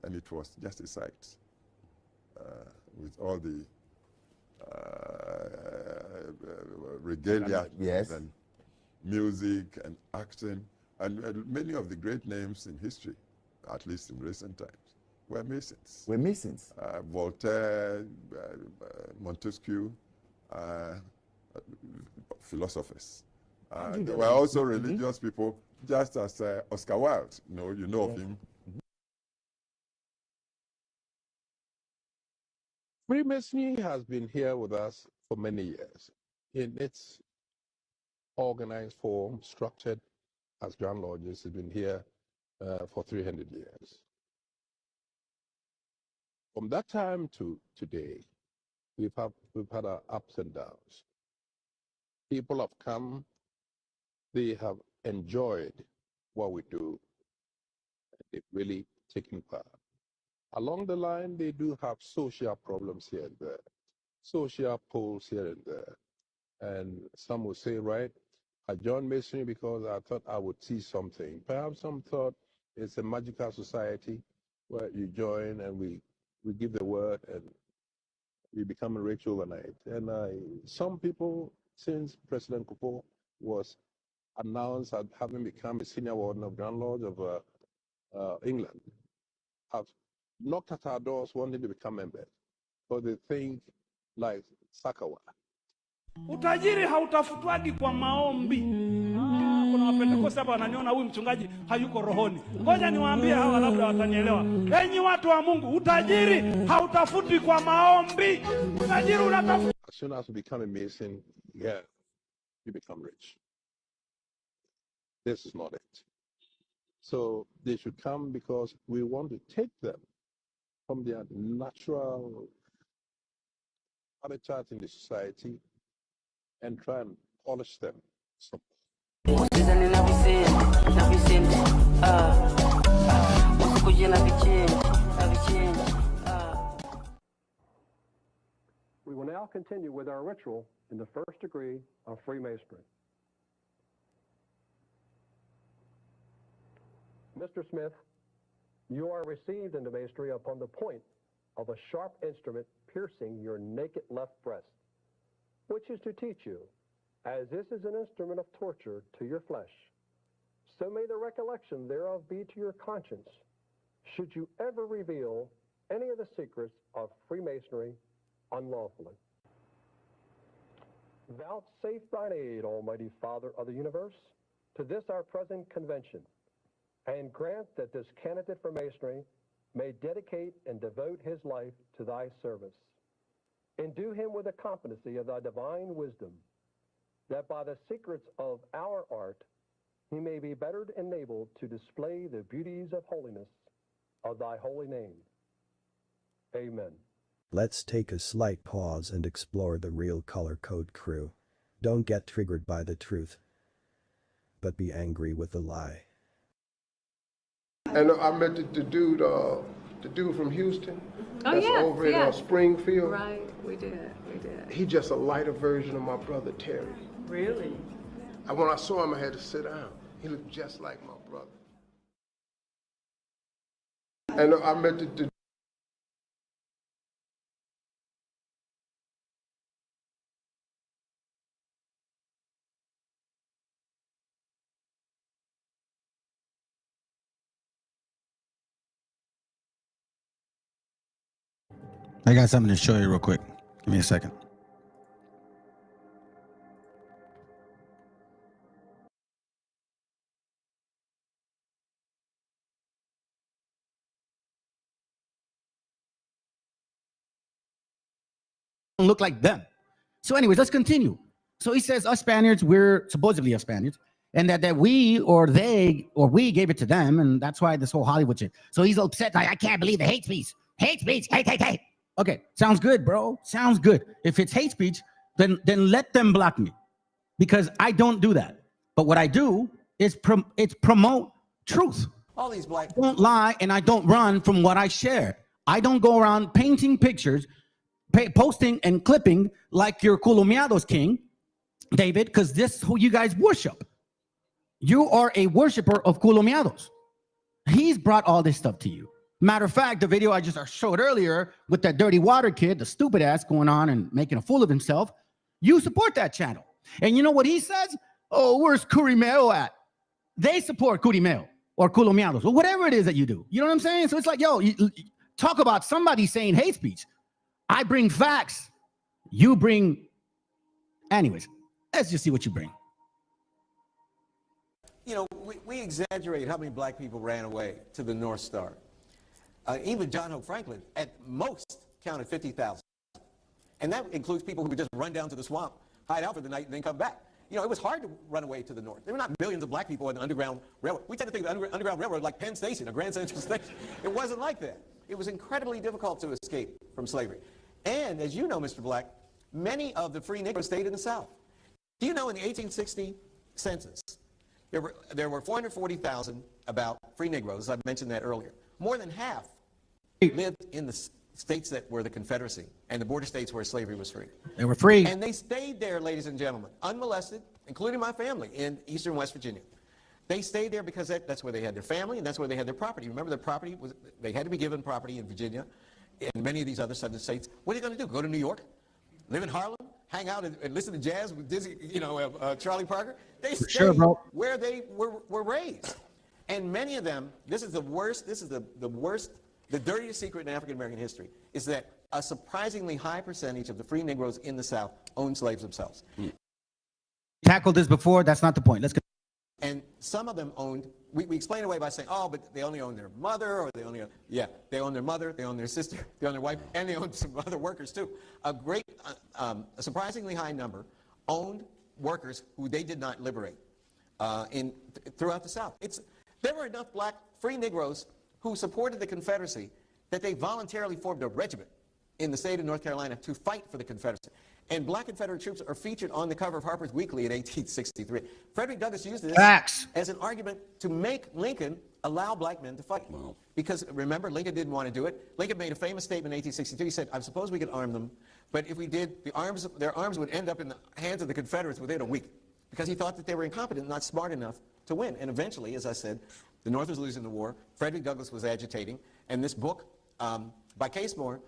And it was just a sight with all the regalia and music and acting. And many of the great names in history, at least in recent times, were Masons. Were Masons? Voltaire, Montesquieu, philosophers. There were also religious people, just as Oscar Wilde, you know of him. Freemasonry has been here with us for many years in its organized form, structured as Grand Lodges. Has been here for 300 years. From that time to today, we've had our ups and downs. People have come, they have enjoyed what we do, they've really taken part. Along the line, they do have social problems here and there, social poles here and there. And some will say, right, I joined Masonry because I thought I would see something. Perhaps some thought it's a magical society where you join and we give the word and you become rich overnight. And some people, since President Kupo was announced as having become a senior warden of Grand Lodge of England, have knocked at our doors wanting to become members. But they think like Sakawa. Utajiri hautafutwagi kwa maombi. Kuna wapentekoste hapa wananiona huyu mchungaji hayuko rohoni. Ngoja niwaambie hawa labda watanielewa. Enyi watu wa Mungu, utajiri hautafutwi kwa maombi. Utajiri unatafutwa. As soon as you become a Mason, yeah, you become rich. This is not it. So they should come because we want to take them from their natural habitat in the society and try and polish them. We will now continue with our ritual in the first degree of Freemasonry. Mr. Smith, you are received into Masonry upon the point of a sharp instrument piercing your naked left breast, which is to teach you, as this is an instrument of torture to your flesh, so may the recollection thereof be to your conscience, should you ever reveal any of the secrets of Freemasonry unlawfully. Vouchsafe thine aid, Almighty Father of the universe, to this our present convention, and grant that this candidate for Masonry may dedicate and devote his life to thy service. Endue him with the competency of thy divine wisdom, that by the secrets of our art he may be better enabled to display the beauties of holiness of thy holy name. Amen. Let's take a slight pause and explore the real Color Code crew. Don't get triggered by the truth, but be angry with the lie. And I met the dude from Houston. That's over in Springfield. Right, we did. He just a lighter version of my brother Terry. Really? And when I saw him, I had to sit down. He looked just like my brother. And I met the I got something to show you real quick. Give me a second. Look like them. So anyways, let's continue. So he says us Spaniards, we're supposedly us Spaniards, and that we or they or we gave it to them, and that's why this whole Hollywood shit. So he's upset, like, I can't believe the hate speech. Hate speech, hate. Okay, sounds good, bro. Sounds good. If it's hate speech, then let them block me, because I don't do that. But what I do is promote truth. All these black I don't lie, and I don't run from what I share. I don't go around painting pictures, posting and clipping like your Colomiados king, David, because this is who you guys worship. You are a worshiper of Colomiados. He's brought all this stuff to you. Matter of fact, the video I just showed earlier with that dirty water kid, the stupid ass going on and making a fool of himself, you support that channel. And you know what he says? Oh, where's Curimeo at? They support Curimeo or Colomiados or whatever it is that you do. You know what I'm saying? So it's like, yo, you talk about somebody saying hate speech. I bring facts. You bring... Anyways, let's just see what you bring. You know, we exaggerate how many black people ran away to the North Star. Even John Hope Franklin, at most, counted 50,000. And that includes people who would just run down to the swamp, hide out for the night, and then come back. You know, it was hard to run away to the north. There were not millions of black people in the Underground Railroad. We tend to think of the Underground Railroad like Penn Station, a Grand Central Station. It wasn't like that. It was incredibly difficult to escape from slavery. And, as you know, Mr. Black, many of the free Negroes stayed in the South. Do you know in the 1860 census, there were 440,000 about free Negroes, I mentioned that earlier. More than half lived in the states that were the Confederacy and the border states where slavery was free. They were free. And they stayed there, ladies and gentlemen, unmolested, including my family in eastern West Virginia. They stayed there because that's where they had their family and that's where they had their property. Remember, their property was, they had to be given property in Virginia and many of these other southern states. What are they going to do? Go to New York? Live in Harlem? Hang out and listen to jazz with Dizzy, Charlie Parker? They stayed where they were raised. And many of them, this is the worst, the dirtiest secret in African American history, is that a surprisingly high percentage of the free Negroes in the South owned slaves themselves. Tackled this before, that's not the point. Let's go. And some of them owned, we explain it away by saying, oh, but they only own their mother, or they only own, they own their mother, they own their sister, they own their wife, and they own some other workers too. A surprisingly high number owned workers who they did not liberate throughout the South. There were enough black free Negroes who supported the Confederacy that they voluntarily formed a regiment in the state of North Carolina to fight for the Confederacy. And black Confederate troops are featured on the cover of Harper's Weekly in 1863. Frederick Douglass used this as an argument to make Lincoln allow black men to fight. Wow. Because, remember, Lincoln didn't want to do it. Lincoln made a famous statement in 1862. He said, I suppose we could arm them, but if we did, their arms would end up in the hands of the Confederates within a week. Because he thought that they were incompetent, not smart enough to win. And eventually, as I said, the North was losing the war, Frederick Douglass was agitating, and this book by Casemore,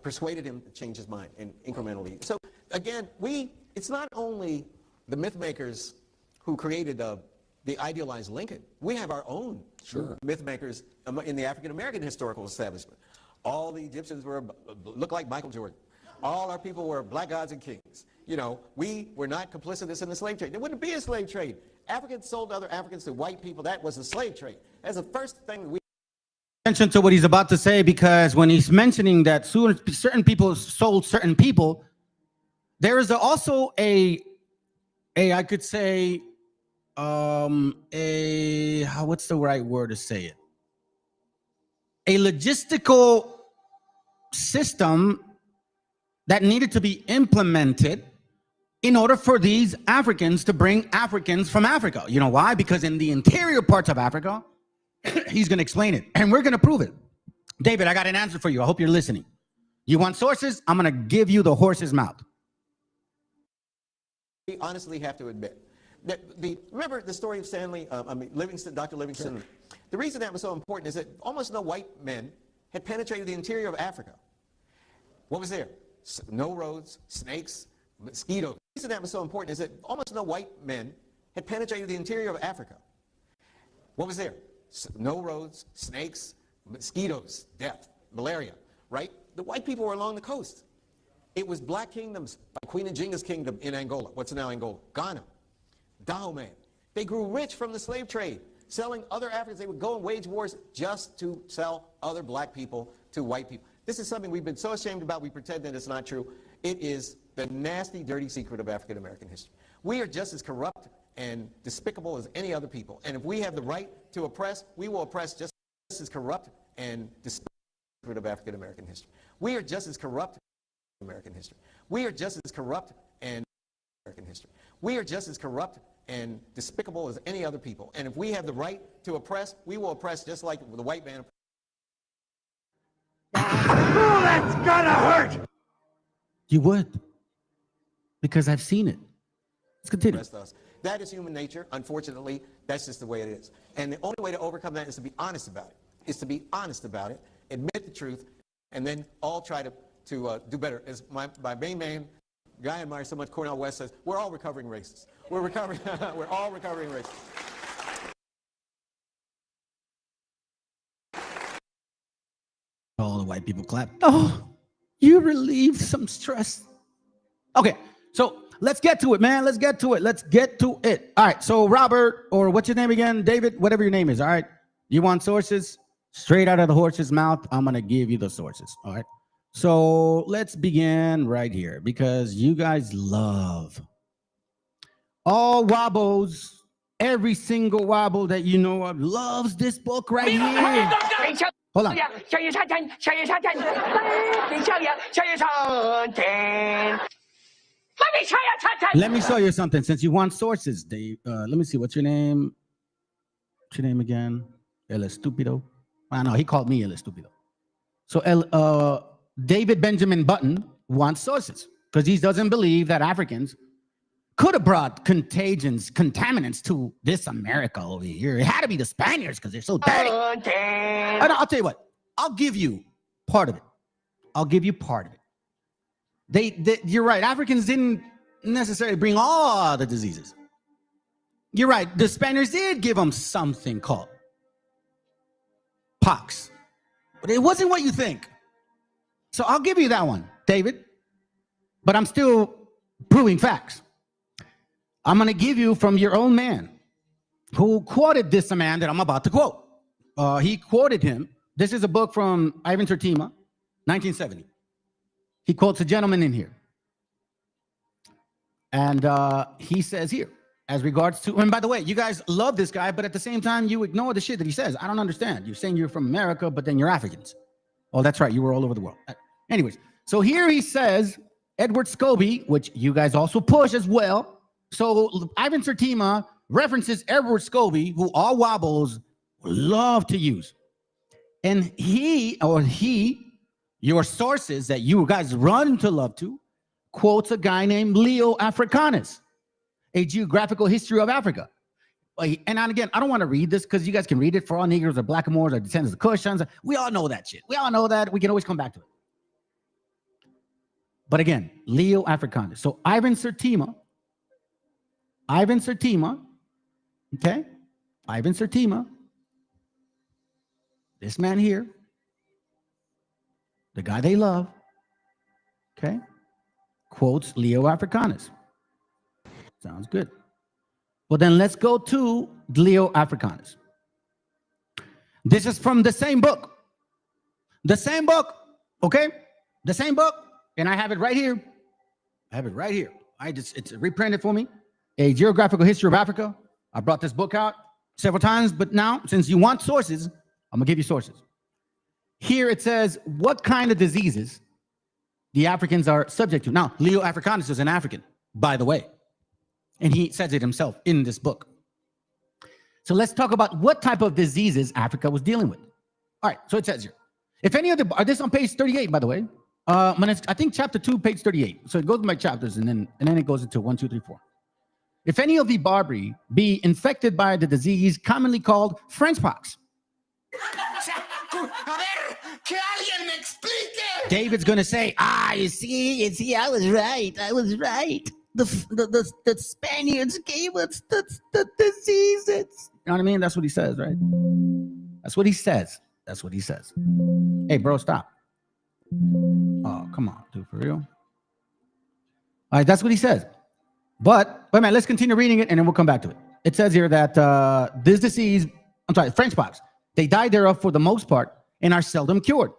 persuaded him to change his mind and incrementally. So again, it's not only the myth makers who created the idealized Lincoln. We have our own myth makers in the African American historical establishment. All the Egyptians looked like Michael Jordan. All our people were black gods and kings. You know, we were not complicitous in the slave trade. There wouldn't be a slave trade. Africans sold other Africans to white people. That was the slave trade. That's the first thing we attention to what he's about to say, because when he's mentioning that certain people sold certain people, there is also I could say what's the right word to say it? A logistical system that needed to be implemented in order for these Africans to bring Africans from Africa. You know why? Because in the interior parts of Africa, he's going to explain it, and we're going to prove it. David, I got an answer for you. I hope you're listening. You want sources? I'm going to give you the horse's mouth. We honestly have to admit that remember the story of Livingston, Dr. Livingston. The reason that was so important is that almost no white men had penetrated the interior of Africa. What was there? No roads, snakes, mosquitoes. The reason that was so important is that almost no white men had penetrated the interior of Africa. What was there? No roads, snakes, mosquitoes, death, malaria, right? The white people were along the coast. It was black kingdoms, like Queen Njinga's kingdom in Angola. What's now Angola? Ghana, Dahomey. They grew rich from the slave trade, selling other Africans. They would go and wage wars just to sell other black people to white people. This is something we've been so ashamed about, we pretend that it's not true. It is the nasty, dirty secret of African American history. We are just as corrupt and despicable as any other people. And if we have the right to oppress, we will oppress just as corrupt and despicable of African American history. We are just as corrupt as American history. We are just as corrupt and American history. We are just as corrupt and despicable as any other people. And if we have the right to oppress, we will oppress just like the white man. Oh, that's gonna hurt! You would, because I've seen it. Let's continue. That is human nature. Unfortunately, that's just the way it is. And the only way to overcome that is to be honest about it. Is to be honest about it, admit the truth, and then all try to do better. As my main man, guy I admire so much, Cornel West, says, we're all recovering racists. We're recovering. We're all recovering racists. All the white people clap. Oh, you relieved some stress. Okay, so let's get to it, man. Let's get to it. Let's get to it. All right, so Robert, or what's your name again? David, whatever your name is, all right? You want sources? Straight out of the horse's mouth, I'm going to give you the sources, all right? So let's begin right here, because you guys love all wobbles. Every single wobble that you know of loves this book right here. Hold on. Let me show you something. Since you want sources, Dave, let me see. What's your name? What's your name again? El Estúpido. I know he called me El Estúpido. So David Benjamin Button wants sources because he doesn't believe that Africans could have brought contaminants to this America over here. It had to be the Spaniards because they're so dirty. I'll tell you what. I'll give you part of it. I'll give you part of it. You're right. Africans didn't necessarily bring all the diseases. You're right. The Spaniards did give them something called pox, but it wasn't what you think. So I'll give you that one, David. But I'm still proving facts. I'm going to give you from your own man who quoted this man that I'm about to quote. He quoted him. This is a book from Ivan Tertima, 1970. He quotes a gentleman in here. And he says here, as regards to, and by the way, you guys love this guy, but at the same time, you ignore the shit that he says. I don't understand. You're saying you're from America, but then you're Africans. Oh, that's right. You were all over the world. Anyways, so here he says, Edward Scobie, which you guys also push as well. So Ivan Tertima references Edward Scobie, who all wobbles love to use. And your sources that you guys run to love to, quotes a guy named Leo Africanus, A Geographical History of Africa. And again, I don't want to read this because you guys can read it. For all Negroes are blackamoors or descendants of Kushans. We all know that shit. We all know that. We can always come back to it. But again, Leo Africanus. So Ivan Sertima, okay? Ivan Sertima, this man here, the guy they love, okay, quotes Leo Africanus. Sounds good. Well, then let's go to Leo Africanus. This is from the same book. The same book, okay? The same book. And I have it right here. It's reprinted for me. A Geographical History of Africa. I brought this book out several times, but now, since you want sources, I'm gonna give you sources. Here it says what kind of diseases the Africans are subject to. Now, Leo Africanus is an African, by the way. And he says it himself in this book. So let's talk about what type of diseases Africa was dealing with. All right, so it says here. If any of the, this on page 38, by the way. I think chapter 2, page 38. So it goes by chapters and then it goes into 1, 2, 3, 4. If any of the Barbary be infected by the disease commonly called French pox. David's going to say, you see, I was right. The Spaniards gave us the diseases. You know what I mean? That's what he says, right? That's what he says. Hey, bro, stop. Oh, come on, dude, for real? All right, that's what he says. But, wait a minute, let's continue reading it, and then we'll come back to it. It says here that this disease, French pox, they die thereof for the most part and are seldom cured.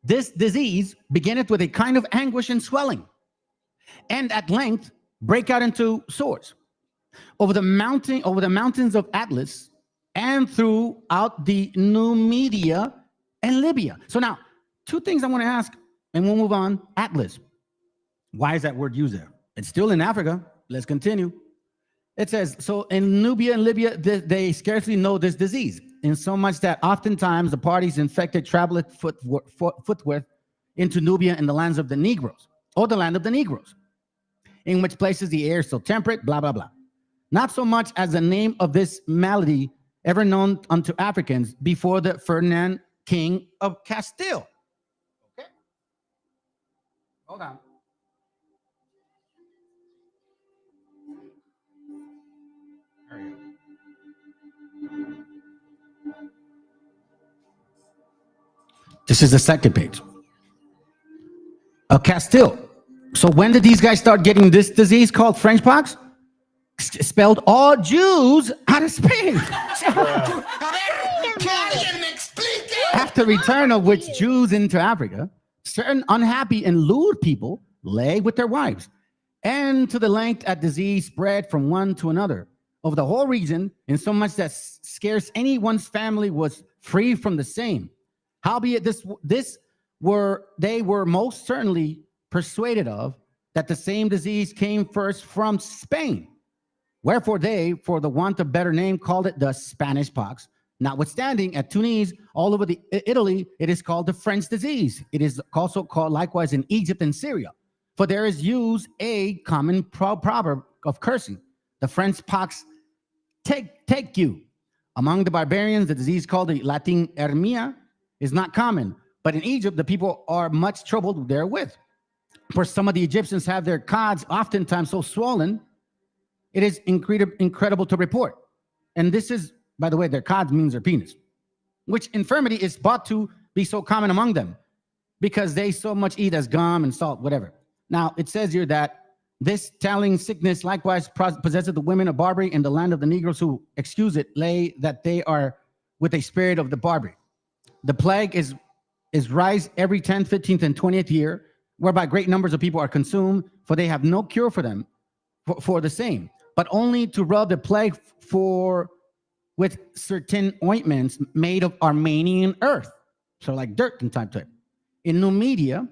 This disease beginneth with a kind of anguish and swelling, and at length break out into sores over the mountains of Atlas and throughout the Numidia and Libya. So now, two things I want to ask, and we'll move on. Atlas. Why is that word used there? It's still in Africa. Let's continue. It says, so in Nubia and Libya, they scarcely know this disease, in so much that oftentimes the parties infected traveleth footward into Nubia and the lands of the Negroes, or the land of the Negroes, in which places the air is so temperate, blah, blah, blah. Not so much as the name of this malady ever known unto Africans before the Ferdinand, King of Castile. Okay. Hold on. This is the second page. Castile. So when did these guys start getting this disease called French pox? Spelled all Jews out of Spain. After return of which Jews into Africa, certain unhappy and lewd people lay with their wives, and to the length at disease spread from one to another over the whole region, in so much that scarce any one's family was free from the same. Howbeit they were most certainly persuaded of that the same disease came first from Spain. Wherefore they, for the want of better name, called it the Spanish pox. Notwithstanding, at Tunis, all over Italy, it is called the French disease. It is also called likewise in Egypt and Syria. For there is used a common proverb of cursing. The French pox take you. Among the barbarians, the disease called the Latin hermia is not common, but in Egypt, the people are much troubled therewith. For some of the Egyptians have their cods oftentimes so swollen, it is incredible to report. And this is, by the way, their cods means their penis, which infirmity is thought to be so common among them because they so much eat as gum and salt, whatever. Now, it says here that this telling sickness likewise possesses the women of Barbary and the land of the Negroes who, excuse it, lay that they are with a spirit of the Barbary. The plague is rise every 10th, 15th, and 20th year, whereby great numbers of people are consumed, for they have no cure for them, for the same, but only to rub the plague with certain ointments made of Armenian earth, so like dirt and type. In Numidia,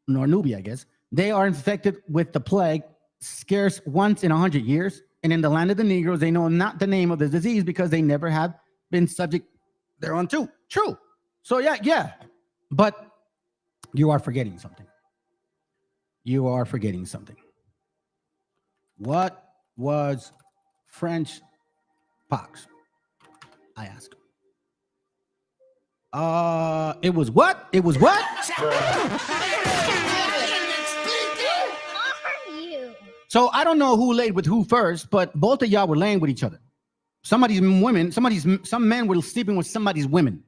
nor Nubia, I guess, they are infected with the plague scarce once in 100 years, and in the land of the Negroes, they know not the name of the disease because they never have been subject thereunto. True. So yeah, but you are forgetting something. You are forgetting something. What was French pox? I ask. It was what? It was what? So I don't know who laid with who first, but both of y'all were laying with each other. Some men were sleeping with somebody's women.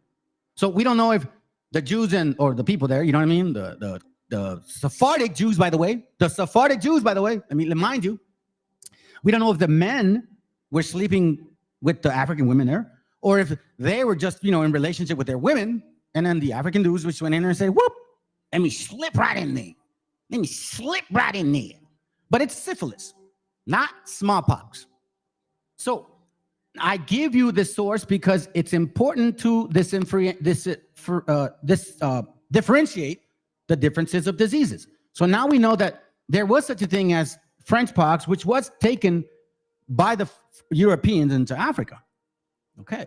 So we don't know if the Jews or the people there, you know what I mean? The Sephardic Jews, by the way. I mean, mind you, we don't know if the men were sleeping with the African women there, or if they were just, in relationship with their women, and then the African dudes which went in there and said, whoop, let me slip right in there. But it's syphilis, not smallpox. So I give you this source because it's important to differentiate the differences of diseases. So now we know that there was such a thing as French pox, which was taken by the Europeans into Africa. Okay.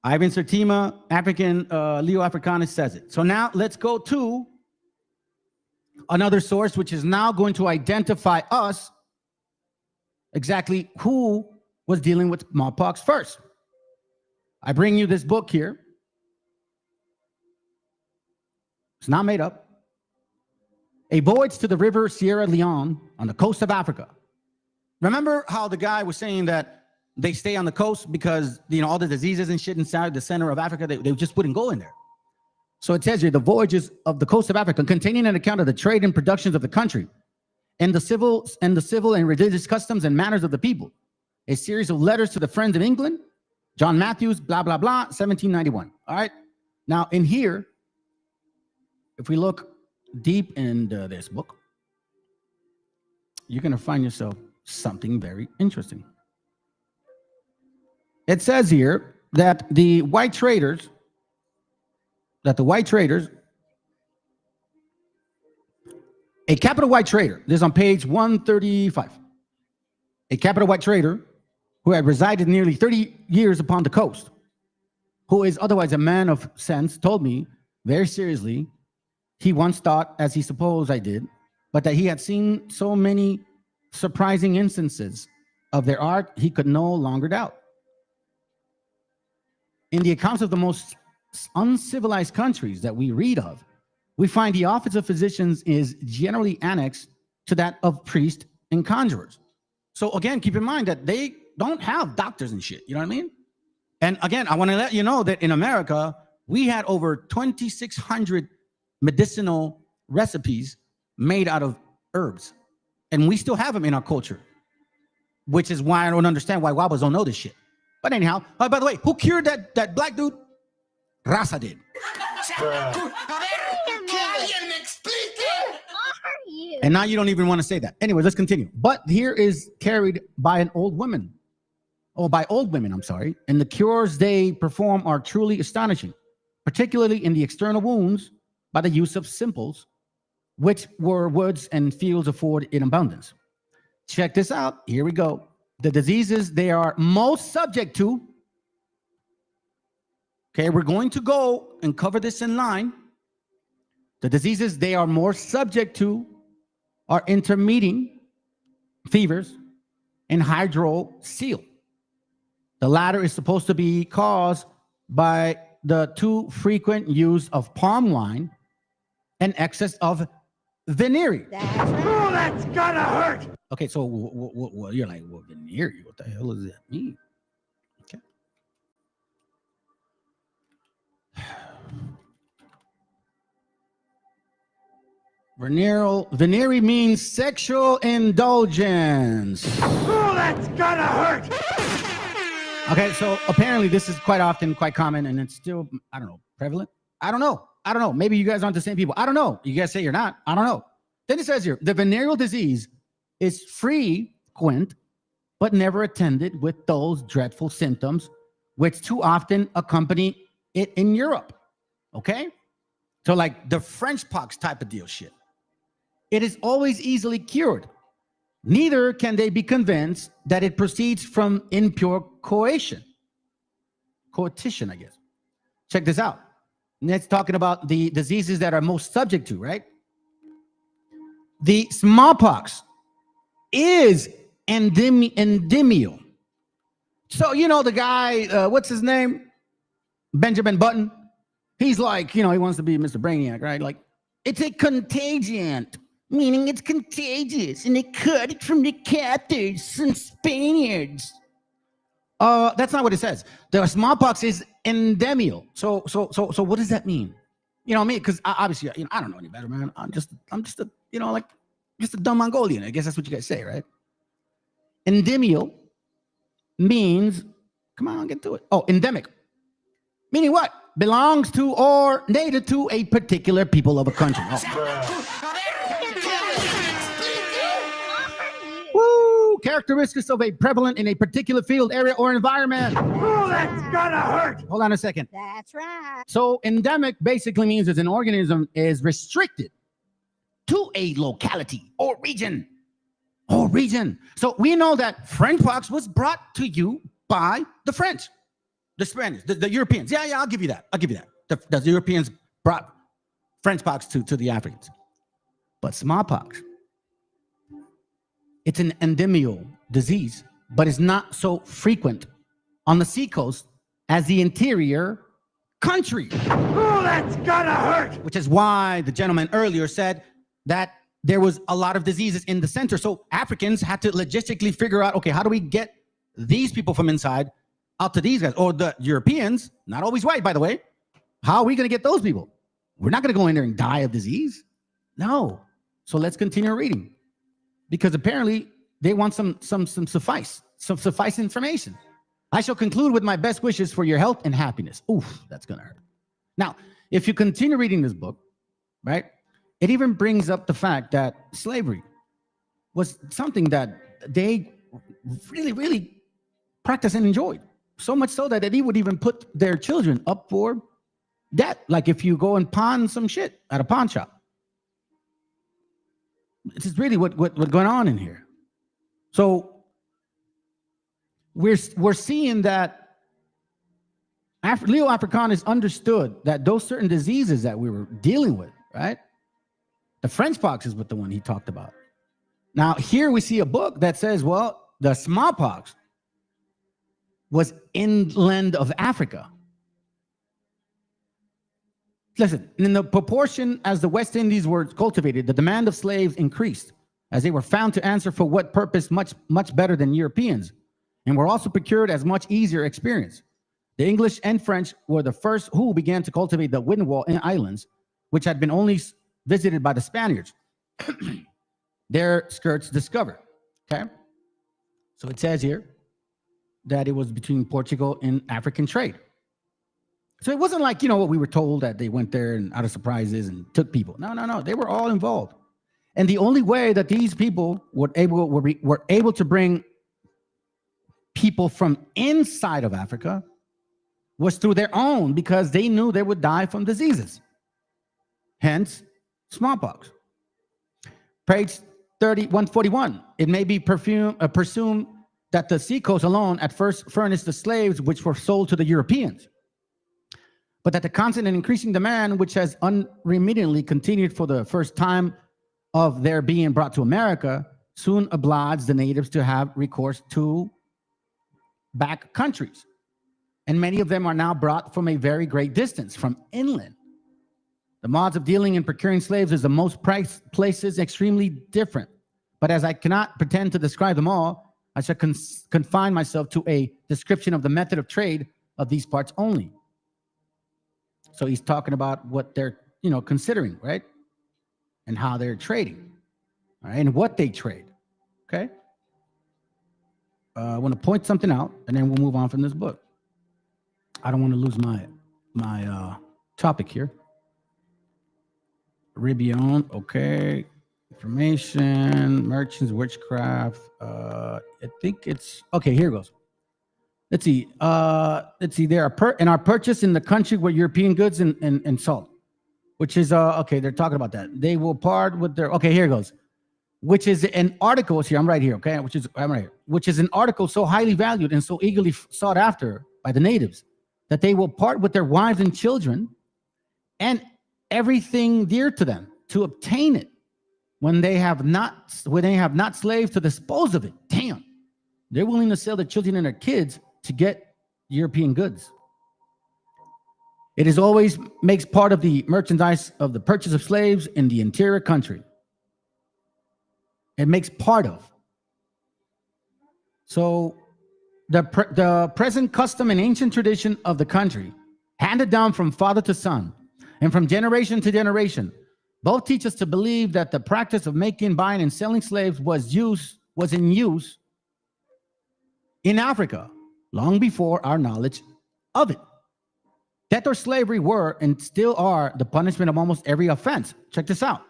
Ivan Sertima, African, Leo Africanus says it. So now let's go to another source, which is now going to identify us exactly who was dealing with smallpox first. I bring you this book here. It's not made up. A Voyage to the River Sierra Leone on the coast of Africa. Remember how the guy was saying that they stay on the coast because, all the diseases and shit inside the center of Africa, they just wouldn't go in there. So it says here, the voyages of the coast of Africa, containing an account of the trade and productions of the country, and the civil and religious customs and manners of the people. A series of letters to the friends of England, John Matthews, blah, blah, blah, 1791. All right. Now in here, if we look deep into this book, you're going to find yourself something very interesting. It says here that the white traders, a capital white trader, this is on page 135, a capital white trader who had resided nearly 30 years upon the coast, who is otherwise a man of sense, told me very seriously he once thought, as he supposed I did, but that he had seen so many surprising instances of their art he could no longer doubt. In the accounts of the most uncivilized countries that we read of, we find the office of physicians is generally annexed to that of priests and conjurers. So again, keep in mind that they don't have doctors and shit, you know what I mean? And again, I want to let you know that in America, we had over 2,600 medicinal recipes made out of herbs. And we still have them in our culture, which is why I don't understand why Wabas don't know this shit. But anyhow, by the way, who cured that black dude? Raza did. And now you don't even want to say that. Anyway, let's continue. But here is carried by an old woman. By old women, I'm sorry. And the cures they perform are truly astonishing, particularly in the external wounds by the use of simples, which were woods and fields afford in abundance. Check this out. Here we go. The diseases they are most subject to. Okay, we're going to go and cover this in line. The diseases they are more subject to are intermittent fevers and hydrocele. The latter is supposed to be caused by the too frequent use of palm wine and excess of venereal. Oh, that's gonna hurt! Okay, so you're like, well, venereal, what the hell does that mean? Okay. Venereal means sexual indulgence. Oh, that's gonna hurt! Okay, so apparently this is quite often, quite common, and it's still, I don't know, prevalent? I don't know. Maybe you guys aren't the same people. I don't know. You guys say you're not. I don't know. Then it says here, the venereal disease is frequent, but never attended with those dreadful symptoms which too often accompany it in Europe. Okay? So like the French pox type of deal shit. It is always easily cured. Neither can they be convinced that it proceeds from impure coition, I guess. Check this out. It's talking about the diseases that are most subject to, right? The smallpox is endemial So, you know, the guy, what's his name? Benjamin Button. He's like, you know, he wants to be Mr. Brainiac, right? Like, it's a contagion, meaning it's contagious, and they cut it from the Cathars and Spaniards. That's not what it says. The smallpox is endemial. So what does that mean? You know what I mean? Because obviously, you know, I don't know any better, man. I'm just a, you know, like just a dumb Mongolian. I guess that's what you guys say, right? Endemial means, come on, get to it. Oh, endemic. Meaning what? Belongs to or native to a particular people of a country. Oh. Woo! Characteristics of a prevalent in a particular field, area, or environment. Oh, that's gonna hurt. Hold on a second. That's right. So endemic basically means that an organism is restricted to a locality or region. So we know that French pox was brought to you by the French, the Spanish, the Europeans. Yeah, I'll give you that. The Europeans brought French pox to the Africans. But smallpox, it's an endemial disease, but it's not so frequent on the seacoast as the interior country. Oh, that's gonna hurt. Which is why the gentleman earlier said that there was a lot of diseases in the center. So Africans had to logistically figure out, okay, how do we get these people from inside out to these guys? Or the Europeans, not always white, by the way. How are we going to get those people? We're not going to go in there and die of disease. No. So let's continue reading. Because apparently they want some suffice information. I shall conclude with my best wishes for your health and happiness. Oof, that's going to hurt. Now, if you continue reading this book, right, it even brings up the fact that slavery was something that they really, really practiced and enjoyed. So much so that they would even put their children up for debt. Like if you go and pawn some shit at a pawn shop. This is really what's going on in here. So we're seeing that Leo Africanus understood that those certain diseases that we were dealing with, right? The French pox is what the one he talked about. Now, here we see a book that says, well, the smallpox was inland of Africa. Listen, in the proportion as the West Indies were cultivated, the demand of slaves increased, as they were found to answer for what purpose much better than Europeans, and were also procured as much easier experience. The English and French were the first who began to cultivate the Windwall Islands, which had been only visited by the Spaniards. Their skirts discovered. Okay, so it says here that it was between Portugal and African trade. So it wasn't like, you know, what we were told that they went there and out of surprises and took people. No. They were all involved. And the only way that these people were able to bring people from inside of Africa was through their own, because they knew they would die from diseases. Hence, smallpox. Page 141. It may be presumed that the seacoast alone at first furnished the slaves which were sold to the Europeans, but that the constant and increasing demand, which has unremittingly continued for the first time of their being brought to America, soon obliged the natives to have recourse to back countries. And many of them are now brought from a very great distance, from inland. The modes of dealing and procuring slaves is the most places extremely different. But as I cannot pretend to describe them all, I shall confine myself to a description of the method of trade of these parts only. So he's talking about what they're, you know, considering, right? And how they're trading, all right? And what they trade, okay? I want to point something out, and then we'll move on from this book. I don't want to lose my topic here. Ribion, okay. Information, merchants, witchcraft. I think it's, okay, here goes. Let's see. There are in our purchase in the country where European goods and salt, which is okay. They're talking about that. They will part with their. Okay, here goes. Which is an article. See, I'm right here. Okay, I'm right here. Which is an article so highly valued and so eagerly sought after by the natives that they will part with their wives and children and everything dear to them to obtain it when they have not slaves to dispose of it. Damn, they're willing to sell their children and their kids to get European goods. It is always makes part of the merchandise of the purchase of slaves in the interior country. It makes part of. So the present custom and ancient tradition of the country, handed down from father to son and from generation to generation, both teach us to believe that the practice of making, buying, and selling slaves was in use in Africa long before our knowledge of it. Death or slavery were and still are the punishment of almost every offense. Check this out.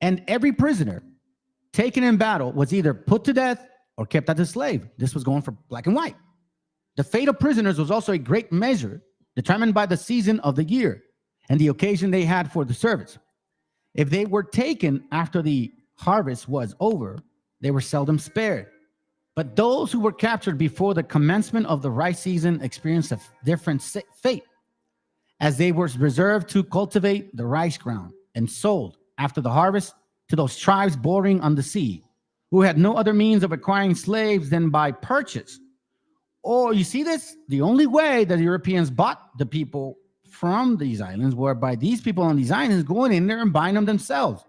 And every prisoner taken in battle was either put to death or kept as a slave. This was going for black and white. The fate of prisoners was also a great measure determined by the season of the year and the occasion they had for the service. If they were taken after the harvest was over, they were seldom spared. But those who were captured before the commencement of the rice season experienced a different fate, as they were reserved to cultivate the rice ground and sold after the harvest to those tribes bordering on the sea, who had no other means of acquiring slaves than by purchase. Or you see this? The only way that Europeans bought the people from these islands were by these people on these islands going in there and buying them themselves.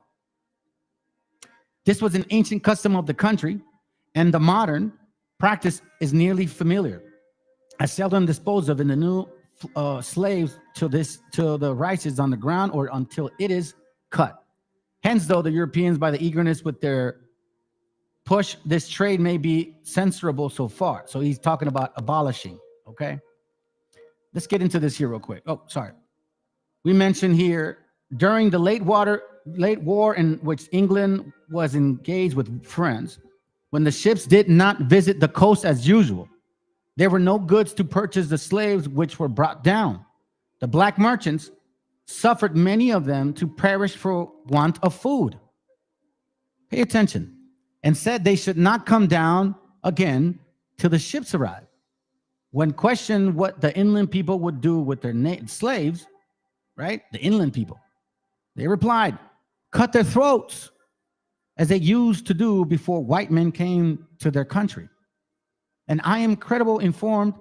This was an ancient custom of the country, and the modern practice is nearly familiar, as seldom disposed of in the new slaves to the rice is on the ground or until it is cut. Hence, though the Europeans, by the eagerness with their push, this trade may be censorable so far. So he's talking about abolishing. Okay, let's get into this here real quick. Oh, sorry. We mentioned here during the late war in which England was engaged with France, when the ships did not visit the coast as usual, there were no goods to purchase the slaves which were brought down. The black merchants suffered many of them to perish for want of food. Pay attention. And said they should not come down again till the ships arrived. When questioned what the inland people would do with their slaves, right? The inland people, they replied, cut their throats, as they used to do before white men came to their country. And I am incredibly informed,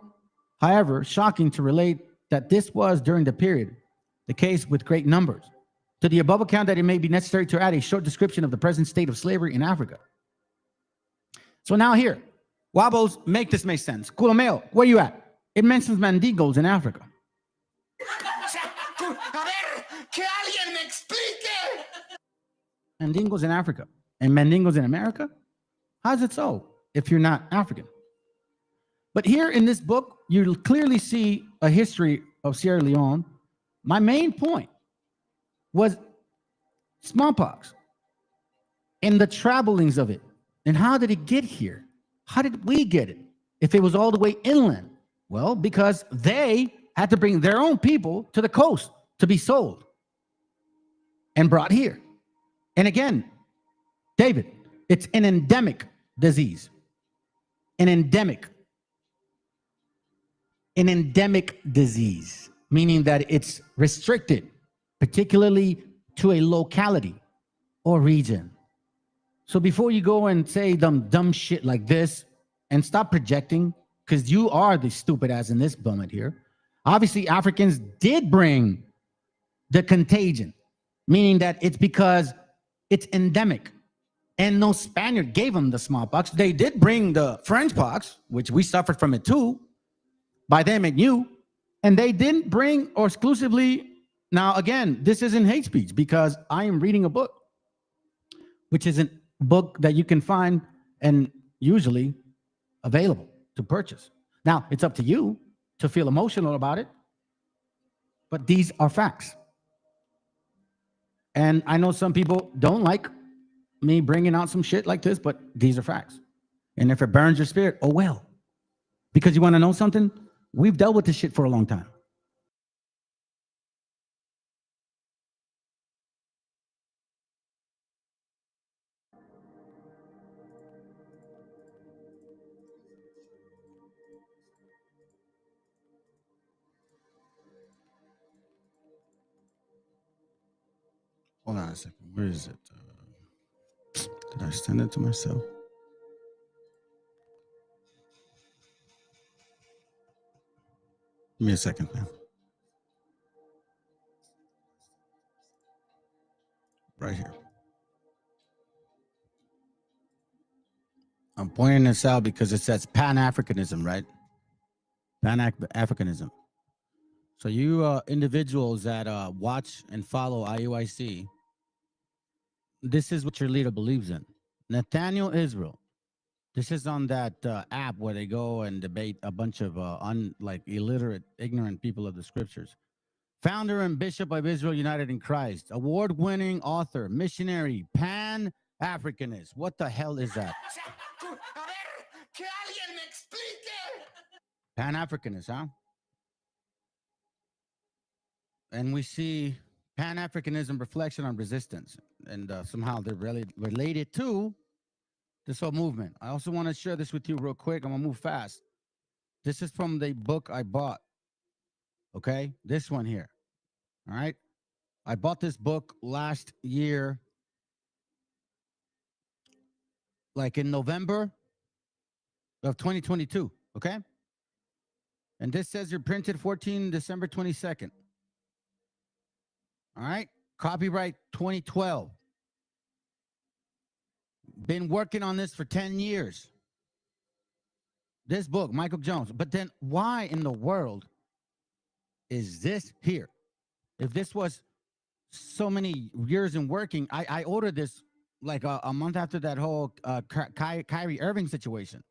however, shocking to relate that this was during the period, the case with great numbers. To the above account that it may be necessary to add a short description of the present state of slavery in Africa. So now here, Wobbles, make this make sense. Culomeo, where you at? It mentions Mandingos in Africa. Mandingos in Africa and Mandingos in America? How's it so if you're not African? But here in this book, you clearly see a history of Sierra Leone. My main point was smallpox and the travelings of it. And how did it get here? How did we get it? If it was all the way inland? Well, because they had to bring their own people to the coast to be sold and brought here. And again, David, it's an endemic disease. An endemic disease, meaning that it's restricted, particularly to a locality or region. So before you go and say dumb shit like this and stop projecting, because you are the stupid ass in this moment here. Obviously, Africans did bring the contagion, meaning that it's because it's endemic. And no Spaniard gave them the smallpox. They did bring the French pox, which we suffered from it too, by them and you. And they didn't bring or exclusively. Now, again, this isn't hate speech because I am reading a book, which is a book that you can find and usually available to purchase. Now, it's up to you to feel emotional about it, but these are facts. And I know some people don't like me bringing out some shit like this, but these are facts. And if it burns your spirit, oh well. Because you want to know something? We've dealt with this shit for a long time. Hold on a second. Where is it? Did I send it to myself? Give me a second, man. Right here. I'm pointing this out because it says Pan-Africanism, right? Pan-Africanism. So you individuals that watch and follow IUIC, this is what your leader believes in. Nathaniel Israel. This is on that app where they go and debate a bunch of illiterate, ignorant people of the scriptures. Founder and Bishop of Israel United in Christ, award-winning author, missionary, Pan-Africanist. What the hell is that? Pan-Africanist, huh? And we see Pan-Africanism reflection on resistance, and somehow they're really related to this whole movement. I also want to share this with you real quick. I'm gonna move fast. This is from the book I bought. Okay, this one here. All right, I bought this book last year, like in November of 2022. Okay, and this says you're printed 14 December 22nd. All right, copyright 2012. Been working on this for 10 years. This book, Michael Jones. But then why in the world is this here? If this was so many years in working, I ordered this like a month after that whole Kyrie Irving situation.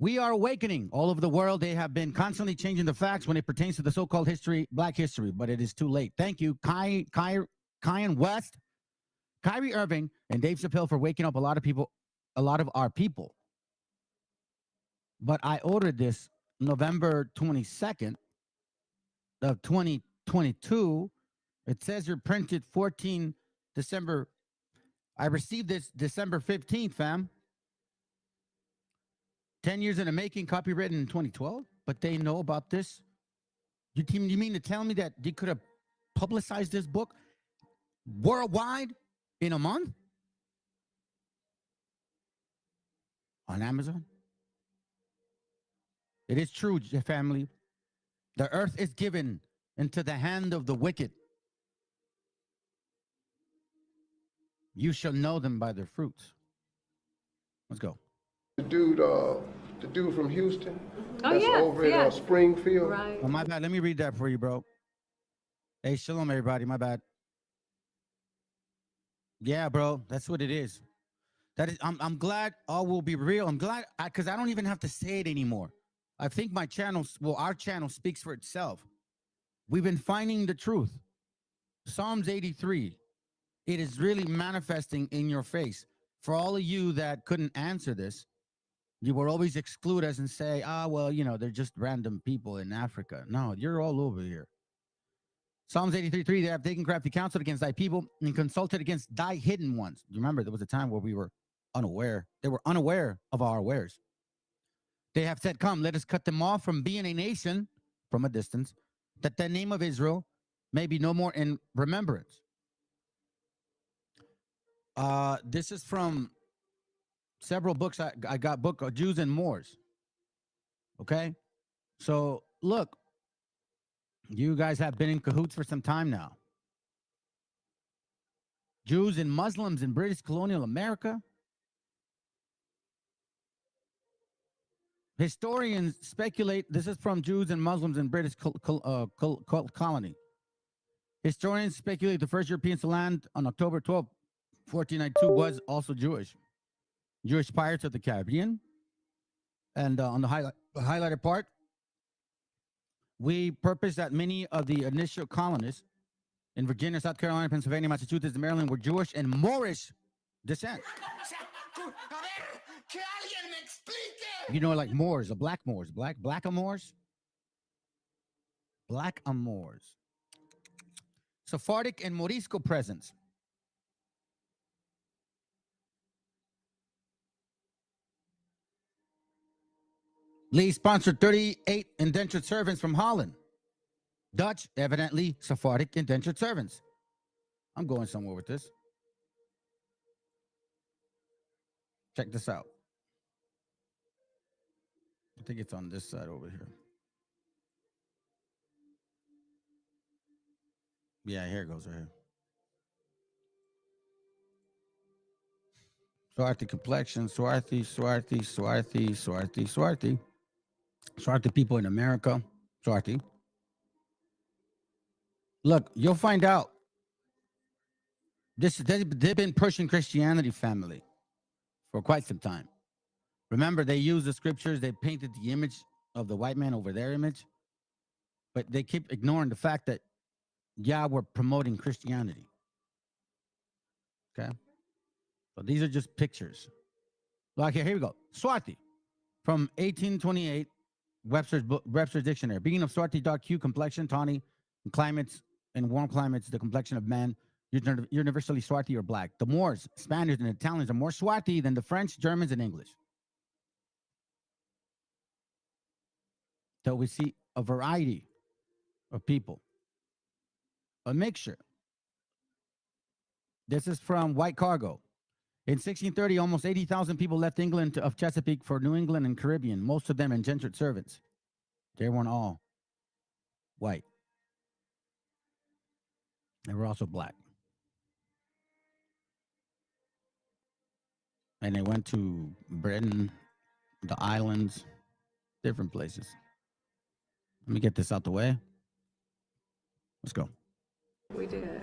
We are awakening all over the world. They have been constantly changing the facts when it pertains to the so-called history, Black history, but it is too late. Thank you, Kyan West, Kyrie Irving, and Dave Chappelle for waking up a lot of people, a lot of our people. But I ordered this November 22nd of 2022. It says you're printed 14 December. I received this December 15th, fam. 10 years in the making, copywritten in 2012, but they know about this. You mean to tell me that they could have publicized this book worldwide in a month on Amazon? It is true, family. The earth is given into the hand of the wicked. You shall know them by their fruits. Let's go. The dude from Houston. That's over in Springfield. Right. Oh, my bad. Let me read that for you, bro. Hey, shalom, everybody. My bad. Yeah, bro. That's what it is. That is. I'm glad all will be real. I'm glad because I don't even have to say it anymore. I think my channel, our channel speaks for itself. We've been finding the truth. Psalms 83. It is really manifesting in your face. For all of you that couldn't answer this, you will always exclude us and say, well, they're just random people in Africa. No, you're all over here. Psalms 83:3, they have taken crafty counsel against thy people and consulted against thy hidden ones. You remember there was a time where we were unaware. They were unaware of our wares. They have said, come, let us cut them off from being a nation from a distance, that the name of Israel may be no more in remembrance. This is from several books. I got book of Jews and Moors. Okay. So look, you guys have been in cahoots for some time now. Jews and Muslims in British colonial America. Historians speculate, this is from Jews and Muslims in British colony. Historians speculate the first Europeans to land on October 12, 1492 was also Jewish. Jewish pirates of the Caribbean. And on the highlighted part, we purpose that many of the initial colonists in Virginia, South Carolina, Pennsylvania, Massachusetts, and Maryland were Jewish and Moorish descent. Like Moors, the black Moors, black Moors. Black Moors. Sephardic and Morisco presence. Lee sponsored 38 indentured servants from Holland. Dutch, evidently Sephardic indentured servants. I'm going somewhere with this. Check this out. I think it's on this side over here. Yeah, here it goes right here. Swarthy complexion, Swarthy people in America, Swarthy. Look, you'll find out. They've been pushing Christianity, family, for quite some time. Remember, they used the scriptures, they painted the image of the white man over their image, but they keep ignoring the fact that, yeah, we're promoting Christianity. Okay? So these are just pictures. Like, here we go. Swarthy, from 1828, Webster's Dictionary. Beginning of Swarthy, dark hue, complexion, tawny, in climates, in warm climates, the complexion of man, universally swarthy or black. The Moors, Spaniards, and Italians are more swarthy than the French, Germans, and English. So we see a variety of people, a mixture. This is from White Cargo. In 1630, almost 80,000 people left England of Chesapeake for New England and Caribbean, most of them indentured servants. They weren't all white. They were also black. And they went to Britain, the islands, different places. Let me get this out the way. Let's go. We did.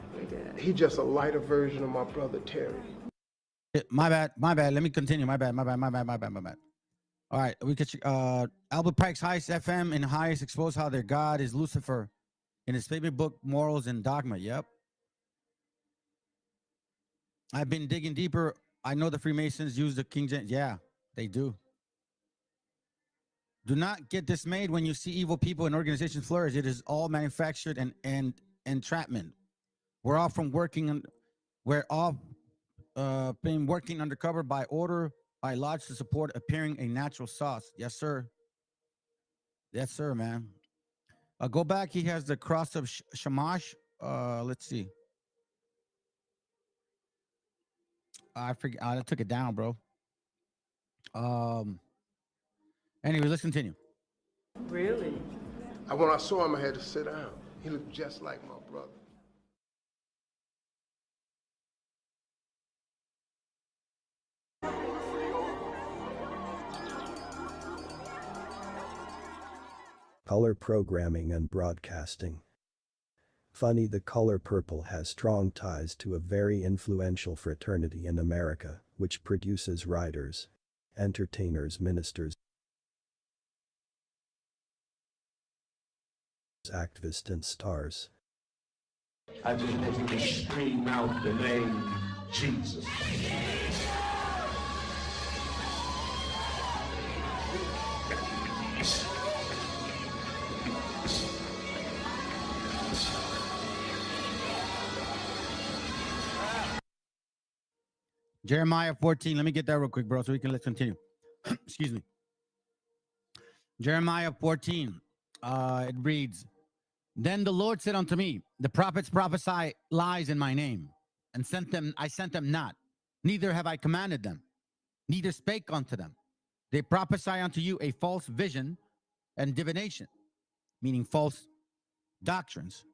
He's just a lighter version of my brother Terry. My bad. Let me continue. My bad. All right, we could Albert Pike's Highest FM and Highest expose how their God is Lucifer in his favorite book, Morals and Dogma. Yep. I've been digging deeper. I know the Freemasons use the King James. Yeah, they do. Do not get dismayed when you see evil people and organizations flourish. It is all manufactured and entrapment. We're all been working undercover by order, by lodge to support appearing a natural sauce. Yes, sir. Yes, sir, man. Go back. He has the cross of Shamash. Let's see. I forget. I took it down, bro. Anyway, let's continue. Really? When I saw him, I had to sit down. He looked just like my brother. Color programming and broadcasting. Funny, the color purple has strong ties to a very influential fraternity in America, which produces writers, entertainers, ministers, activists, and stars. I just want you to scream out the name Jesus. Jeremiah 14. Let me get that real quick, bro, so let's continue. Excuse me. Jeremiah 14. It reads, Then the Lord said unto me, the prophets prophesy lies in my name, and I sent them not, neither have I commanded them, neither spake unto them. They prophesy unto you a false vision and divination, meaning false doctrines,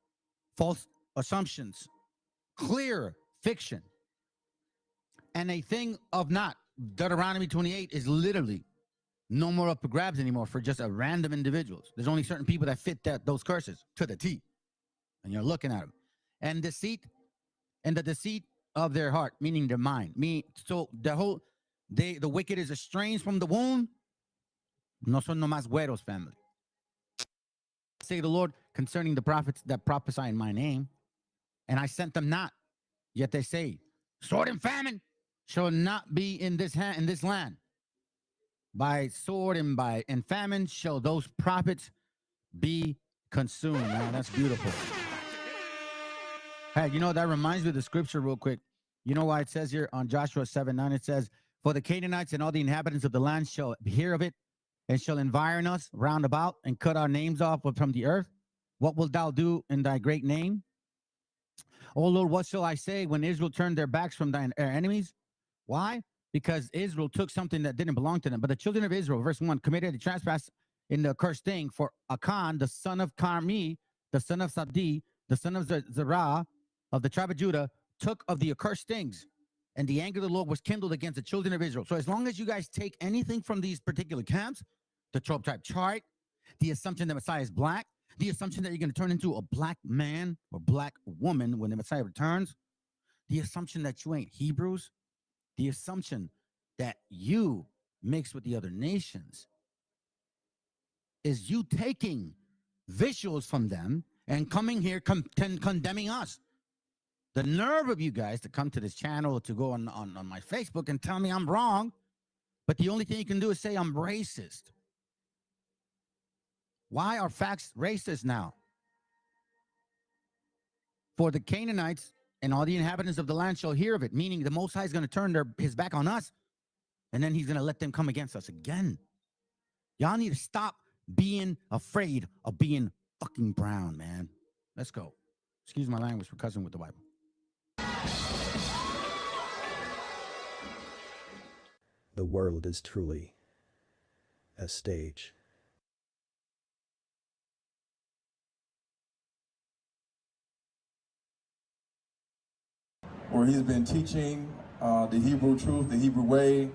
false assumptions, clear fiction, and a thing of not. Deuteronomy 28 is literally no more up for grabs anymore for just a random individuals. There's only certain people that fit those curses to the T. And you're looking at them. And the deceit of their heart, meaning their mind. So the wicked is estranged from the womb. No son nomás güeros, family. Say the Lord concerning the prophets that prophesy in my name, and I sent them not. Yet they say, sword and famine shall not be in this land. By sword and famine shall those prophets be consumed. Man, that's beautiful. Hey, that reminds me of the scripture real quick. You know why it says here on Joshua 7:9, it says, for the Canaanites and all the inhabitants of the land shall hear of it, and shall environ us round about, and cut our names off from the earth. What wilt thou do in thy great name? O Lord, what shall I say when Israel turned their backs from thine enemies? Why? Because Israel took something that didn't belong to them. But the children of Israel, verse 1, committed a trespass in the accursed thing. For Achan, the son of Carmi, the son of Sabdi, the son of Zerah of the tribe of Judah, took of the accursed things, and the anger of the Lord was kindled against the children of Israel. So as long as you guys take anything from these particular camps, the 12-tribe chart, the assumption that Messiah is black, the assumption that you're going to turn into a black man or black woman when the Messiah returns, the assumption that you ain't Hebrews, the assumption that you mix with the other nations, is you taking visuals from them and coming here condemning us. The nerve of you guys to come to this channel, to go on my Facebook and tell me I'm wrong, but the only thing you can do is say I'm racist. Why are facts racist now? For the Canaanites and all the inhabitants of the land shall hear of it, meaning the Most High is going to turn his back on us, and then he's going to let them come against us again. Y'all need to stop being afraid of being fucking brown, man. Let's go. Excuse my language for cussing with the Bible. The world is truly a stage. Where he's been teaching the Hebrew truth, the Hebrew way,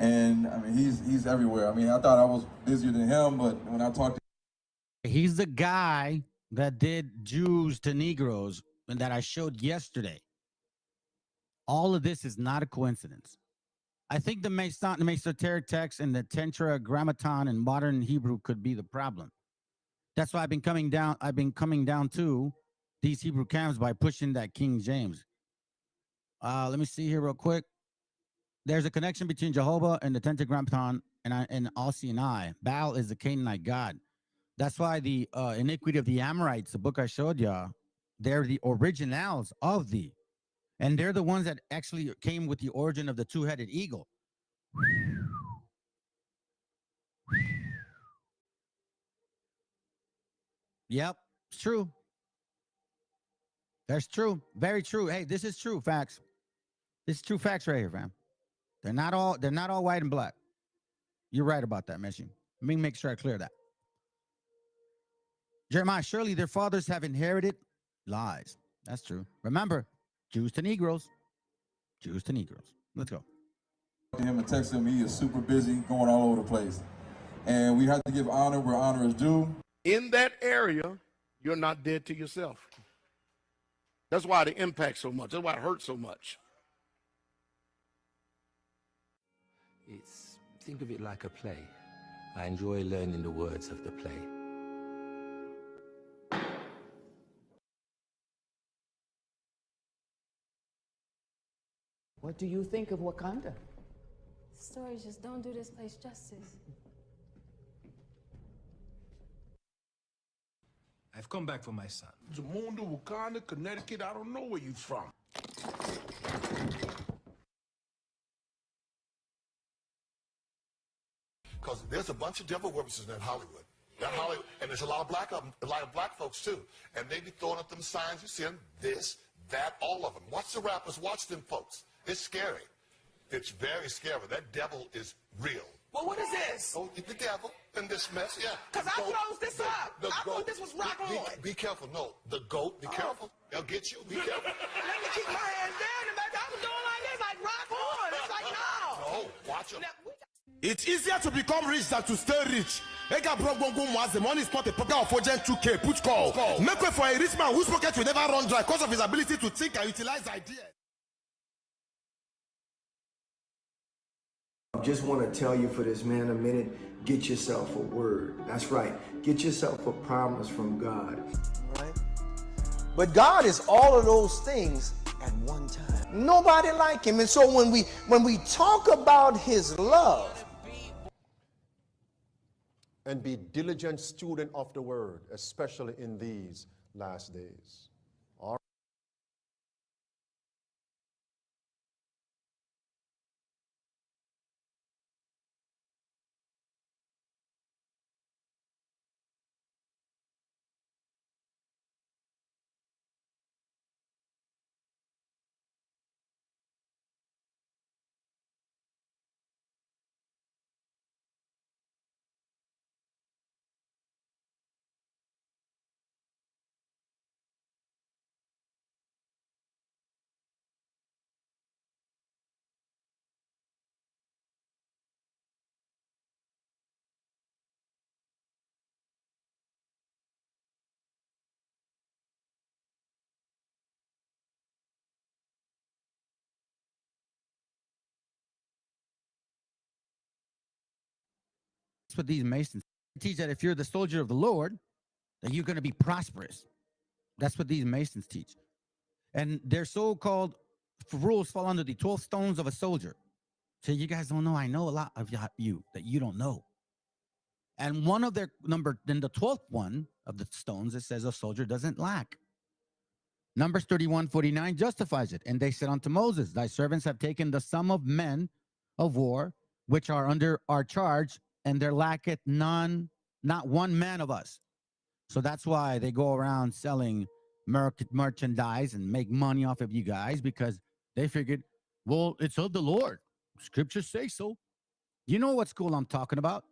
and I mean he's everywhere. I mean, I thought I was busier than him, but when I talked to He's the guy that did Jews to Negroes and that I showed yesterday. All of this is not a coincidence. I think the Masoteric text and the Tetragrammaton in modern Hebrew could be the problem. That's why I've been coming down to these Hebrew camps by pushing that King James. Let me see here real quick. There's a connection between Jehovah and the Tetragrammaton and Sinai. Baal is the Canaanite god. That's why the iniquity of the Amorites, the book I showed y'all, they're the originals of the, and they're the ones that actually came with the origin of the two-headed eagle. Yep, it's true. That's true. Very true. Hey, this is true facts. This is true facts right here, fam. They're not all white and black. You're right about that, Meshi. Let me make sure I clear that. Jeremiah, surely their fathers have inherited lies. That's true. Remember, Jews to Negroes. Jews to Negroes. Let's go. him and text him, he is super busy, going all over the place. And we have to give honor where honor is due. In that area, you're not dead to yourself. That's why it impacts so much. That's why it hurts so much. Think of it like a play. I enjoy learning the words of the play. What do you think of Wakanda? Stories just don't do this place justice. I've come back for my son. Zamunda, Wakanda, Connecticut, I don't know where you're from. Because there's a bunch of devil worshipers in Hollywood. And there's a lot of black folks too. And they be throwing up them signs, you see them, this, that, all of them. Watch the rappers, watch them folks. It's scary. It's very scary. That devil is real. Well, what is this? Oh, the devil in this mess, yeah. Because I closed this up. I thought this was rock on. Be careful. No, the goat, be careful. They'll get you. Be careful. Let me keep my hand down. And I was doing like this, like rock on. It's like, no. No, watch them. It's easier to become rich than to stay rich. Ega bro gongo mwas, the money is not a pocket of urgent 2K. Put call. Make way for a rich man whose pocket will never run dry because of his ability to think and utilize ideas. I just want to tell you for this man a minute, get yourself a word. That's right. Get yourself a promise from God. Right? But God is all of those things at one time. Nobody like him. And so when we talk about his love, and be diligent student of the word, especially in these last days. That's what these Masons teach, that if you're the soldier of the Lord, that you're going to be prosperous. That's what these Masons teach. And their so-called rules fall under the 12 stones of a soldier. So you guys don't know. I know a lot of you that you don't know. And one of their then the 12th one of the stones, it says a soldier doesn't lack. Numbers 31:49 justifies it. And they said unto Moses, thy servants have taken the sum of men of war, which are under our charge, and there lacketh none, not one man of us. So that's why they go around selling merchandise and make money off of you guys, because they figured, well, it's of the Lord. Scriptures say so. You know what school I'm talking about.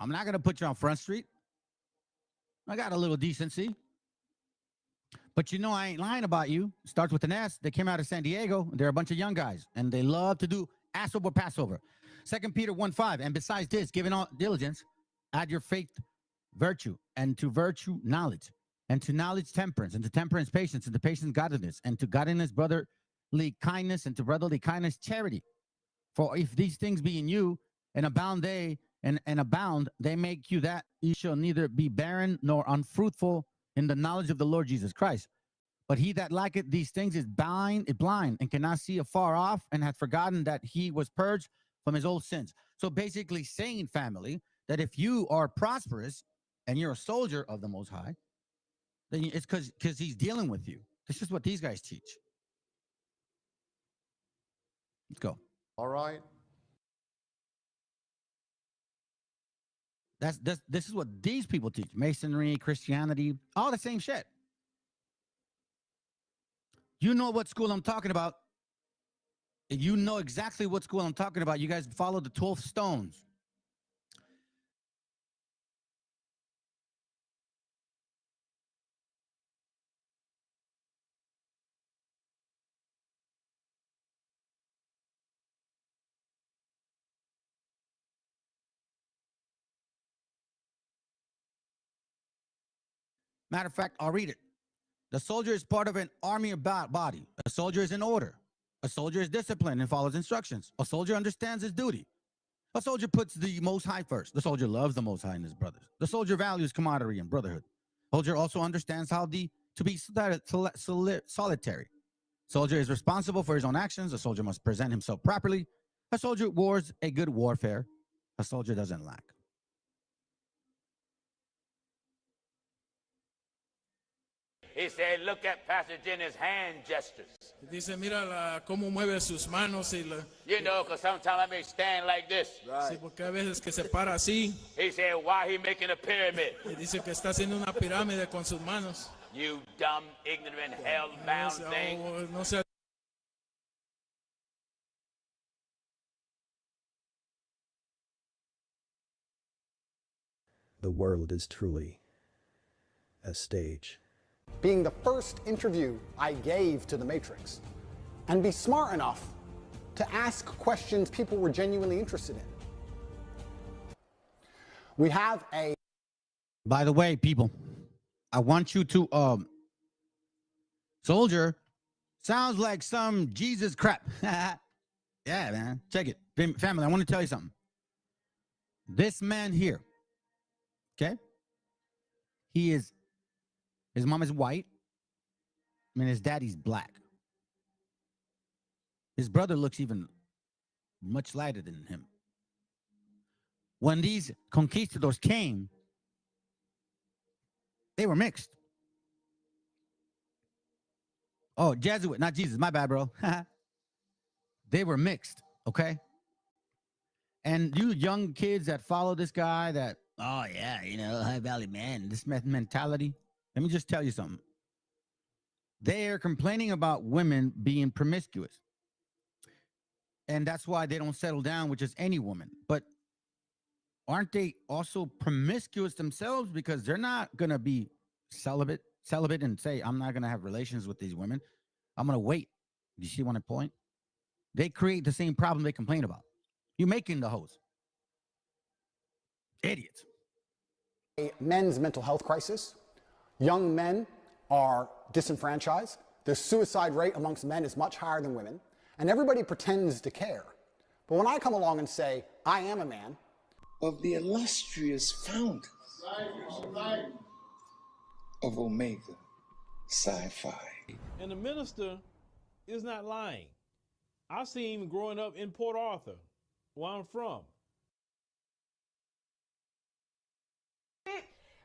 I'm not going to put you on Front Street. I got a little decency. But you know I ain't lying about you. It starts with an S. They came out of San Diego. They're a bunch of young guys, and they love to do Passover, Passover. 2 Peter 1:5. And besides this, giving all diligence, add your faith virtue, and to virtue knowledge, and to knowledge temperance, and to temperance patience, and to patience godliness, and to godliness brotherly kindness, and to brotherly kindness charity. For if these things be in you, and abound they, and abound, they make you that ye shall neither be barren nor unfruitful in the knowledge of the Lord Jesus Christ. But he that lacketh these things is blind, and cannot see afar off, and hath forgotten that he was purged from his old sins. So basically saying, family, that if you are prosperous and you're a soldier of the Most High, then it's because he's dealing with you. This is what these guys teach. Let's go. All right. This is what these people teach. Masonry, Christianity, all the same shit. You know what school I'm talking about. You know exactly what school I'm talking about. You guys follow the 12 stones. Matter of fact, I'll read it. The soldier is part of an army body. A soldier is in order. A soldier is disciplined and follows instructions. A soldier understands his duty. A soldier puts the Most High first. The soldier loves the Most High and his brothers. The soldier values camaraderie and brotherhood. Soldier also understands how to be solitary. Soldier is responsible for his own actions. A soldier must present himself properly. A soldier wars a good warfare. A soldier doesn't lack. He said, look at Pastor Jenny's hand gestures. Dice, mira cómo mueve sus manos y You know, because sometimes I may stand like this. sí, porque a veces que se para así. He said, why he making a pyramid? Y dice que está haciendo una pirámide con sus manos. You dumb, ignorant, hell-bound thing. No sé. The world is truly a stage. Being the first interview I gave to the Matrix, and be smart enough to ask questions people were genuinely interested in. We have a... By the way, people, I want you to, soldier sounds like some Jesus crap. Yeah, man, check it. Family, I want to tell you something. This man here, okay? His mom is white. I mean, his daddy's black. His brother looks even much lighter than him. When these conquistadors came, they were mixed. Oh, Jesuit, not Jesus. My bad, bro. They were mixed, okay? And you young kids that follow this guy that, oh, yeah, you know, High Valley man, this mentality. Let me just tell you something. They are complaining about women being promiscuous. And that's why they don't settle down with just any woman. But aren't they also promiscuous themselves? Because they're not going to be celibate and say, I'm not going to have relations with these women. I'm going to wait. You see what I point? They create the same problem they complain about. You're making the host. Idiots. A men's mental health crisis. Young men are disenfranchised. The suicide rate amongst men is much higher than women. And everybody pretends to care. But when I come along and say, I am a man, of the illustrious founder of Omega Sci-Fi. And the minister is not lying. I seen him growing up in Port Arthur, where I'm from.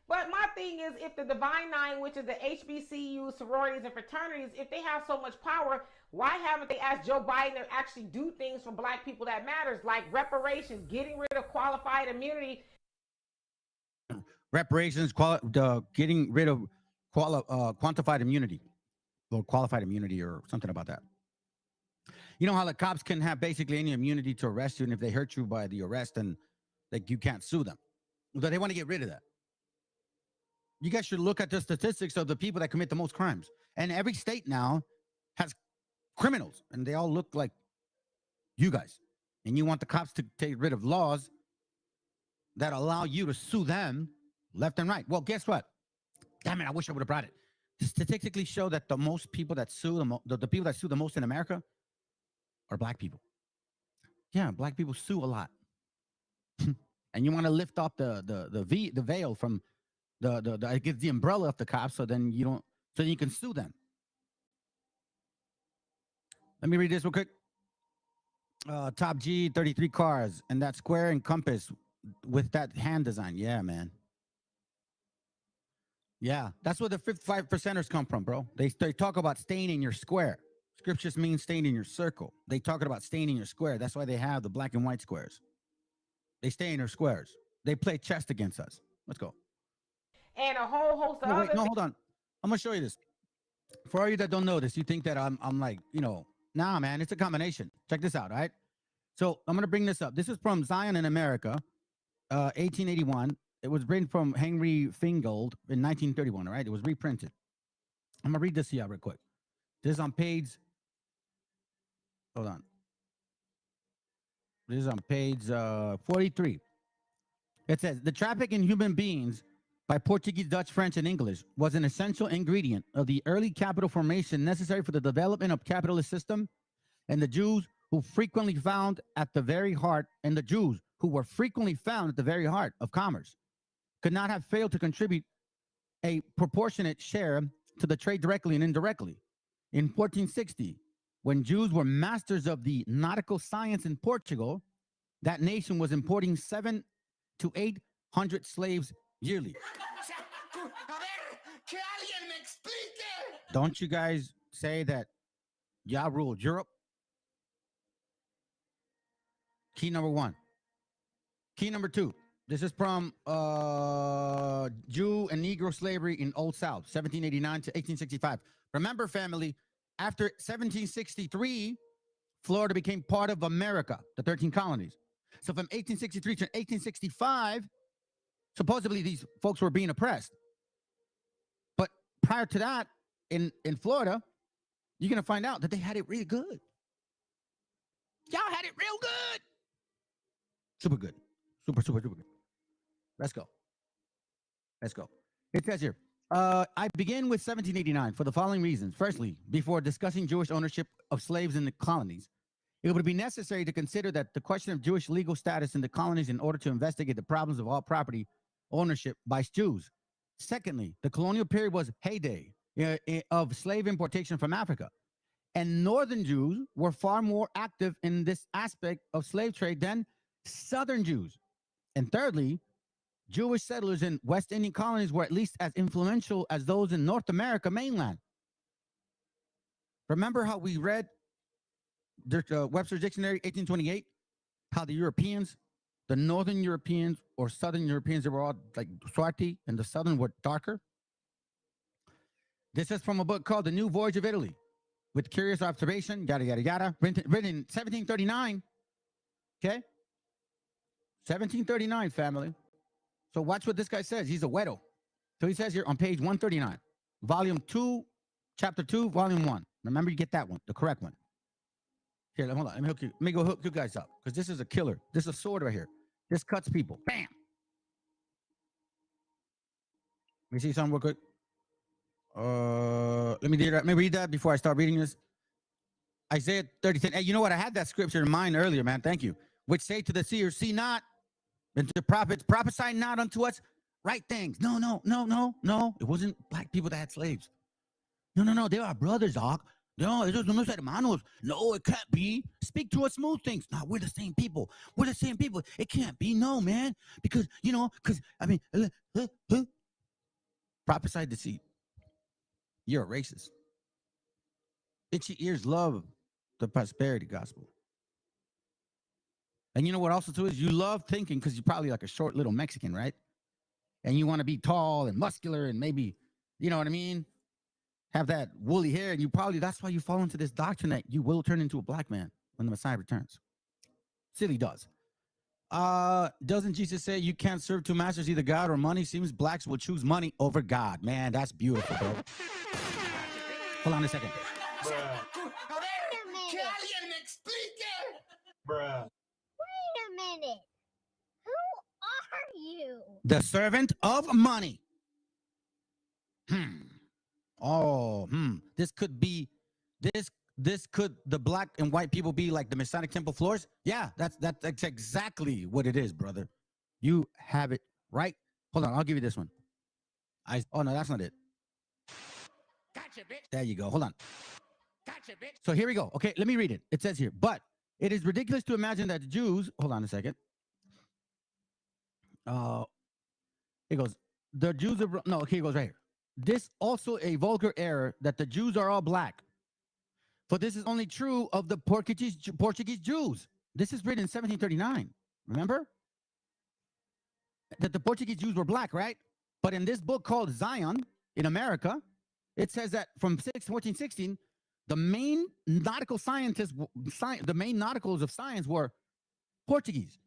But my thing is, if the Divine Nine, which is the HBCU, sororities, and fraternities, if they have so much power, why haven't they asked Joe Biden to actually do things for black people that matters, like reparations, getting rid of qualified immunity? Reparations, getting rid of quantified immunity, or qualified immunity, or something about that. You know how the cops can have basically any immunity to arrest you, and if they hurt you by the arrest, then like you can't sue them. So they want to get rid of that. You guys should look at the statistics of the people that commit the most crimes. And every state now has criminals, and they all look like you guys. And you want the cops to take rid of laws that allow you to sue them left and right. Well, guess what? Damn it, I wish I would have brought it. Statistically show that the most people that sue, the people that sue the most in America are black people. Yeah, black people sue a lot. And you want to lift off the veil from I give the umbrella of the cops, so then you can sue them. Let me read this real quick. Top G, 33 cars, and that square and compass with that hand design. Yeah, man. Yeah, that's where the 5%ers come from, bro. They talk about staying in your square. Scriptures mean staying in your circle. They talk about staying in your square. That's why they have the black and white squares. They stay in their squares. They play chess against us. Let's go. And a whole host of No, hold on. I'm gonna show you this. For all you that don't know this, you think that I'm like, nah, man, it's a combination. Check this out, all right? So I'm gonna bring this up. This is from Zion in America, 1881. It was written from Henry Fingold in 1931, all right? It was reprinted. I'm gonna read this to you real quick. This is on page, hold on. This is on page 43. It says, the traffic in human beings by Portuguese, Dutch, French, and English was an essential ingredient of the early capital formation necessary for the development of capitalist system, and the Jews who were frequently found at the very heart of commerce could not have failed to contribute a proportionate share to the trade directly and indirectly. In 1460, when Jews were masters of the nautical science in Portugal, that nation was importing 700 to 800 slaves yearly. Don't you guys say that y'all ruled Europe? Key number one. Key number two. This is from Jew and Negro slavery in Old South, 1789 to 1865. Remember, family, after 1763, Florida became part of America, the 13 colonies. So from 1863 to 1865, supposedly these folks were being oppressed. But prior to that, in Florida, you're going to find out that they had it really good. Y'all had it real good. Super good. Super, super, super good. Let's go. Let's go. It says here, I begin with 1789 for the following reasons. Firstly, before discussing Jewish ownership of slaves in the colonies, it would be necessary to consider that the question of Jewish legal status in the colonies in order to investigate the problems of all property ownership by Jews. Secondly, the colonial period was heyday of slave importation from Africa, and northern Jews were far more active in this aspect of slave trade than southern Jews. And thirdly, Jewish settlers in West Indian colonies were at least as influential as those in North America mainland. Remember how we read Webster's Dictionary, 1828, how the Europeans, the northern Europeans or southern Europeans, they were all like swarty, and the southern were darker? This is from a book called The New Voyage of Italy, with curious observation, yada, yada, yada, written in 1739, okay? 1739, family. So watch what this guy says. He's a weirdo. So he says here on page 139, volume 2, chapter 2, volume 1. Remember, you get that one, the correct one. Here, hold on. Let me hook you. Let me go hook you guys up, because this is a killer. This is a sword right here. This cuts people. Bam. Let me see something real quick. Let me read that before I start reading this. Isaiah 30:10. Hey, you know what? I had that scripture in mind earlier, man. Thank you. Which say to the seer, see not, And the prophets prophesy not unto us right things. No, no, no, no, no. It wasn't black people that had slaves. No, no, no. They are brothers, Doc. No, esos no son hermanos. No, it can't be. Speak to us smooth things. No, we're the same people. We're the same people. It can't be. No, man. Because, I mean, prophesy deceit. You're a racist. Itchy ears love the prosperity gospel. And you know what also too is you love thinking, because you're probably like a short little Mexican, right? And you want to be tall and muscular and maybe, you know what I mean? Have that woolly hair. And that's why you fall into this doctrine that you will turn into a black man when the Messiah returns. Silly does. Doesn't Jesus say you can't serve two masters, either God or money? Seems blacks will choose money over God. Man, that's beautiful, bro. Hold on a second. Bruh. Wait a minute. Who are you? The servant of money. This could be this could the black and white people be like the Masonic temple floors? Yeah, that's exactly what it is, brother. You have it right. Hold on, I'll give you this one. Oh no, that's not it. Gotcha, bitch. There you go. Hold on. Gotcha, bitch. So here we go. Okay, let me read it. It says here, but it is ridiculous to imagine that the Jews, hold on a second. It goes, the Jews are, no, okay, it goes right here. This also a vulgar error that the Jews are all black. For this is only true of the Portuguese Jews. This is written in 1739. Remember? That the Portuguese Jews were black, right? But in this book called Zion in America, it says that from 1416, the main nautical scientists, the main nauticals of science were Portuguese.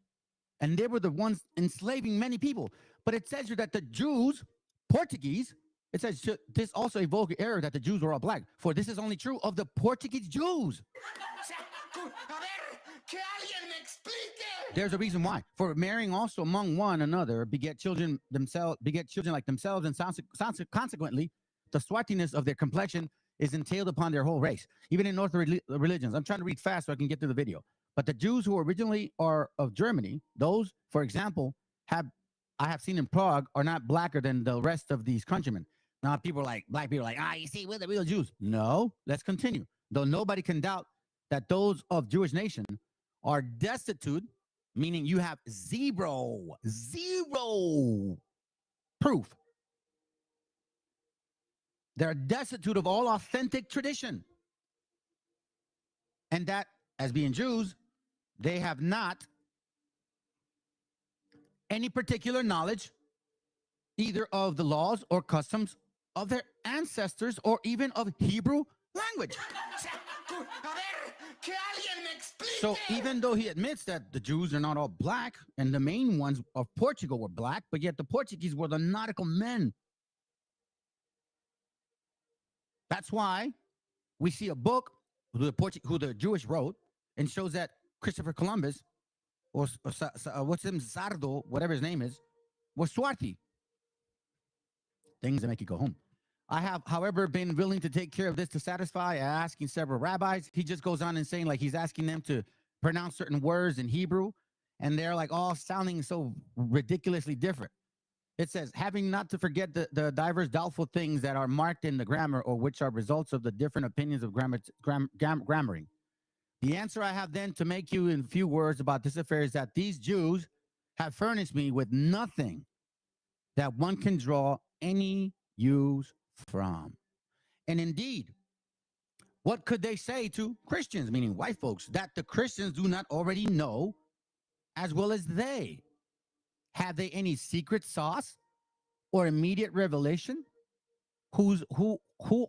And they were the ones enslaving many people. But it says here that the Jews, Portuguese, it says this also a vulgar error that the Jews were all black. For this is only true of the Portuguese Jews. There's a reason why. For marrying also among one another, beget children like themselves, and consequently, the swarthiness of their complexion is entailed upon their whole race. Even in Northern religions. I'm trying to read fast so I can get through the video. But the Jews who originally are of Germany, those, for example, I have seen in Prague, are not blacker than the rest of these countrymen. Now, black people are like, you see, we're the real Jews. No, let's continue. Though nobody can doubt that those of Jewish nation are destitute, meaning you have zero proof. They're destitute of all authentic tradition. And that, as being Jews, they have not any particular knowledge either of the laws or customs of their ancestors or even of Hebrew language. So even though he admits that the Jews are not all black and the main ones of Portugal were black, but yet the Portuguese were the nautical men. That's why we see a book who the Jewish wrote and shows that Christopher Columbus or what's him, Sardo, whatever his name is, was Swarthy. Things that make you go home. I have, however, been willing to take care of this to satisfy, asking several rabbis. He just goes on and saying, like, he's asking them to pronounce certain words in Hebrew, and they're like all sounding so ridiculously different. It says, having not to forget the diverse doubtful things that are marked in the grammar or which are results of the different opinions of grammaring. The answer I have then to make you in few words about this affair is that these Jews have furnished me with nothing that one can draw any use from. And indeed, what could they say to Christians, meaning white folks, that the Christians do not already know as well as they? Have they any secret sauce or immediate revelation? Who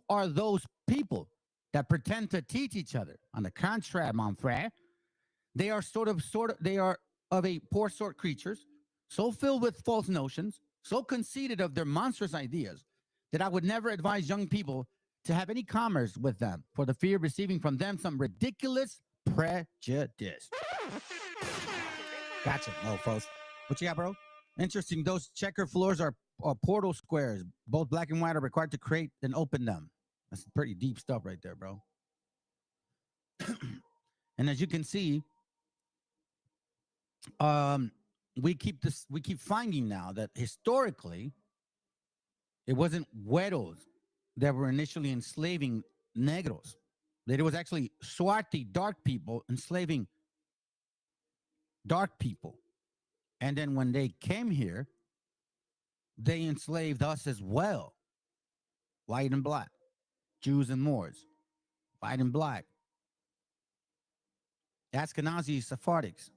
are those people that pretend to teach each other? On the contrary, mon frere, they are they are of a poor sort creatures, so filled with false notions, so conceited of their monstrous ideas, that I would never advise young people to have any commerce with them for the fear of receiving from them some ridiculous prejudice. Gotcha. No, folks. What you got, bro? Interesting. Those checker floors are portal squares. Both black and white are required to create and open them. That's pretty deep stuff right there, bro. And as you can see, we keep finding now that historically it wasn't güeros that were initially enslaving negros. That it was actually Swati, dark people, enslaving dark people. And then when they came here, they enslaved us as well. White and black, Jews and Moors, white and black, Ashkenazi, Sephardics,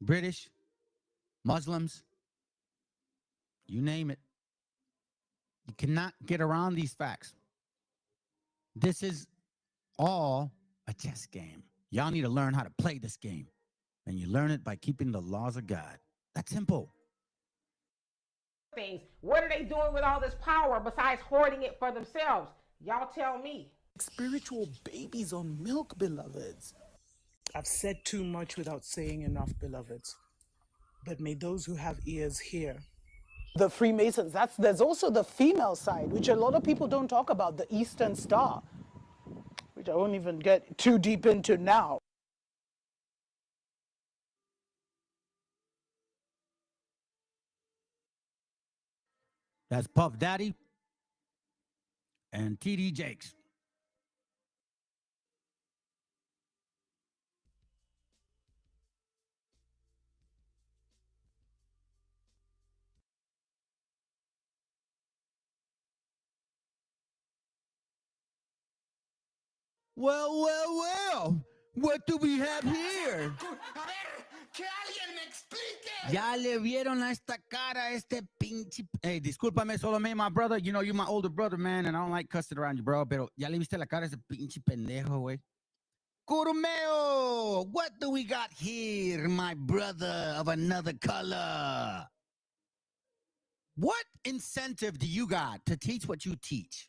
British, Muslims, you name it. You cannot get around these facts. This is all a chess game. Y'all need to learn how to play this game. And you learn it by keeping the laws of God. That's simple. Things. What are they doing with all this power besides hoarding it for themselves? Y'all tell me. Spiritual babies on milk, beloveds. I've said too much without saying enough, beloveds. But may those who have ears hear. The Freemasons, there's also the female side, which a lot of people don't talk about, the Eastern Star, which I won't even get too deep into now. That's Puff Daddy and TD Jakes. Well. What do we have here? Ya le vieron a esta cara, este pinche. Hey, discúlpame, solo me, my brother. You know, you're my older brother, man, and I don't like cussing around you, bro. Pero ya le viste la cara a ese pinche pendejo, güey. Curumeo, what do we got here, my brother of another color? What incentive do you got to teach what you teach?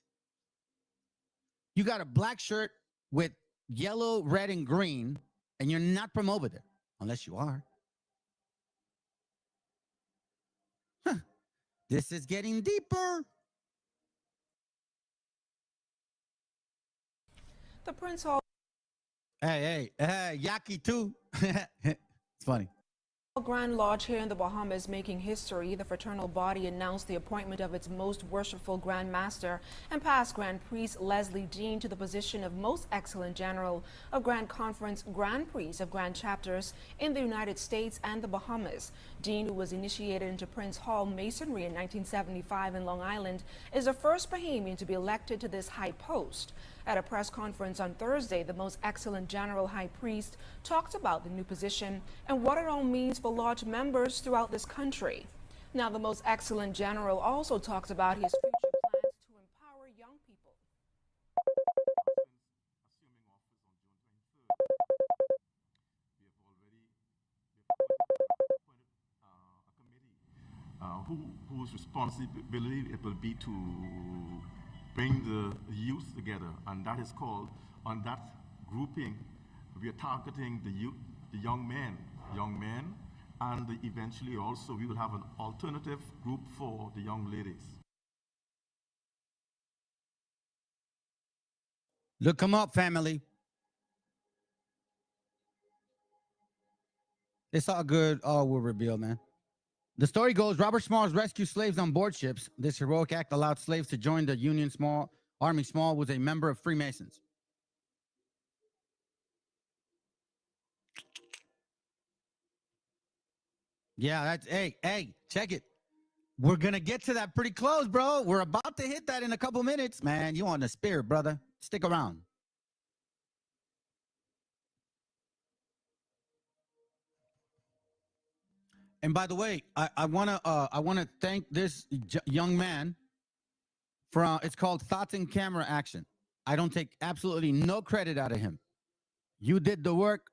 You got a black shirt with yellow, red, and green, and you're not from over there, unless you are. Huh. This is getting deeper. The Prince Hall. Hey, Yaki too. It's funny. Grand Lodge here in the Bahamas making history. The fraternal body announced the appointment of its most worshipful Grand Master and past Grand Priest Leslie Dean to the position of Most Excellent General of Grand Conference Grand Priest of Grand Chapters in the United States and the Bahamas. Dean, who was initiated into Prince Hall Masonry in 1975 in Long Island, is the first Bahamian to be elected to this high post. At a press conference on Thursday, the Most Excellent General High Priest talked about the new position and what it all means for lodge members throughout this country. Now, the Most Excellent General also talked about his future plans to empower young people. Whose responsibility it will be to bring the youth together, and that is called, on that grouping, we are targeting the youth, the young men, and eventually also we will have an alternative group for the young ladies. Look them up, family. It's all good. All will reveal, man. The story goes, Robert Smalls rescued slaves on board ships. This heroic act allowed slaves to join the Union Army. Small was a member of Freemasons. Yeah, that's, hey, check it. We're going to get to that pretty close, bro. We're about to hit that in a couple minutes. Man, you on the spirit, brother. Stick around. And by the way, I wanna thank this young man from, it's called Thoughts in Camera Action. I don't take absolutely no credit out of him. You did the work,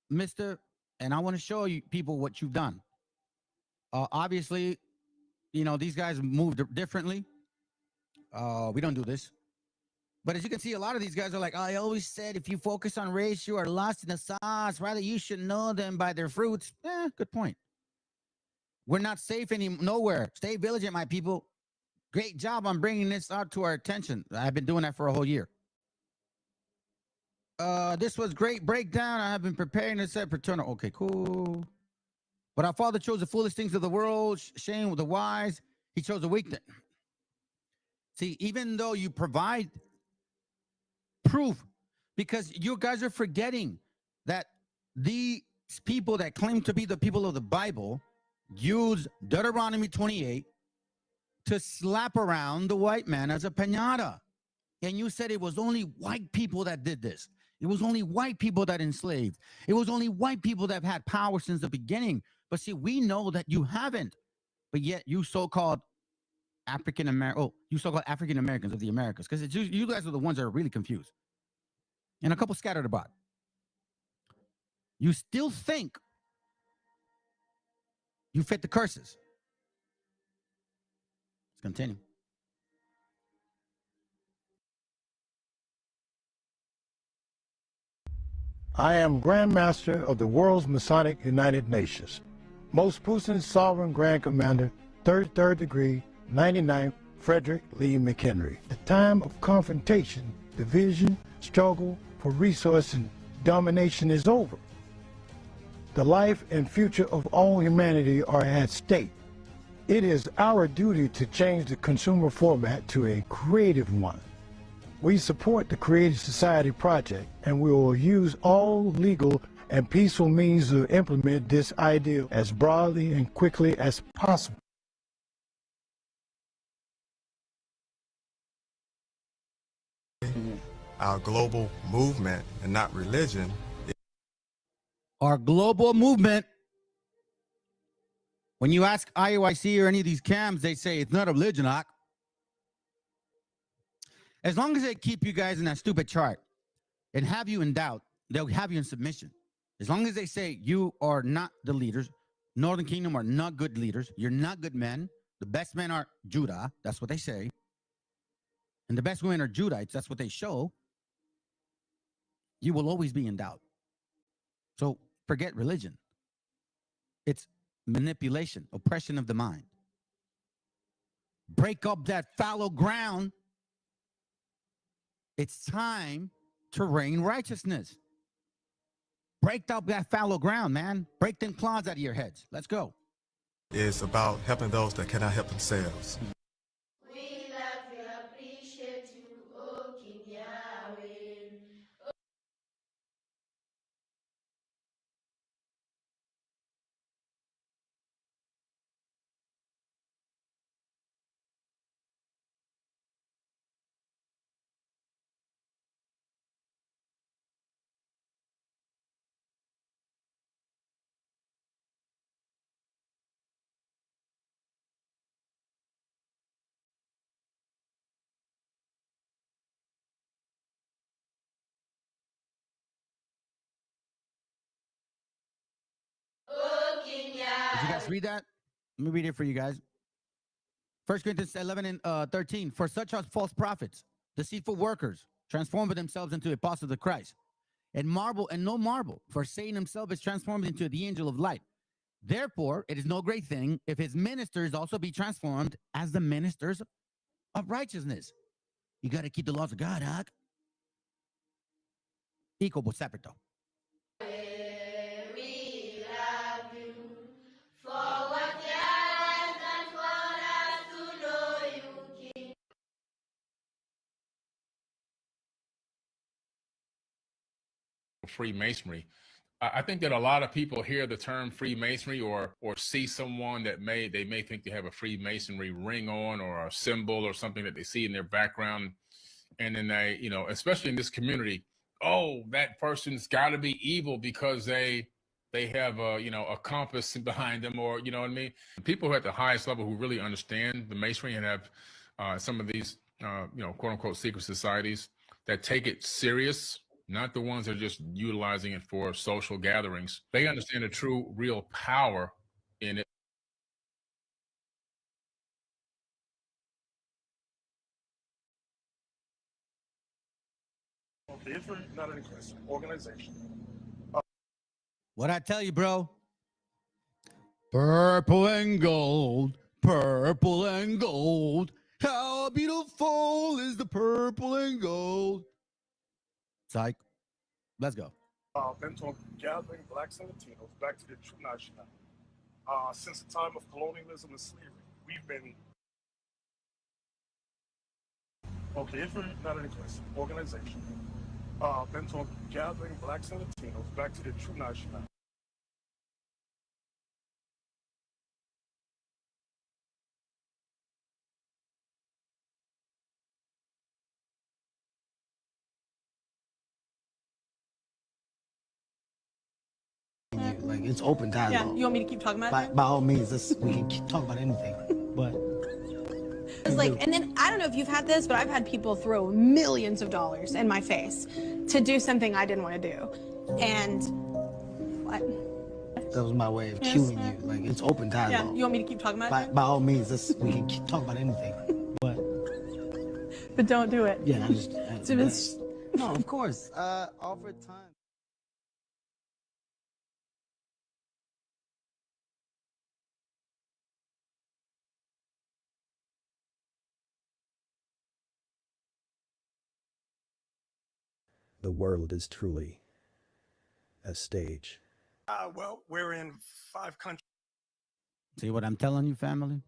mister, and I want to show you people what you've done. Obviously, you know, these guys moved differently. We don't do this. But as you can see, a lot of these guys are like, I always said, if you focus on race, you are lost in the sauce. Rather, you should know them by their fruits. Good point. We're not safe nowhere. Stay vigilant, my people. Great job on bringing this out to our attention. I've been doing that for a whole year. This was great breakdown. I have been preparing to set fraternal. Okay, cool. But our Father chose the foolish things of the world, shame with the wise. He chose the weak thing. See, even though you provide proof, because you guys are forgetting that these people that claim to be the people of the Bible use Deuteronomy 28 to slap around the white man as a piñata. And you said it was only white people that did this. It was only white people that enslaved. It was only white people that have had power since the beginning. But see, we know that you haven't. But yet you so-called African Americans of the Americas, because you guys are the ones that are really confused. And a couple scattered about. You still think you fit the curses. Let's continue. I am Grand Master of the World's Masonic United Nations, Most Puissant Sovereign Grand Commander, 33rd degree, 99th Frederick Lee McHenry. The time of confrontation, division, struggle for resource and domination is over. The life and future of all humanity are at stake. It is our duty to change the consumer format to a creative one. We support the Creative Society project, and we will use all legal and peaceful means to implement this ideal as broadly and quickly as possible. Our global movement, and not religion. Our global movement. When you ask IOIC or any of these cams, they say it's not a religion, Ak. As long as they keep you guys in that stupid chart and have you in doubt, they'll have you in submission. As long as they say you are not the leaders, Northern Kingdom are not good leaders, you're not good men, the best men are Judah, that's what they say, and the best women are Judites, that's what they show, you will always be in doubt. So forget religion. It's manipulation, oppression of the mind. Break up that fallow ground. It's time to rain righteousness. Break up that fallow ground, man. Break them claws out of your heads. Let's go. It's about helping those that cannot help themselves. We love you, appreciate you, oh King Yahweh. Oh King Did Yahweh. you guys read that? Let me read it for you guys. 1 Corinthians 11 and 13. For such are false prophets, deceitful workers, transforming themselves into apostles of Christ. And no marvel, for Satan himself is transformed into the angel of light. Therefore, it is no great thing if his ministers also be transformed as the ministers of righteousness. You got to keep the laws of God, Hawk. Equal but separate, though. We love you for what you have done for us to know you, King. Freemasonry. I think that a lot of people hear the term Freemasonry or see someone that may think they have a Freemasonry ring on or a symbol or something that they see in their background, and then they, especially in this community, oh, that person's got to be evil because they have a compass behind them, or you know what I mean. People who are at the highest level who really understand the Masonry and have some of these quote unquote secret societies that take it serious. Not the ones that are just utilizing it for social gatherings. They understand the true, real power in it. Different, not an organization. What I tell you, bro? Purple and gold, purple and gold. How beautiful is the purple and gold. Psych. Let's go. Bent on gathering blacks and Latinos back to their true nationality. since the time of colonialism and slavery. We've been, okay, if you're not an organization, bent on gathering blacks and Latinos back to their true nationality. Like, it's open dialogue. Yeah, you want me to keep talking about it? By all means, we can keep talking about anything. But it's like, and then I don't know if you've had this, but I've had people throw millions of dollars in my face to do something I didn't want to do. And what? That was my way of cueing you. Like, it's open dialogue. Yeah, you want me to keep talking about it? By all means, we can keep talking about anything. But don't do it. Yeah, No, of course. Offer time. The world is truly a stage. Well, we're in 5 countries. See what I'm telling you, family?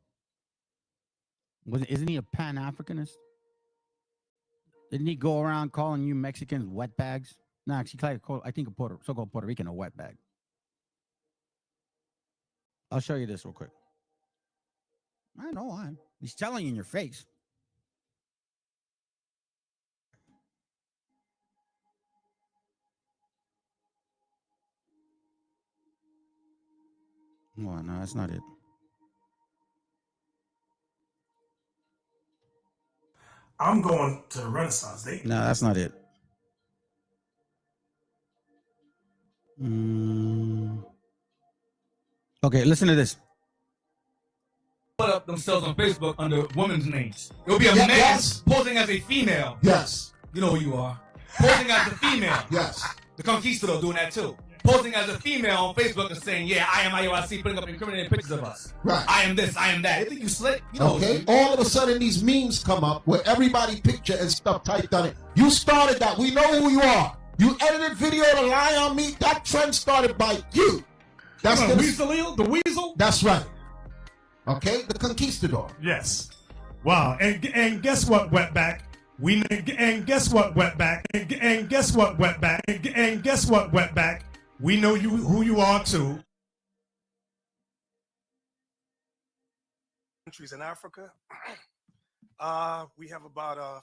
Isn't he a Pan-Africanist? Didn't he go around calling you Mexicans wetbags? No, actually, I think a so-called Puerto Rican a wetbag. I'll show you this real quick. I know why. He's telling you in your face. Well, no, that's not it. I'm going to the Renaissance. No, that's not it. Okay, listen to this. Put up themselves on Facebook under women's names. It'll be a man posing as a female. Yes. You know who you are. Posing as a female. Yes. The Conquistador doing that too. Posing as a female on Facebook and saying, yeah, I am IOIC, putting up incriminating pictures of us. Right. I am this, I am that. You think you slick? You know Okay. All of a sudden, these memes come up where everybody picture and stuff typed on it. You started that. We know who you are. You edited video to lie on me. That trend started by you. That's the Weasel, the Weasel. That's right. Okay, the Conquistador. Yes. Wow. And guess what, wetback? And guess what, wetback? And guess what, wetback? And guess what, wetback? We know who you are too. Countries in Africa. We have about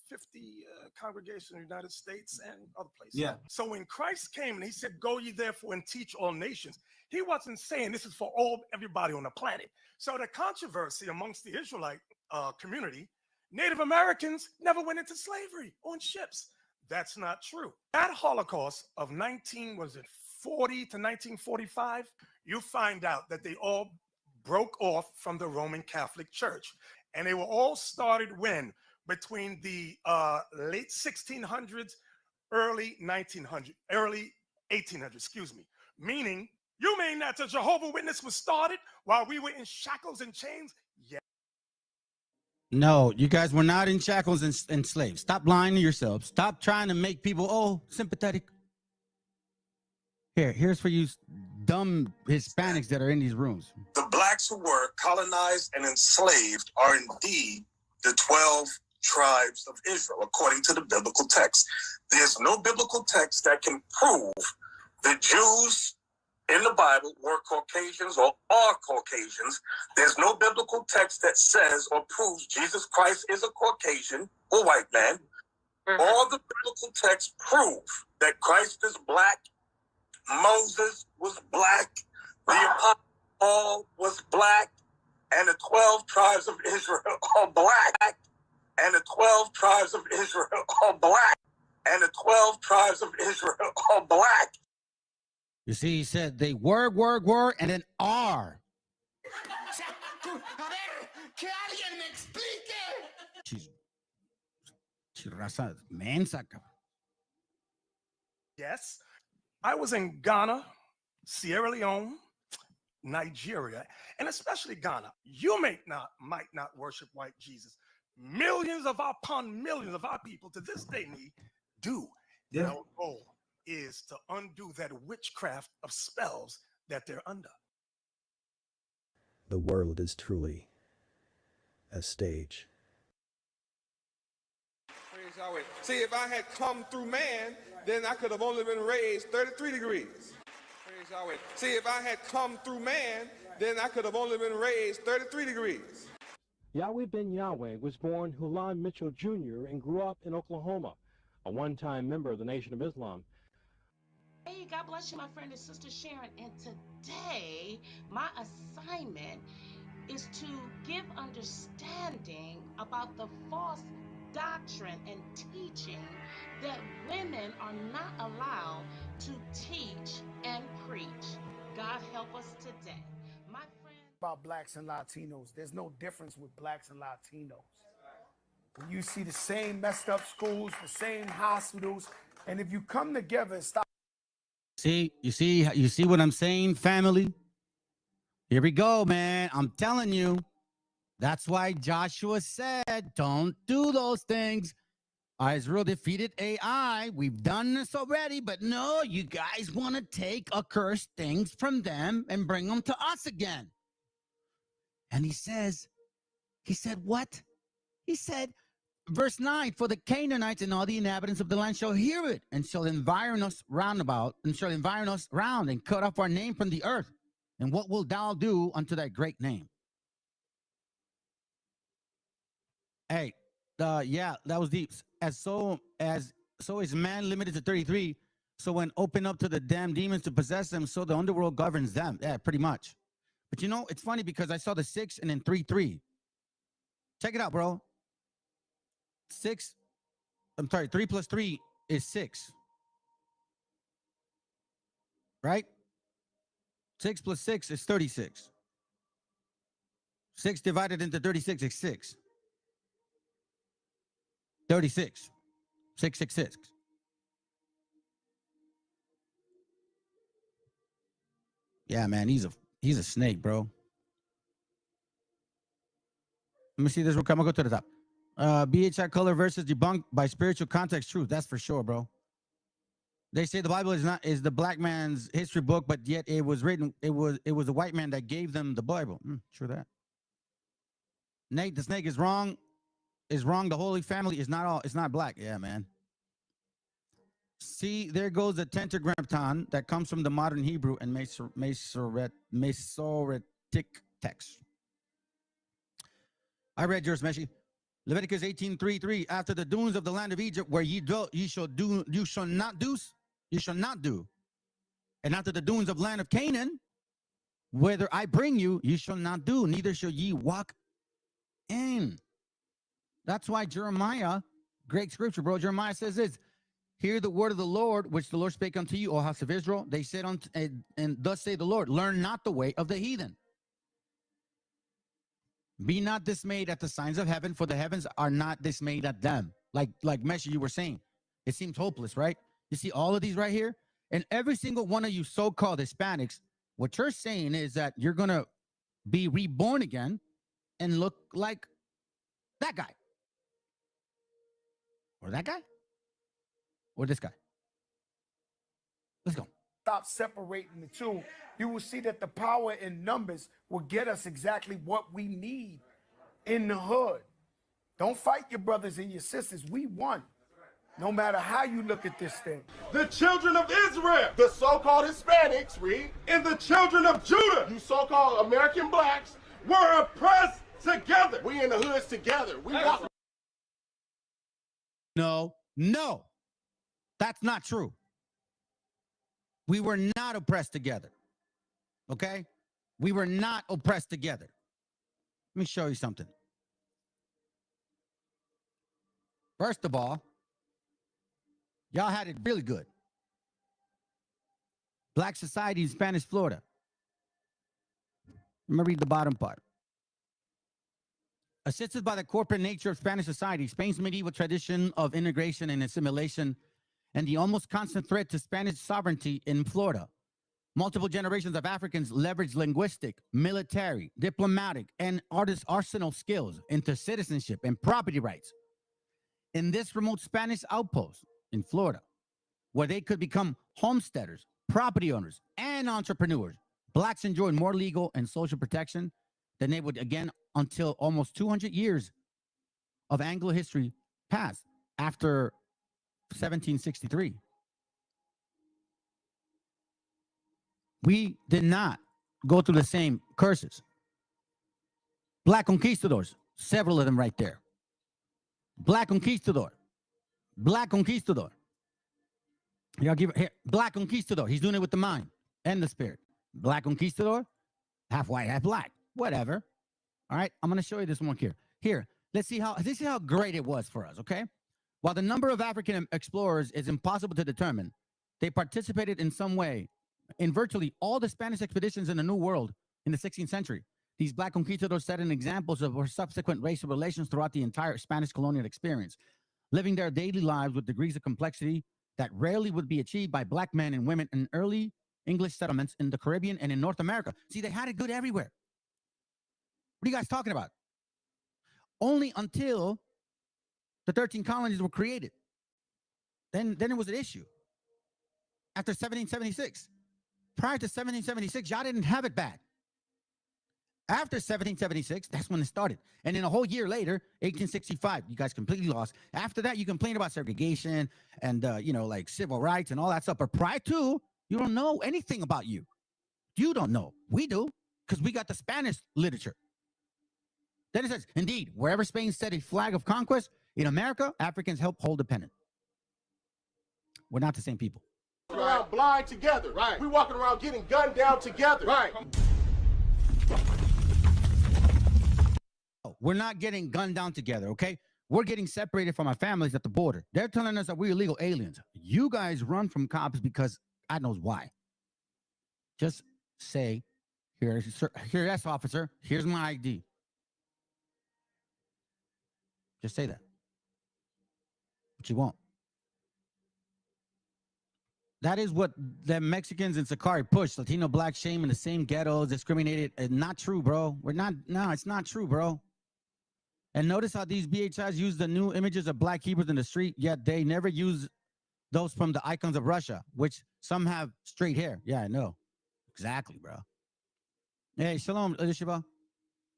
50 congregations in the United States and other places. Yeah. So when Christ came and he said, "Go ye therefore and teach all nations," he wasn't saying this is for everybody on the planet. So the controversy amongst the Israelite community, Native Americans never went into slavery on ships. That's not true. That Holocaust of 1940 to 1945, you find out that they all broke off from the Roman Catholic Church. And they were all started when? Between the late 1600s, early 1800s, excuse me. Meaning, you mean that the Jehovah's Witness was started while we were in shackles and chains? Yeah. No, you guys were not in shackles and slaves. Stop lying to yourselves. Stop trying to make people, sympathetic. Here's for you dumb Hispanics that are in these rooms. The blacks who were colonized and enslaved are indeed the 12 tribes of Israel, according to the biblical text. There's no biblical text that can prove the Jews in the Bible were Caucasians or are Caucasians. There's no biblical text that says or proves Jesus Christ is a Caucasian or white man. All the biblical texts prove that Christ is black, Moses was black, the Apostle Paul was black, and the 12 tribes of Israel are black. And the 12 tribes of Israel are black. And the 12 tribes of Israel are black. You see, he said they were, and then are. Raza mensa, cabrón. Yes. I was in Ghana, Sierra Leone, Nigeria, and especially Ghana. You might not worship white Jesus. Millions upon millions of our people to this day do. Yeah. Our goal is to undo that witchcraft of spells that they're under. The world is truly a stage. Praise Yahweh. See, if I had come through man, then I could have only been raised 33 degrees. Praise Yahweh. See, if I had come through man, then I could have only been raised 33 degrees. Yahweh Ben Yahweh was born Hulan Mitchell Jr. and grew up in Oklahoma, a one-time member of the Nation of Islam. Hey, God bless you, my friend and sister Sharon. And today, my assignment is to give understanding about the false doctrine and teaching that women are not allowed to teach and preach. God help us today. My friend. About blacks and Latinos, there's no difference with blacks and Latinos. You see the same messed up schools, the same hospitals, and if you come together and stop. See, you see what I'm saying, family? Here we go, man. I'm telling you. That's why Joshua said, don't do those things. Israel defeated AI. We've done this already, but no, you guys want to take accursed things from them and bring them to us again. And he said what? He said, verse 9, for the Canaanites and all the inhabitants of the land shall hear it, and shall environ us round about, and shall environ us round, and cut off our name from the earth. And what wilt thou do unto thy great name? Hey, yeah, that was deep. So is man limited to 33. So when open up to the damn demons to possess them, so the underworld governs them. Yeah, pretty much. But you know, it's funny because I saw the 6 and then 3. Check it out, bro. 3 plus 3 is 6. Right? 6 plus 6 is 36. 6 divided into 36 is 6. 36. 666. Yeah, man, he's a snake, bro. Let me see this real quick. I'm gonna go to the top. BHI color versus debunked by spiritual context truth. That's for sure, bro. They say the Bible is the black man's history book, but yet it was written. It was a white man that gave them the Bible. True that. Nate, the snake is wrong. Is wrong. The Holy Family is not all. It's not black. Yeah, man. See, there goes the tetragrammaton that comes from the modern Hebrew and Masoretic text. I read yours, Meshi. Leviticus 18:3. After the doings of the land of Egypt, where ye dwelt, you shall not do. And after the doings of land of Canaan, whither I bring you, you shall not do, neither shall ye walk in. That's why Jeremiah, great scripture, bro. Jeremiah says this: hear the word of the Lord, which the Lord spake unto you, O house of Israel. They said and thus say the Lord, learn not the way of the heathen. Be not dismayed at the signs of heaven, for the heavens are not dismayed at them. Like Meshi, you were saying, it seems hopeless, right? You see all of these right here, and every single one of you so-called Hispanics, what you're saying is that you're gonna be reborn again and look like that guy, or that guy, or this guy. Let's go. Stop separating the two, you will see that the power in numbers will get us exactly what we need in the hood. Don't fight your brothers and your sisters. We won. No matter how you look at this thing. The children of Israel, the so-called Hispanics, read, and the children of Judah, you so-called American blacks, were oppressed together. We in the hoods together. We walk. No, that's not true. We were not oppressed together. Okay? We were not oppressed together. Let me show you something. First of all, y'all had it really good. Black society in Spanish Florida. Let me read the bottom part. Assisted by the corporate nature of Spanish society, Spain's medieval tradition of integration and assimilation, and the almost constant threat to Spanish sovereignty in Florida, multiple generations of Africans leveraged linguistic, military, diplomatic, and arsenal skills into citizenship and property rights. In this remote Spanish outpost in Florida, where they could become homesteaders, property owners, and entrepreneurs, blacks enjoyed more legal and social protection Then they would again until almost 200 years of Anglo history passed after 1763. We did not go through the same curses. Black conquistadors, several of them right there. Black conquistador. Black conquistador. Y'all give it here. Black conquistador. He's doing it with the mind and the spirit. Black conquistador, half white, half black. Whatever. All right. I'm going to show you this one here. Here, let's see how this is how great it was for us. Okay. While the number of African explorers is impossible to determine, they participated in some way in virtually all the Spanish expeditions in the New World in the 16th century. These black conquistadors set an examples of subsequent racial relations throughout the entire Spanish colonial experience, living their daily lives with degrees of complexity that rarely would be achieved by black men and women in early English settlements in the Caribbean and in North America. See, they had it good everywhere. What are you guys talking about? Only until the 13 colonies were created. Then it was an issue. After 1776. Prior to 1776, y'all didn't have it bad. After 1776, that's when it started. And then a whole year later, 1865, you guys completely lost. After that, you complain about segregation and, like civil rights and all that stuff. But prior to, you don't know anything about you. You don't know. We do, because we got the Spanish literature. Then it says, indeed, wherever Spain set a flag of conquest, in America, Africans help hold the pennant. We're not the same people. Around blind together. Right. We walking around getting gunned down together. Right. We're not getting gunned down together, okay? We're getting separated from our families at the border. They're telling us that we're illegal aliens. You guys run from cops because God knows why. Just say, here, yes, officer, here's my ID. Just say that. But you won't. That is what the Mexicans in Sakari push. Latino, black, shame in the same ghettos, discriminated. Not true, bro. It's not true, bro. And notice how these BHIs use the new images of black Hebrews in the street, yet they never use those from the icons of Russia, which some have straight hair. Yeah, I know. Exactly, bro. Hey, shalom, Elisheva.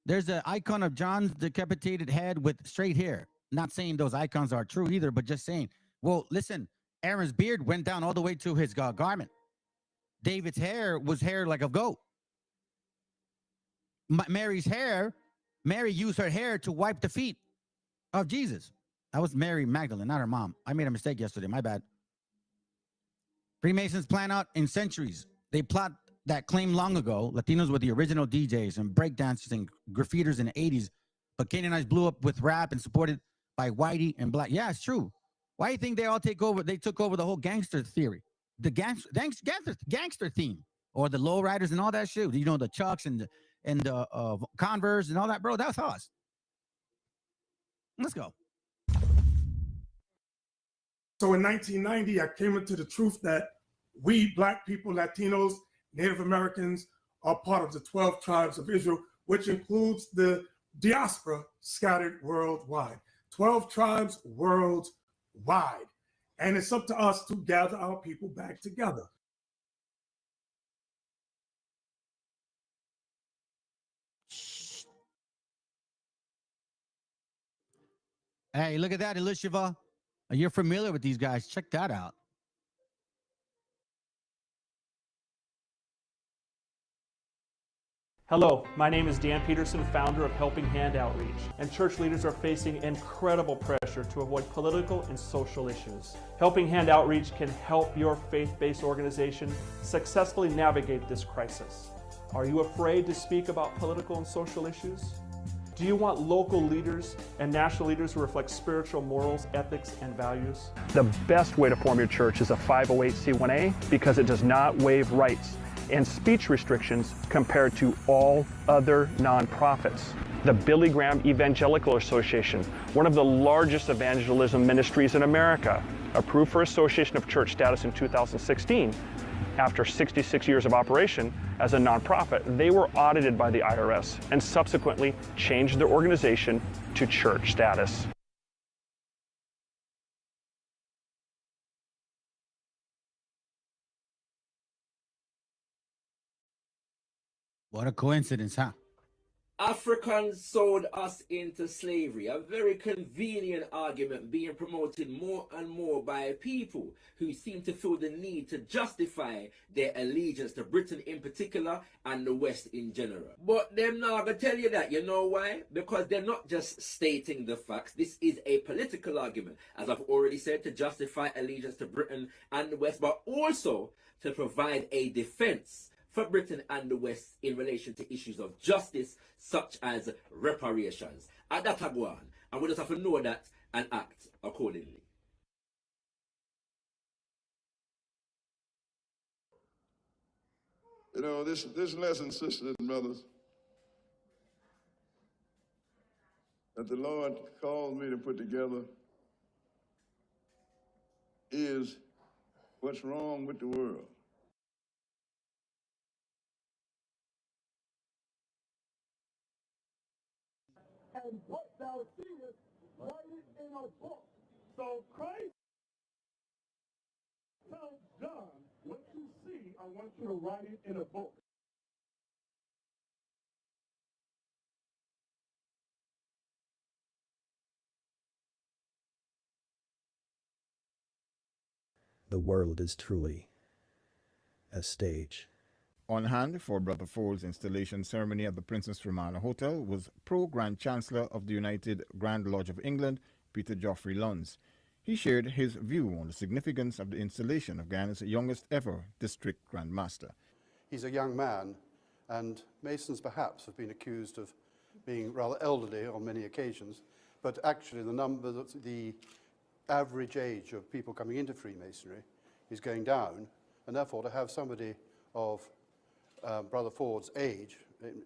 There's an icon of John's decapitated head with straight hair. Not saying those icons are true either, but just saying, well, listen, Aaron's beard went down all the way to his garment. David's hair was hair like a goat. Mary's hair, Mary used her hair to wipe the feet of Jesus. That was Mary Magdalene, not her mom. I made a mistake yesterday, my bad. Freemasons plan out in centuries. They plot that claim long ago, Latinos were the original DJs and breakdancers and graffiters in the 80s, but Canaanites blew up with rap and supported by whitey and black. Yeah, it's true. Why do you think they all take over? They took over the whole gangster theory, the gangster theme, or the lowriders and all that shit. You know, the Chucks and the Converse and all that, bro. That's us. Let's go. So in 1990, I came into the truth that we black people, Latinos, Native Americans are part of the 12 tribes of Israel, which includes the diaspora scattered worldwide. 12 tribes worldwide. And it's up to us to gather our people back together. Hey, look at that, Elisheva. You're familiar with these guys. Check that out. Hello, my name is Dan Peterson, founder of Helping Hand Outreach, and church leaders are facing incredible pressure to avoid political and social issues. Helping Hand Outreach can help your faith-based organization successfully navigate this crisis. Are you afraid to speak about political and social issues? Do you want local leaders and national leaders who reflect spiritual morals, ethics, and values? The best way to form your church is a 508c1a because it does not waive rights and speech restrictions compared to all other nonprofits. The Billy Graham Evangelical Association, one of the largest evangelism ministries in America, approved for Association of Church status in 2016. After 66 years of operation as a nonprofit, they were audited by the IRS and subsequently changed their organization to church status. What a coincidence, huh? Africans sold us into slavery, a very convenient argument being promoted more and more by people who seem to feel the need to justify their allegiance to Britain in particular and the West in general. But they're not going to tell you that. You know why? Because they're not just stating the facts. This is a political argument, as I've already said, to justify allegiance to Britain and the West, but also to provide a defense for Britain and the West in relation to issues of justice, such as reparations. And that go on. And we just have to know that and act accordingly. You know, this lesson, sisters and brothers, that the Lord called me to put together is what's wrong with the world. And what thou seest, write it in a book. So Christ tells John, what you see, I want you to write it in a book. The world is truly a stage. On hand for Brother Ford's installation ceremony at the Princess Romana Hotel was Pro-Grand Chancellor of the United Grand Lodge of England, Peter Geoffrey Luns. He shared his view on the significance of the installation of Guyana's youngest ever District Grand Master. He's a young man, and Masons perhaps have been accused of being rather elderly on many occasions, but actually the average age of people coming into Freemasonry is going down, and therefore to have somebody of Brother Ford's age,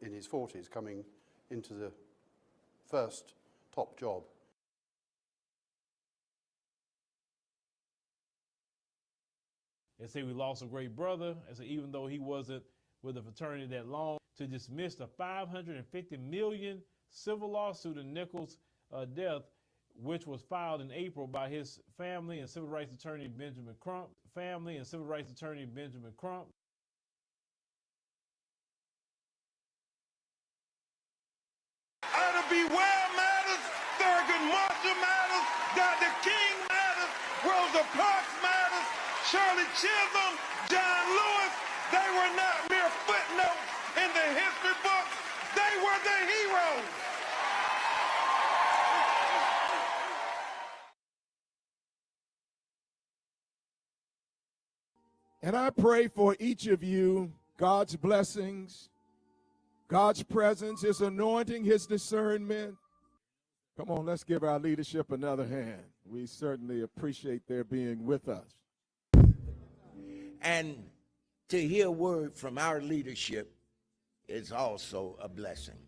in his 40s, coming into the first top job. They say we lost a great brother. I say even though he wasn't with the fraternity that long, to dismiss the $550 million civil lawsuit in Nichols' death, which was filed in April by his family and civil rights attorney Benjamin Crump. Ida B. Well matters, Thurgood Marshall matters, Dr. King matters, Rosa Parks matters, Shirley Chisholm, John Lewis. They were not mere footnotes in the history books. They were the heroes. And I pray for each of you, God's blessings, God's presence, His anointing, His discernment. Come on, let's give our leadership another hand. We certainly appreciate their being with us. And to hear word from our leadership is also a blessing.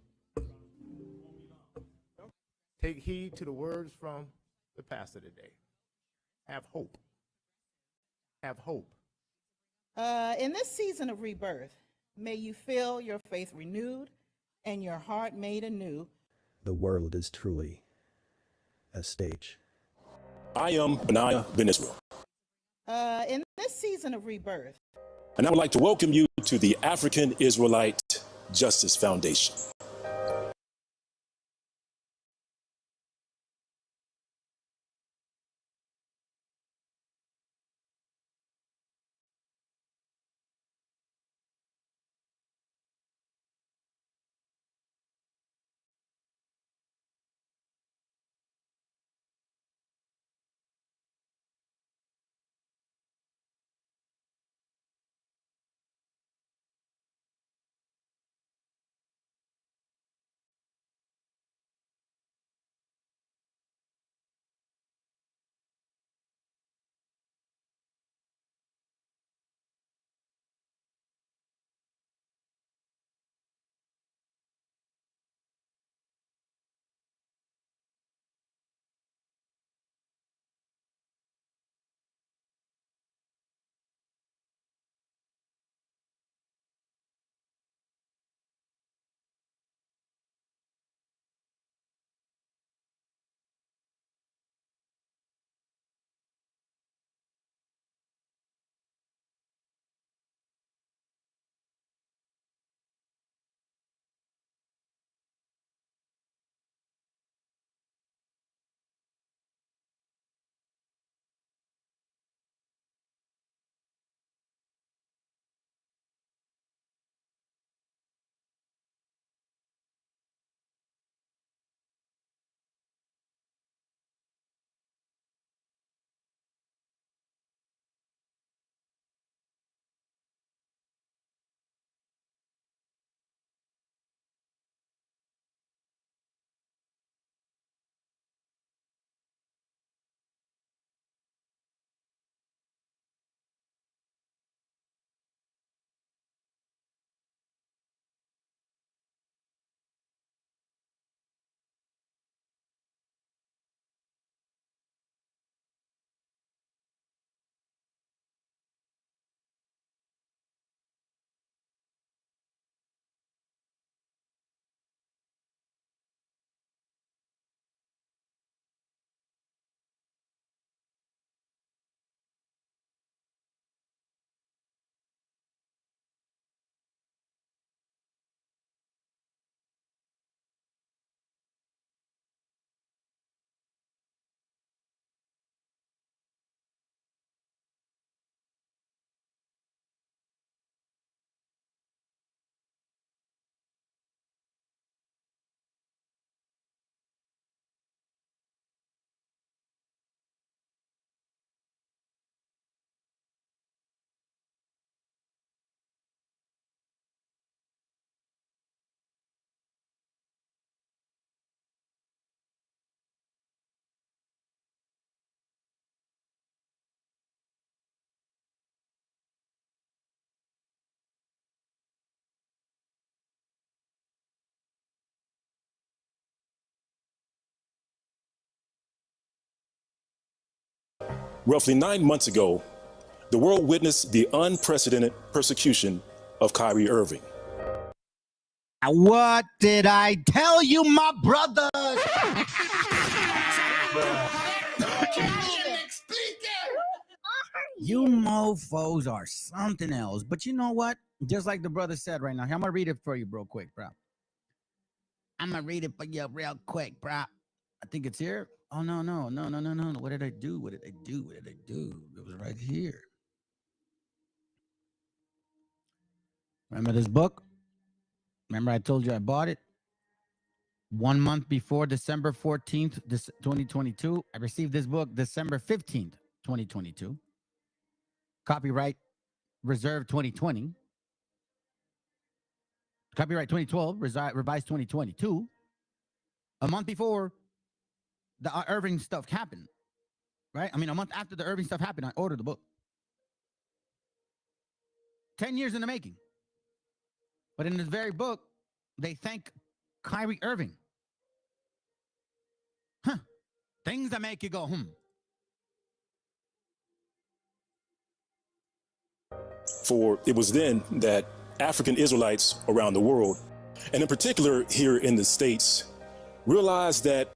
Take heed to the words from the pastor today. Have hope. Have hope. In this season of rebirth, may you feel your faith renewed and your heart made anew. The world is truly a stage. I am Benaiah Ben Israel. In this season of rebirth, And I would like to welcome you to the African Israelite Justice Foundation. Roughly 9 months ago, the world witnessed the unprecedented persecution of Kyrie Irving. What did I tell you, my brothers? You mofos are something else. But you know what? Just like the brother said right now, I'm going to read it for you real quick, bro. I'm going to read it for you real quick, bro. I think it's here. Oh, no. What did I do? What did I do? It was right here. Remember this book? Remember I told you I bought it? 1 month before December 14th, 2022. I received this book December 15th, 2022. Copyright reserved 2020. Copyright 2012, revised 2022. A month before the Irving stuff happened, right? I mean, a month after the Irving stuff happened, I ordered the book. 10 years in the making. But in this very book, they thank Kyrie Irving. Huh. Things that make you go, For it was then that African Israelites around the world, and in particular here in the States, realized that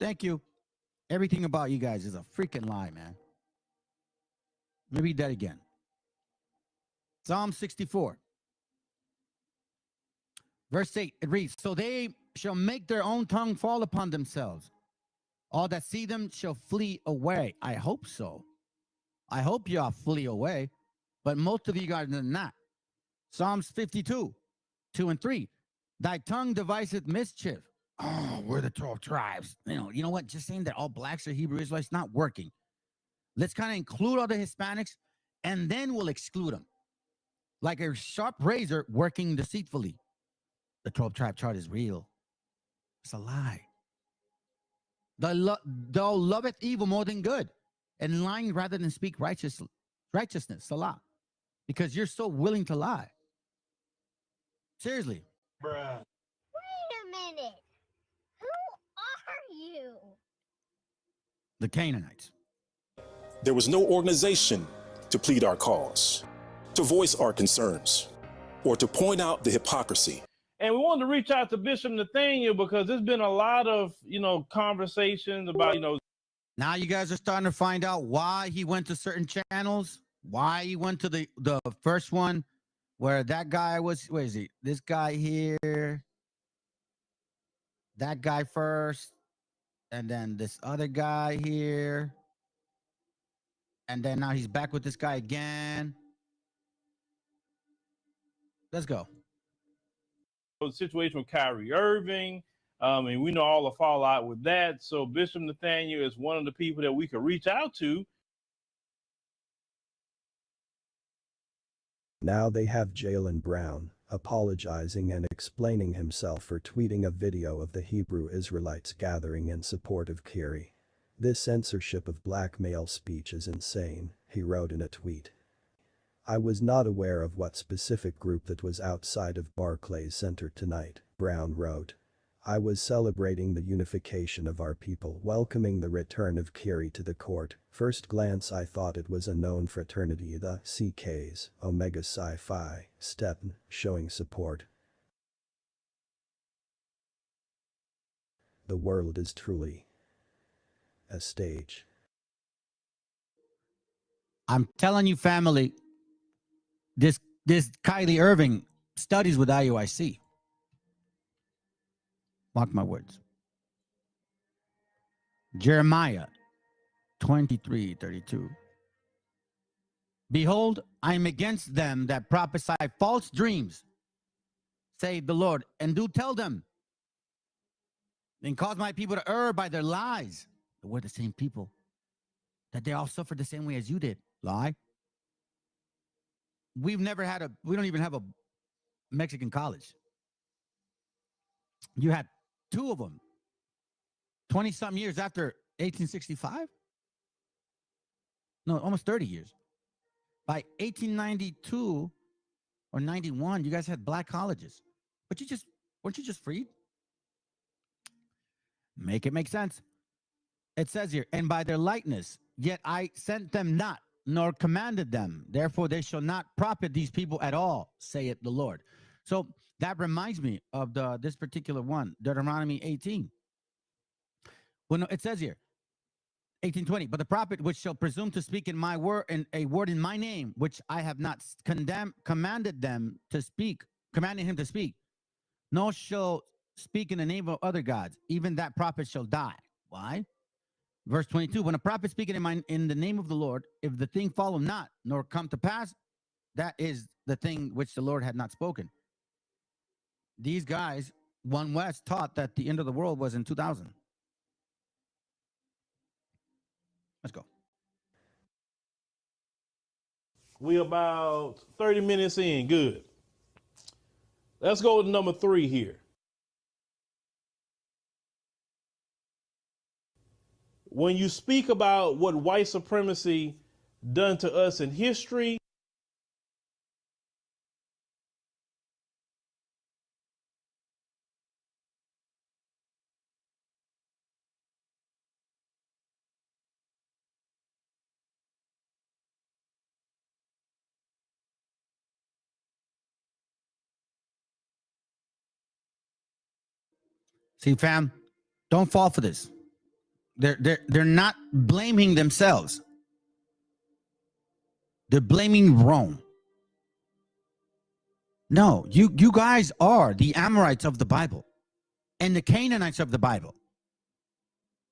Thank you. Everything about you guys is a freaking lie, man. Let me read that again. Psalm 64. Verse 8, it reads, so they shall make their own tongue fall upon themselves. All that see them shall flee away. I hope so. I hope y'all flee away. But most of you guys are not. Psalms 52, 2 and 3. Thy tongue deviseth mischief. Oh, we're the 12 tribes. You know what? Just saying that all blacks are Hebrew Israelites not working. Let's kind of include all the Hispanics, and then we'll exclude them. Like a sharp razor working deceitfully. The 12 tribe chart is real. It's a lie. Thou loveth evil more than good, and lying rather than speak righteousness, Salah. Because you're so willing to lie. Seriously. Bruh. Wait a minute. Who are you? The Canaanites. there was no organization to plead our cause, to voice our concerns, or to point out the hypocrisy. And we wanted to reach out to Bishop Nathaniel because there's been a lot of, conversations about, Now you guys are starting to find out why he went to certain channels, why he went to the first one where that guy was, where is he? This guy here, that guy first, and then this other guy here. And then now he's back with this guy again. Let's go. The situation with Kyrie Irving, and we know all the fallout with that. So Bishop Nathaniel is one of the people that we could reach out to. Now they have Jaylen Brown apologizing and explaining himself for tweeting a video of the Hebrew Israelites gathering in support of Kyrie. This censorship of black male speech is insane, he wrote in a tweet. I was not aware of what specific group that was outside of Barclays Center tonight, Brown wrote. I was celebrating the unification of our people, welcoming the return of Kyrie to the court. First glance I thought it was a known fraternity, the CKs, Omega Psi Phi, Stepn, showing support. The world is truly a stage. I'm telling you, family, this This Kylie Irving studies with IUIC. Mark my words. Jeremiah 23:32. Behold, I am against them that prophesy false dreams, saith the Lord, and do tell them, and cause my people to err by their lies. We're the same people, that they all suffered the same way as you did. Lie. We don't even have a Mexican college. You had two of them 20-something years after 1865. No, almost 30 years. By 1892 or 91, you guys had black colleges. But weren't you just freed? Make it make sense. It says here, and by their likeness, yet I sent them not, nor commanded them. Therefore they shall not profit these people at all, saith the Lord. So that reminds me of this particular one, Deuteronomy 18. Well, no, it says here, 18:20. But the prophet which shall presume to speak in my word, and a word in my name, which I have not commanded him to speak, nor shall speak in the name of other gods, even that prophet shall die. Why? Verse 22, when a prophet speaking in the name of the Lord, if the thing follow not, nor come to pass, that is the thing which the Lord had not spoken. These guys, One West, taught that the end of the world was in 2000. Let's go. We about 30 minutes in. Good. Let's go to number 3 here. When you speak about what white supremacy done to us in history, See, fam, don't fall for this. They're not blaming themselves. They're blaming Rome. No, you guys are the Amorites of the Bible and the Canaanites of the Bible.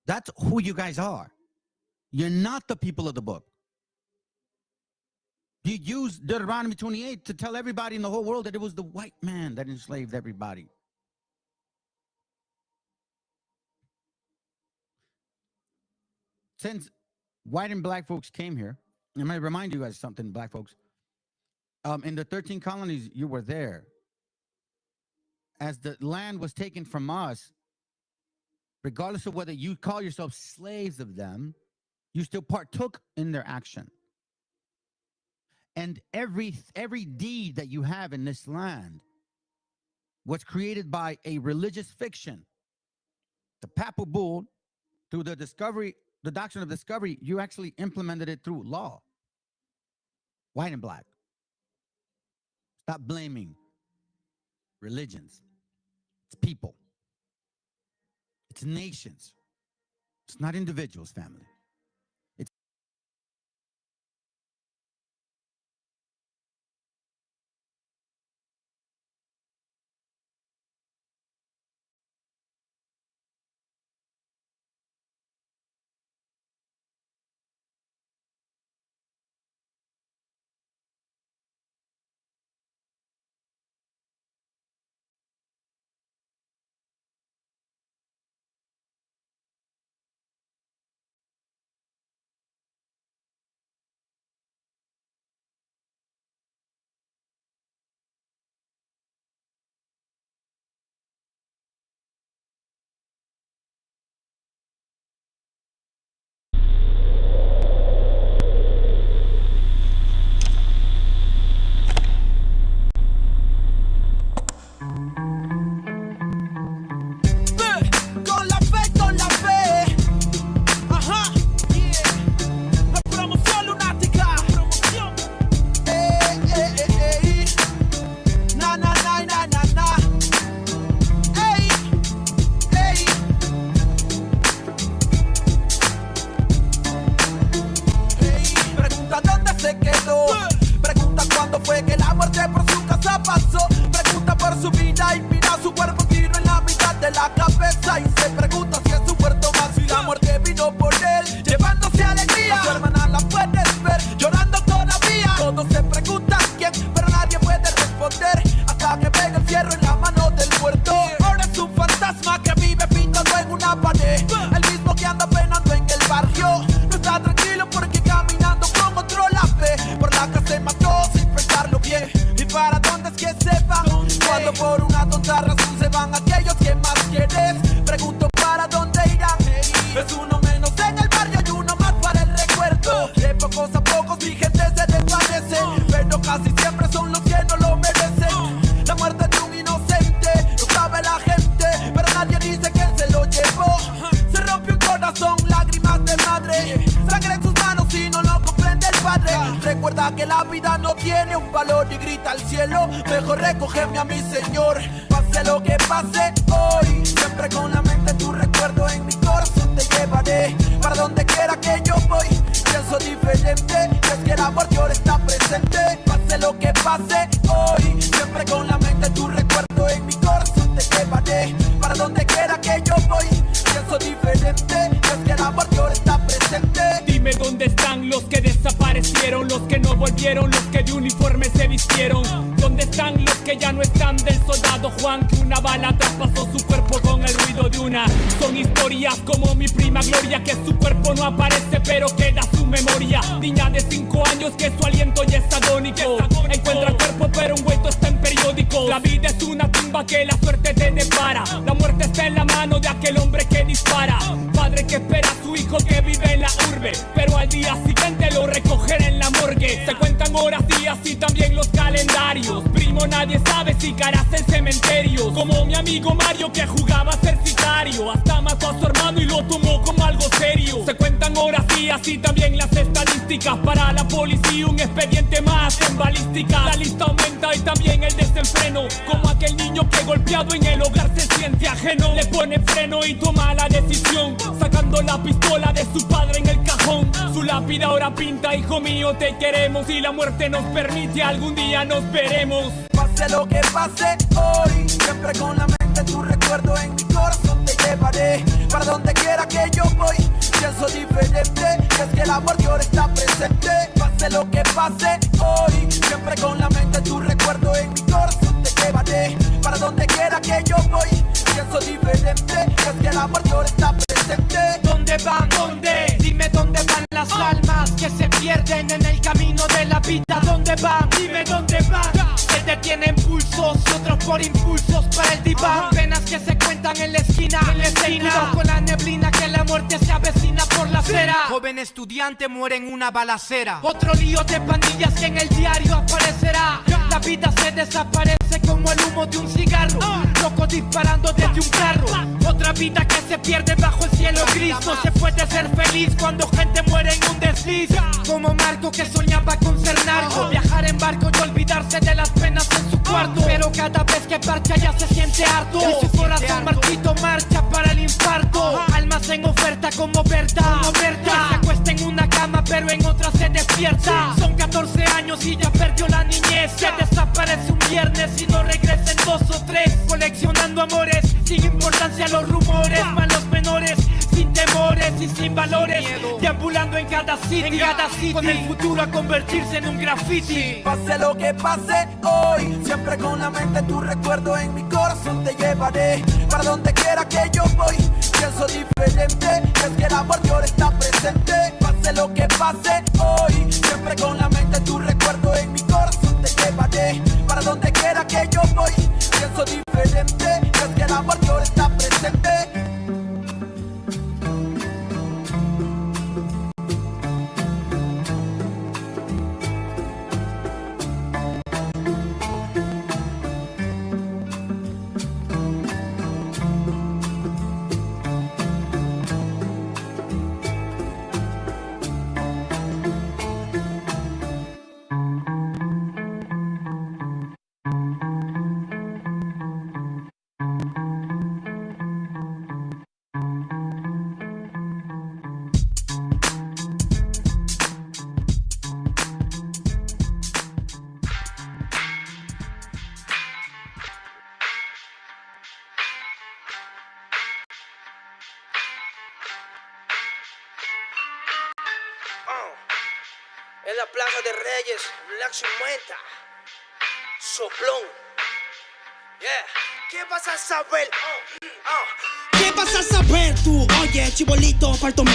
That's who you guys are. You're not the people of the book. You use Deuteronomy 28 to tell everybody in the whole world that it was the white man that enslaved everybody. Since white and black folks came here, I'm going to remind you guys something, black folks. In the 13 colonies, you were there. As the land was taken from us, regardless of whether you call yourself slaves of them, you still partook in their action. And every deed that you have in this land was created by a religious fiction. The papal bull, through the doctrine of discovery, you actually implemented it through law. White and black. Stop blaming religions. It's people. It's nations. It's not individuals, family. Pregunto por una tonta razón, se van aquellos que más quieres. Pregunto para dónde irán. Es uno menos en el barrio y uno más para el recuerdo. De pocos a pocos mi gente se desvanece, pero casi siempre son los que no lo merecen. La muerte de un inocente, lo sabe la gente, pero nadie dice que él se lo llevó. Se rompió un corazón, lágrimas de madre, sangre en sus manos y no lo comprende el padre. Recuerda que la vida no tiene un valor y grita al cielo, mejor recógeme a mi Señor. Pase lo que pase hoy, siempre con la mente tu recuerdo en mi corazón te llevaré. Para donde quiera que yo voy, pienso diferente, es que el amor Dios está presente. Pase lo que pase hoy, siempre con la mente tu recuerdo en mi corazón te llevaré. Para donde quiera que yo voy, pienso diferente, es que el amor Dios está presente. Dime dónde están los que desaparecieron, los que no volvieron, los que de uniforme se vistieron. ¿Dónde están los que ya no están del soldado Juan, que una bala traspasó su cuerpo con el ruido de una? Son historias como mi prima Gloria, que su cuerpo no aparece pero queda su memoria. Niña de 5 años que su aliento ya es agónico. Encuentra el cuerpo pero un hueso está en periódico. La vida es una tumba que la suerte te depara. La muerte está en la mano de aquel hombre que dispara. Padre que espera a su hijo que vive en la urbe, pero al día siguiente lo recogerá en la morgue. Se cuentan horas, días y también los calendarios. Primo, nadie sabe si caerás en cementerios. Como mi amigo Mario que jugaba a ser sicario, hasta mató a su hermano y lo tomó como algo serio. Se cuentan horas, días y también las estadísticas. Para la policía un expediente más en balística. La lista aumenta y también el desenfreno, como aquel niño que golpeado en el hogar se siente ajeno. Le pone freno y toma la decisión, sacando la pistola de su padre en el cajón. Su lápida ahora pinta: hijo mío, te queremos. Si la muerte nos permite, algún día nos veremos. Pase lo que pase hoy, siempre con la mente tu recuerdo en mi corazón te llevaré. Para donde quiera que yo voy, pienso diferente, es que el amor Dios está presente. Pase lo que pase hoy, siempre con la mente tu recuerdo en mi corazón te llevaré. Para donde quiera que yo voy, pienso diferente, es que el amor Dios está presente. ¿Dónde van? ¿Dónde? Dime dónde van las almas que se pierden en el camino de la vida. ¿Dónde van? Dime dónde van. Se detienen pulsos y otros por impulsos para el diván. Penas que se cuentan en la esquina, cuidado con la neblina que la muerte se avecina por la acera. Joven estudiante muere en una balacera. Otro lío de pandillas que en el diario aparecerá. La vida se desaparece como el humo de un cigarro. Locos disparando desde un carro. Otra vida que se pierde bajo el cielo gris. No se puede ser feliz cuando gente muere en un desliz. Como Marco que soñaba con ser narco, viajar en barco y olvidarse de las penas en su cuarto. Pero cada vez que parcha ya se siente harto y su corazón marchito marcha para el infarto. Almas en oferta como Berta, que se acuesta en una cama pero en otra se despierta. Son 14 años y ya perdió la niñez. Se desaparece un viernes y no regresa en 2 o 3. Coleccionando amores sin importancia a los rumores. Malos menores sin temores y sin valores, deambulando en cada city, con el futuro a convertirse en un graffiti. Pase lo que pase hoy, siempre con la mente tu recuerdo en mi corazón te llevaré. Para donde quiera que yo voy, pienso diferente, es que el amor Dios está presente. Pase lo que pase hoy, siempre con la mente tu recuerdo en mi corazón te llevaré. Para donde quiera que yo voy, pienso diferente, es que el amor Dios está presente. En la Plaza de Reyes, Black 50, Soplón. Yeah. ¿Qué vas a saber? ¿Qué vas a saber tú? Oye, chibolito, faltóme.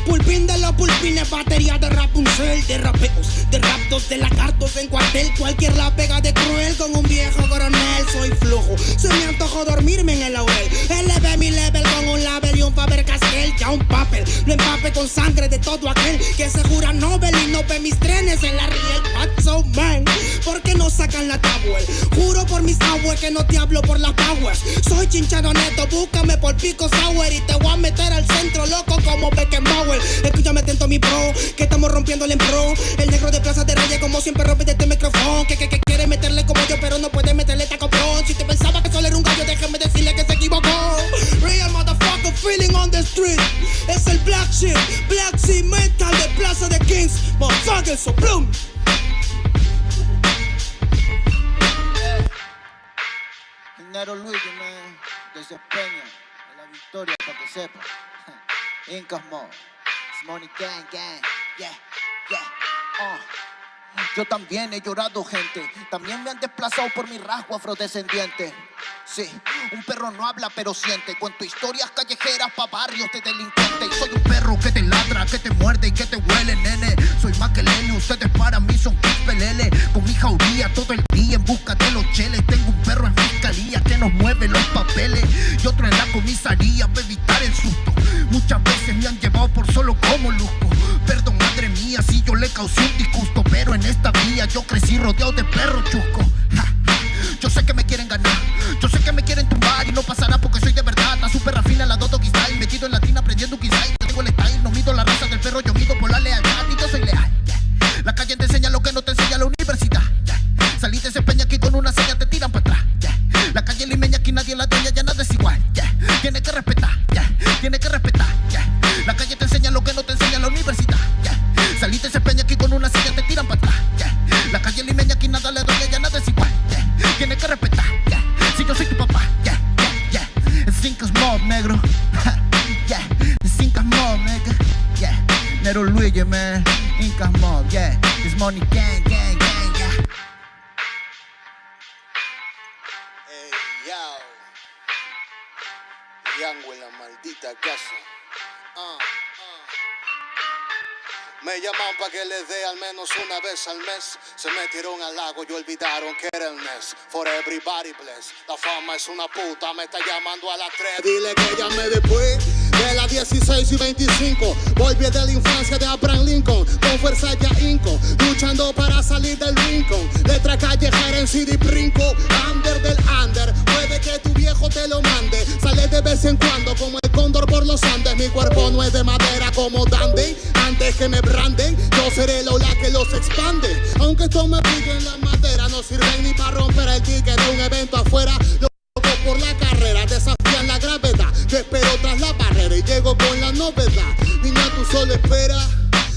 Pulpín de los pulpines, batería de Rapunzel, de rapeos, de raptos, de lagartos en cuartel. Cualquier la pega de cruel con un viejo coronel. Soy flow, ojo. Se me antojó dormirme en el laurel. Elevé mi level con un label y un Faber Castell. Ya un papel, lo empape con sangre de todo aquel que se jura Nobel y no ve mis trenes en la riel. What's so man? ¿Por qué no sacan la tablet? Juro por mis aguas que no te hablo por las powers. Soy chinchado neto, búscame por pico sour y te voy a meter al centro loco como Beckenbauer. Escúchame atento mi bro, que estamos rompiéndole en pro. El negro de Plaza de Reyes como siempre rompe de este micrófono. Que quiere meterle como yo pero no puede meterle taco bron. Si te pensaba que solo era un gallo, déjame decirle que se equivocó. Real motherfucker feeling on the street. Es el Black Sheep, Black Sea Metal de Plaza de Kings. Motherfucker, so bloom. Nero Luigi, man, desempeño en la victoria para que sepa. Incas Mo, Money Gang Gang, yeah, yeah, Yo también he llorado, gente. También me han desplazado por mi rasgo afrodescendiente. Sí, un perro no habla pero siente. Cuento historias callejeras pa' barrios de delincuentes. Y soy un perro que te ladra, que te muerde y que te huele, nene. Soy más que Lenny, ustedes para mí son pelele. Con mi jauría todo el día en busca de los cheles. Tengo un perro en fiscalía que nos mueve los papeles. Y otro en la comisaría para evitar el susto. Muchas veces me han llevado por solo como luzco. Perdón, madre mía, si yo le causé un disgusto. Pero en esta vía yo crecí rodeado de perros chuscos. Yo sé que me quieren ganar, yo sé que me quieren tumbar y no pasará porque soy de verdad. Está súper rafina la Dodo Style, metido en latina aprendiendo un style. Yo tengo el style, no mido la raza del perro, yo mido por la lealtad y yo soy leal. La calle te enseña lo que no te enseña la universidad. Salí de ese peña aquí con una seña te tiran para atrás. La calle limeña aquí nadie la tenía, ya nada es igual. Tiene que respetar, tiene que respetar. La calle te enseña lo que no te enseña la universidad. Salí de ese peña aquí con una seña te tiran para atrás. La calle limeña aquí nada le doy, ya nada es igual. Tienes que respetar, si yo soy tu papá, it's Incas Mob, negro, it's Incas Mob, nigga, Nero Luigi, man, Incas Mob, it's Money Gang, gang, gang, Hey, yo, Yango en la maldita casa, Me llaman pa' que les dé al menos una vez al mes. Se metieron al lago y olvidaron que era el Ness. For everybody bless. La fama es una puta, me está llamando a las 3. Dile que llame después de las 16 y 25. Volví de la infancia de Abraham Lincoln. Con fuerza ya inco, luchando para salir del rincón. Letra callejera en CD brinco. Under del under, puede que tu viejo te lo mande. Sale de vez en cuando como el cóndor por los Andes. Mi cuerpo no es de madera como Dandy. Antes que me branden, yo seré el ola que los expande. Aunque esto me pique en la madera, no sirven ni para romper el ticket de un evento afuera. Loco por la carrera, desafían la gravedad. Yo espero tras la barrera y llego con la novedad. Niña, tú solo espera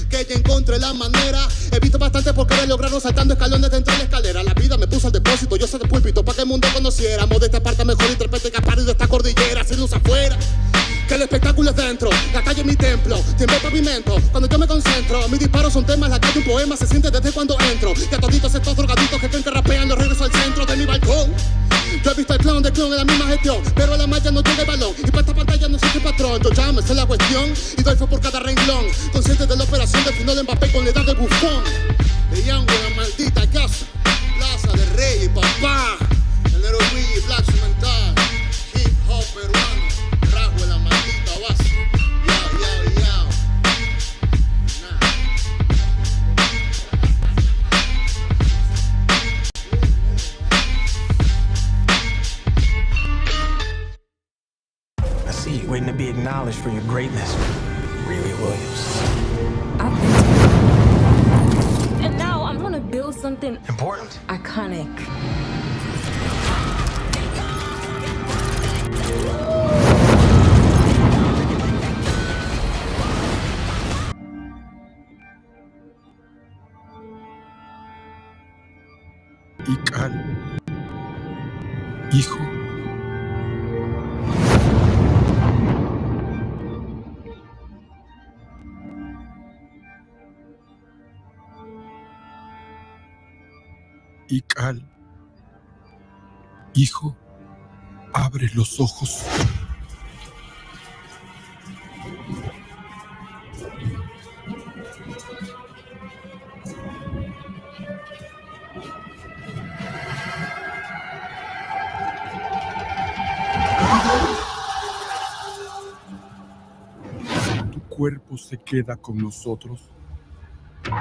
que ya encontré la manera. He visto bastante porque me lograron saltando escalones dentro de la escalera. La vida me puso al depósito, yo soy de púlpito para que el mundo conociéramos. De esta parte mejor intérprete capaz de esta cordillera, sin luz afuera. Que el espectáculo es dentro, la calle es mi templo, tiembla el pavimento, cuando yo me concentro. Mis disparos son temas, la calle un poema, se siente desde cuando entro. Y a toditos estos drogaditos que creen que rapean, los regreso al centro de mi balcón. Yo he visto el clon del clon en la misma gestión, pero a la malla no llega el balón. Y para esta pantalla no existe patrón, yo ya me sé la cuestión y doy fe por cada renglón. Consciente de la operación del final de Mbappé con la edad de bufón. De Yango en la maldita casa, Plaza de Reyes, papá. El Nero Luigi, Black Mental, hip hop peruano. Rasgo en la maldita base. Yao. I see you waiting to be acknowledged for your greatness. Riri Williams. And now I'm gonna build something important, iconic. Ical, hijo. Ical, hijo, abre los ojos. cuerpo se queda con nosotros,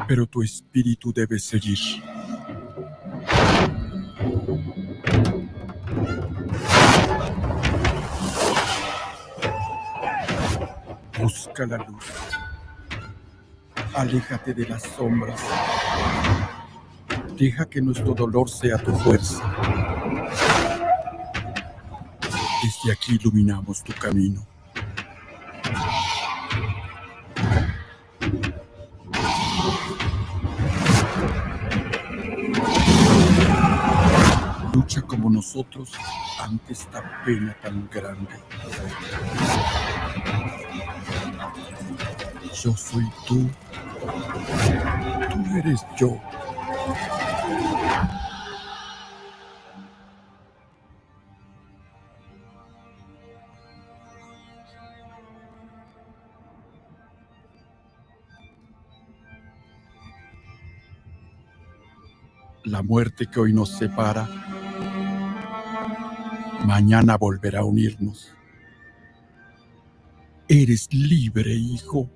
pero tu espíritu debe seguir. Busca la luz. Aléjate de las sombras. Deja que nuestro dolor sea tu fuerza. Desde aquí iluminamos tu camino. Lucha como nosotros ante esta pena tan grande. Yo soy tú. Tú eres yo. La muerte que hoy nos separa, mañana volverá a unirnos. Eres libre, hijo.